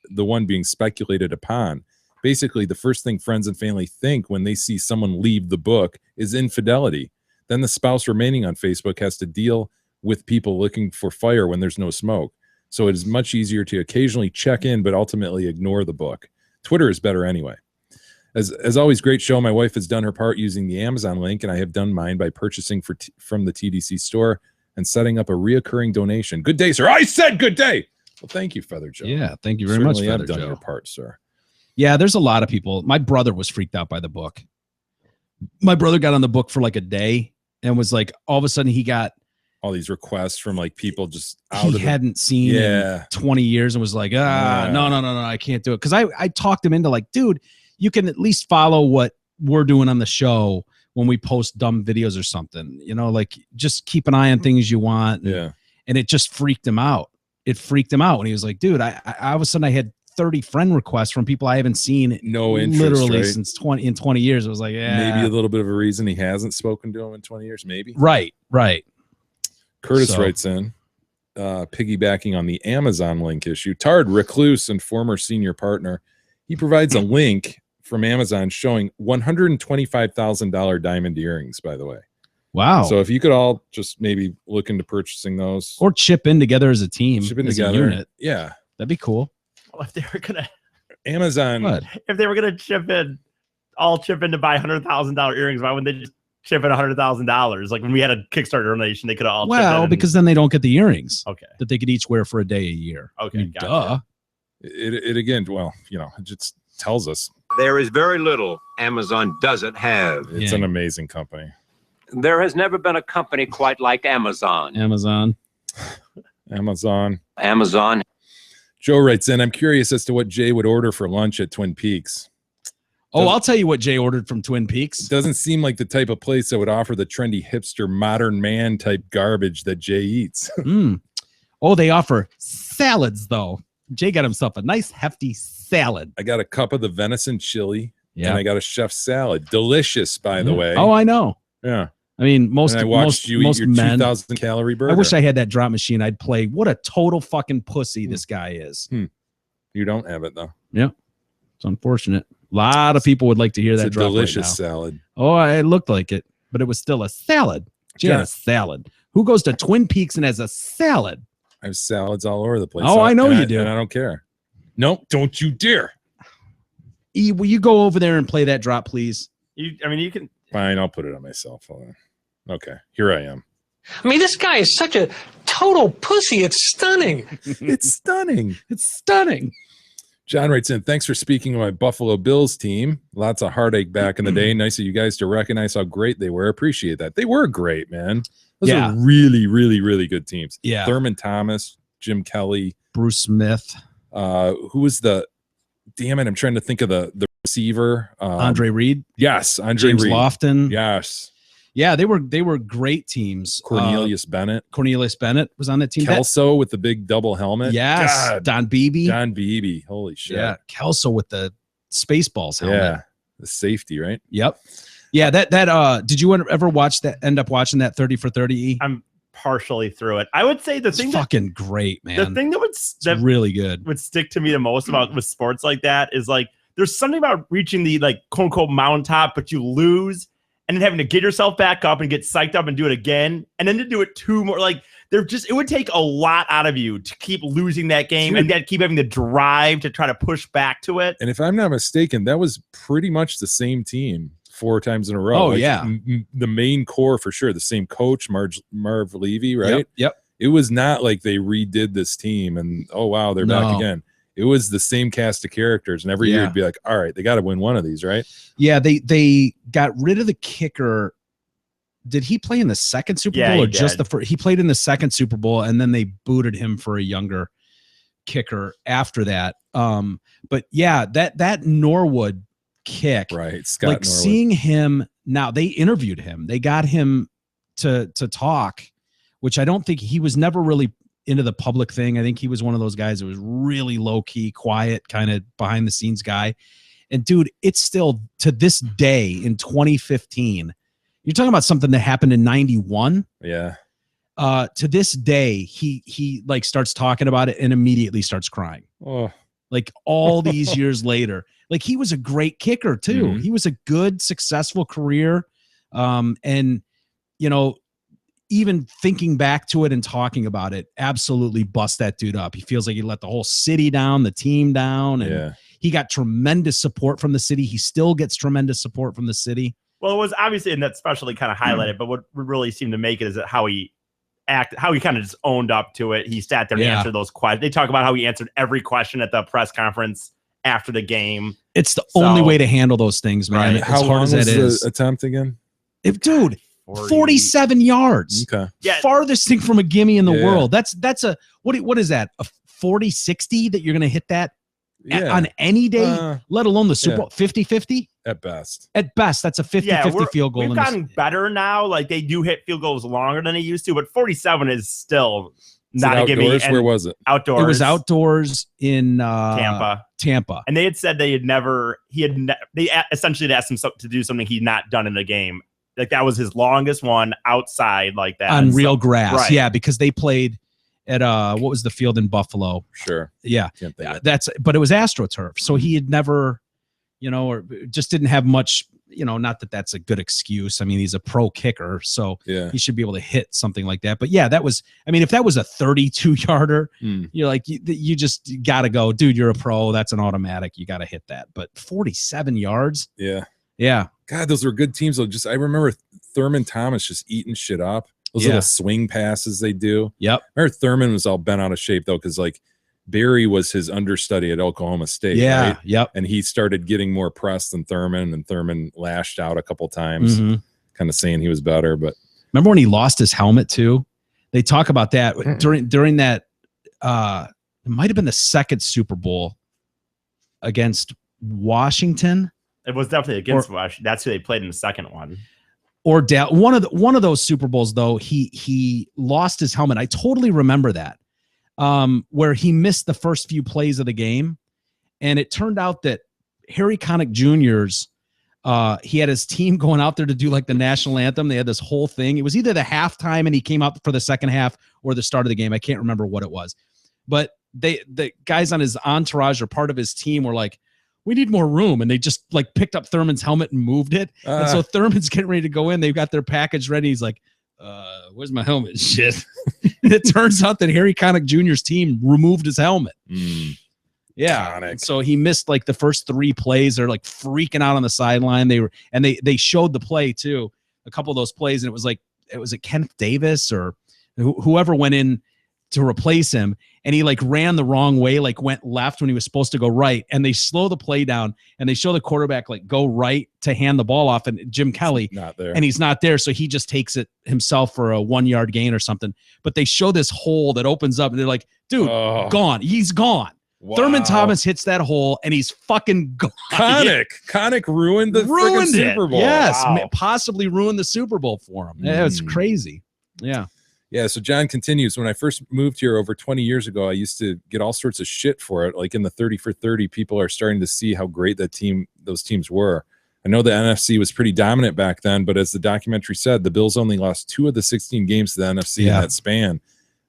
the one being speculated upon. Basically, the first thing friends and family think when they see someone leave the book is infidelity. Then the spouse remaining on Facebook has to deal with people looking for fire when there's no smoke. So it is much easier to occasionally check in, but ultimately ignore the book. Twitter is better anyway. As always, great show. My wife has done her part using the Amazon link, and I have done mine by purchasing from the TDC store and setting up a reoccurring donation. Good day, sir. I said good day. Well, thank you, Feather Joe. Yeah, thank you very much, Feather Joe. Done your part, sir. Yeah, there's a lot of people. My brother was freaked out by the book. My brother got on the book for like a day and was like, all of a sudden he got all these requests from like people just out of hadn't seen in 20 years and was like, no, I can't do it. Because I talked him into like, dude, you can at least follow what we're doing on the show when we post dumb videos or something, like just keep an eye on things you want. And it just freaked him out. It freaked him out when he was like, dude, I all of a sudden I had 30 friend requests from people I haven't seen literally since 20 years. I was like, maybe a little bit of a reason he hasn't spoken to him in 20 years, maybe. Right. Curtis writes in, piggybacking on the Amazon link issue, Tard Recluse and former senior partner, he provides a link from Amazon showing $125,000 diamond earrings, by the way. Wow. So if you could all just maybe look into purchasing those. Or chip in together as a team. Chip in together. A unit. Yeah. That'd be cool. Well, if they were going to. Amazon. If they were going to chip in to buy $100,000 earrings, why wouldn't they just chip in $100,000? Like when we had a Kickstarter donation, they could have all Well, because then they don't get the earrings. Okay. That they could each wear for a day a year. Okay. Duh. It again, well, it just tells us. There is very little Amazon doesn't have. It's an amazing company. There has never been a company quite like Amazon. Amazon. Joe writes in, I'm curious as to what Jay would order for lunch at Twin Peaks. I'll tell you what Jay ordered from Twin Peaks. It doesn't seem like the type of place that would offer the trendy hipster modern man type garbage that Jay eats. They offer salads, though. Jay got himself a nice hefty salad. I got a cup of the venison chili, and I got a chef's salad. Delicious, by the way. Oh, I know. Yeah. I mean, most I watched you eat your men, 2,000 calorie burger. I wish I had that drop machine. I'd play. What a total fucking pussy this guy is. You don't have it though. Yeah, it's unfortunate. A lot of people would like to hear that. Drop delicious salad. Oh, it looked like it, but it was still a salad. Just a salad. Who goes to Twin Peaks and has a salad? I have salads all over the place. Oh, I know you do, and I don't care. No, don't you dare. E, will you go over there and play that drop, please? You can. Fine, I'll put it on my cell phone. Okay, here I am. I mean, this guy is such a total pussy. It's stunning. It's stunning. It's stunning. John writes in, thanks for speaking of my Buffalo Bills team. Lots of heartache back in the day. Nice of you guys to recognize how great they were. Appreciate that. They were great, man. Those are really, really, really good teams. Yeah. Thurman Thomas, Jim Kelly. Bruce Smith. Who was the, damn it, I'm trying to think of the receiver. Andre Reed. Yes, Andre James Reed. Lofton. Yes. Yeah, they were great teams. Cornelius Bennett. Cornelius Bennett was on that team. Kelso with the big double helmet. Yes. God. Don Beebe. John Beebe. Holy shit. Yeah. Kelso with the Spaceballs helmet. Yeah. The safety, right? Yep. Yeah. That did you ever watch that? End up watching that 30 for 30? I'm partially through it. I would say the thing fucking great, man. The thing that really good would stick to me the most about with sports like that is like there's something about reaching the like quote unquote mountaintop, but you lose. And then having to get yourself back up and get psyched up and do it again. And then to do it two more, like it would take a lot out of you to keep losing that game and then keep having the drive to try to push back to it. And if I'm not mistaken, that was pretty much the same team 4 times in a row. Oh, yeah. The main core for sure. The same coach, Marv Levy, right? Yep. It was not like they redid this team and, oh, wow, they're back again. It was the same cast of characters, and every year it'd be like, all right, they got to win one of these, right? Yeah, they got rid of the kicker. Did he play in the second Super Bowl or just the first? He played in the second Super Bowl, and then they booted him for a younger kicker after that. But yeah, that Norwood kick, right? Scott like Norwood. Seeing him now, they interviewed him. They got him to talk, which I don't think he was never really into the public thing. I think he was one of those guys that was really low key, quiet, kind of behind the scenes guy. And dude, it's still to this day in 2015. You're talking about something that happened in 91. Yeah. To this day, he like starts talking about it and immediately starts crying. Oh. Like all these years later, like he was a great kicker too. Mm-hmm. He was a good, successful career. And even thinking back to it and talking about it, absolutely bust that dude up. He feels like he let the whole city down, the team down, and he got tremendous support from the city. He still gets tremendous support from the city. Well, it was obviously, and that especially kind of highlighted, but what really seemed to make it is that how he kind of just owned up to it. He sat there and answered those questions. They talk about how he answered every question at the press conference after the game. It's the only way to handle those things, man. Right. How long was the attempt again? Dude, 47 yards. Okay. Yeah. Farthest thing from a gimme in the world. That's a what is that? A 40-60 that you're going to hit that on any day, let alone the Super Bowl? 50-50? At best. At best, that's a 50-50 field goal. We've gotten better now. Like they do hit field goals longer than they used to, but 47 is still not a gimme. Where was it? Outdoors. It was outdoors in Tampa. And they had said they essentially asked him to do something he'd not done in the game. Like that was his longest one outside like that. On real grass. Right. Yeah, because they played at what was the field in Buffalo? Sure. Yeah. But it was AstroTurf. So he had never, or just didn't have much, not that that's a good excuse. I mean, he's a pro kicker, so he should be able to hit something like that. But yeah, that was, if that was a 32-yarder, you're like, you just got to go, dude, you're a pro. That's an automatic. You got to hit that. But 47 yards. Yeah. Yeah. God, those were good teams. I remember Thurman Thomas just eating shit up. Those little swing passes they do. Yep. I remember Thurman was all bent out of shape, though, because, like, Barry was his understudy at Oklahoma State. Yeah. Right? Yep. And he started getting more press than Thurman, and Thurman lashed out a couple times, kind of saying he was better. But remember when he lost his helmet, too? They talk about that during that. It might have been the second Super Bowl against Washington. It was definitely against Washington. That's who they played in the second one. Or one of those Super Bowls, though, he lost his helmet. I totally remember that, where he missed the first few plays of the game, and it turned out that Harry Connick Jr.'s he had his team going out there to do like the national anthem. They had this whole thing. It was either the halftime and he came out for the second half or the start of the game. I can't remember what it was, but the guys on his entourage or part of his team were like, we need more room. And they just like picked up Thurman's helmet and moved it. And so Thurman's getting ready to go in. They've got their package ready. He's like, where's my helmet? Shit. And it turns out that Harry Connick Jr.'s team removed his helmet. Yeah. Connick. So he missed like the first 3 plays. They're like freaking out on the sideline. They showed the play too. A couple of those plays. And it was Kenneth Davis or whoever went in to replace him, and he like ran the wrong way, like went left when he was supposed to go right, and they slow the play down and they show the quarterback like go right to hand the ball off, and Jim Kelly not there, and he's not there, so he just takes it himself for a 1-yard gain or something. But they show this hole that opens up and they're like, dude, gone. He's gone. Wow. Thurman Thomas hits that hole and he's fucking gone. Connick ruined the Super Bowl. Yes, possibly ruined the Super Bowl for him. Yeah, it's crazy. Yeah. Yeah, so John continues, when I first moved here over 20 years ago, I used to get all sorts of shit for it. Like in the 30 for 30, people are starting to see how great those teams were. I know the NFC was pretty dominant back then, but as the documentary said, the Bills only lost 2 of the 16 games to the NFC in that span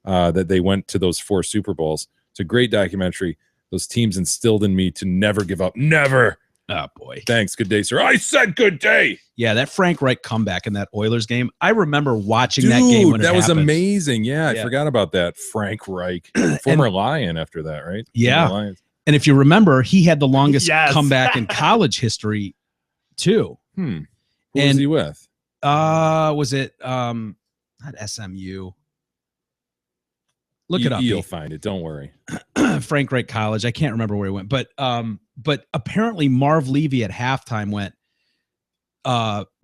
that they went to those 4 Super Bowls. It's a great documentary. Those teams instilled in me to never give up. Never. Oh, boy. Thanks. Good day, sir. I said good day. Yeah, that Frank Reich comeback in that Oilers game. I remember watching that game when it was happened. Amazing. Yeah, I forgot about that. Frank Reich, former Lion after that, right? Yeah. And if you remember, he had the longest comeback in college history, too. Who was he with? Was it not SMU? Look it up. You'll find it. Don't worry. Frank Reich College. I can't remember where he went, but apparently Marv Levy at halftime went,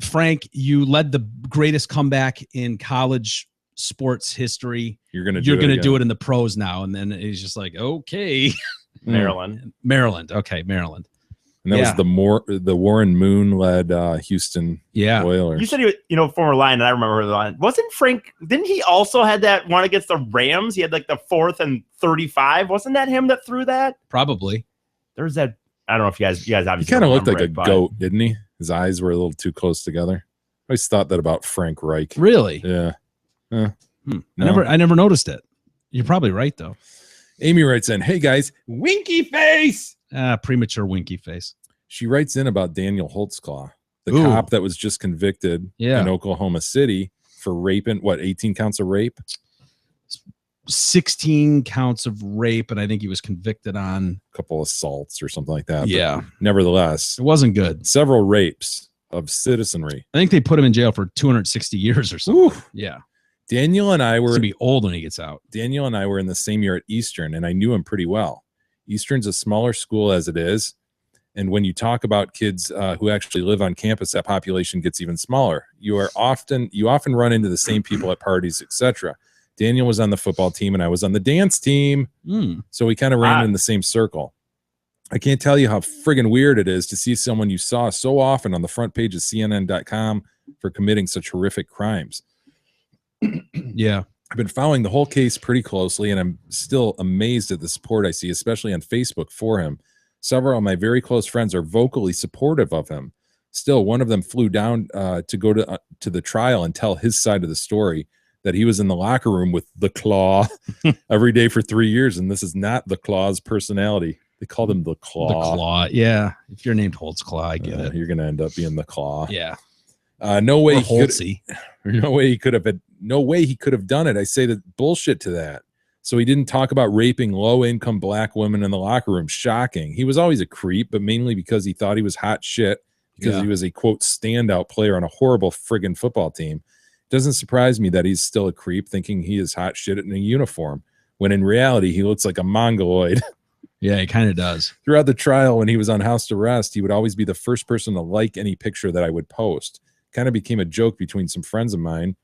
Frank, you led the greatest comeback in college sports history. You're gonna do it in the pros now. And then he's just like, okay. Maryland. Okay, Maryland. And that was the Warren Moon led Houston Oilers. You said he was, former Lion, and I remember the Lion. Wasn't Frank? Didn't he also had that one against the Rams? He had like the 4th and 35. Wasn't that him that threw that? Probably. There's that. I don't know if you guys obviously. He kind of looked like a goat, didn't he? His eyes were a little too close together. I always thought that about Frank Reich. Really? Yeah. No. I never noticed it. You're probably right though. Amy writes in, "Hey guys, winky face." Premature winky face. She writes in about Daniel Holtzclaw, the cop that was just convicted in Oklahoma City for raping 18 counts of rape, 16 counts of rape, and I think he was convicted on a couple assaults or something like that. Yeah. But nevertheless, it wasn't good. Several rapes of citizenry. I think they put him in jail for 260 years or something. Ooh. Yeah. Daniel and I were going to be old when he gets out. Daniel and I were in the same year at Eastern, and I knew him pretty well. Eastern's a smaller school as it is, And when you talk about kids who actually live on campus, that population gets even smaller. You often run into the same people at parties, etc. Daniel was on the football team and I was on the dance team. So we kind of ran in the same circle. I can't tell you how friggin' weird it is to see someone you saw so often on the front page of CNN.com for committing such horrific crimes. Yeah. I've been following the whole case pretty closely, and I'm still amazed at the support I see, especially on Facebook for him. Several of my very close friends are vocally supportive of him. Still, one of them flew down to go to the trial and tell his side of the story, that he was in the locker room with the Claw every day for 3 years, and this is not the Claw's personality. They called him the Claw. The Claw, yeah. If you're named Holtzclaw, I get it. You're going to end up being the Claw. Yeah. No way he could have done it. I say that bullshit to that. So he didn't talk about raping low-income black women in the locker room. Shocking. He was always a creep, but mainly because he thought he was hot shit because he was a, quote, standout player on a horrible friggin' football team. It doesn't surprise me that he's still a creep thinking he is hot shit in a uniform, when in reality he looks like a mongoloid. Yeah, he kind of does. Throughout the trial, when he was on house arrest, he would always be the first person to like any picture that I would post. Kind of became a joke between some friends of mine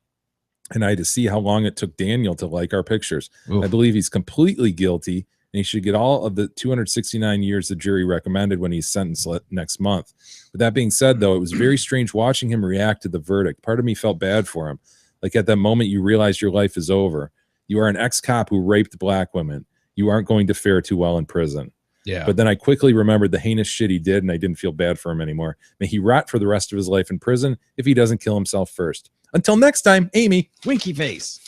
and I to see how long it took Daniel to like our pictures. Ooh. I believe he's completely guilty, and he should get all of the 269 years the jury recommended when he's sentenced next month. With that being said, though, it was very strange watching him react to the verdict. Part of me felt bad for him. Like at that moment, you realize your life is over. You are an ex-cop who raped black women. You aren't going to fare too well in prison. Yeah. But then I quickly remembered the heinous shit he did, and I didn't feel bad for him anymore. May he rot for the rest of his life in prison if he doesn't kill himself first. Until next time, Amy. Winky face.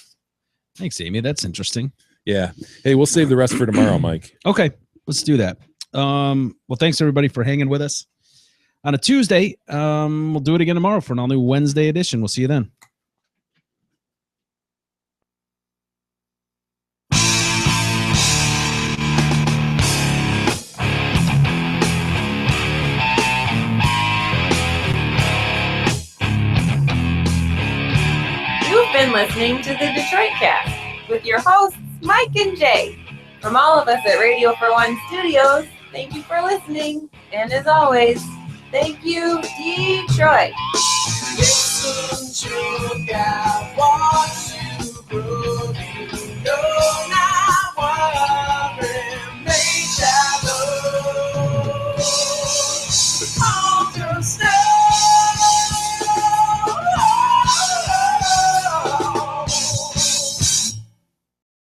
Thanks, Amy. That's interesting. Yeah. Hey, we'll save the rest for tomorrow, Mike. Okay, let's do that. Well, thanks everybody for hanging with us on a Tuesday. We'll do it again tomorrow for an all new Wednesday edition. We'll see you then. Been listening to the Detroit Cast with your hosts Mike and Jay. From all of us at Radio for One Studios, thank you for listening, and as always, thank you, Detroit. Listen to God, watch you grow, you know.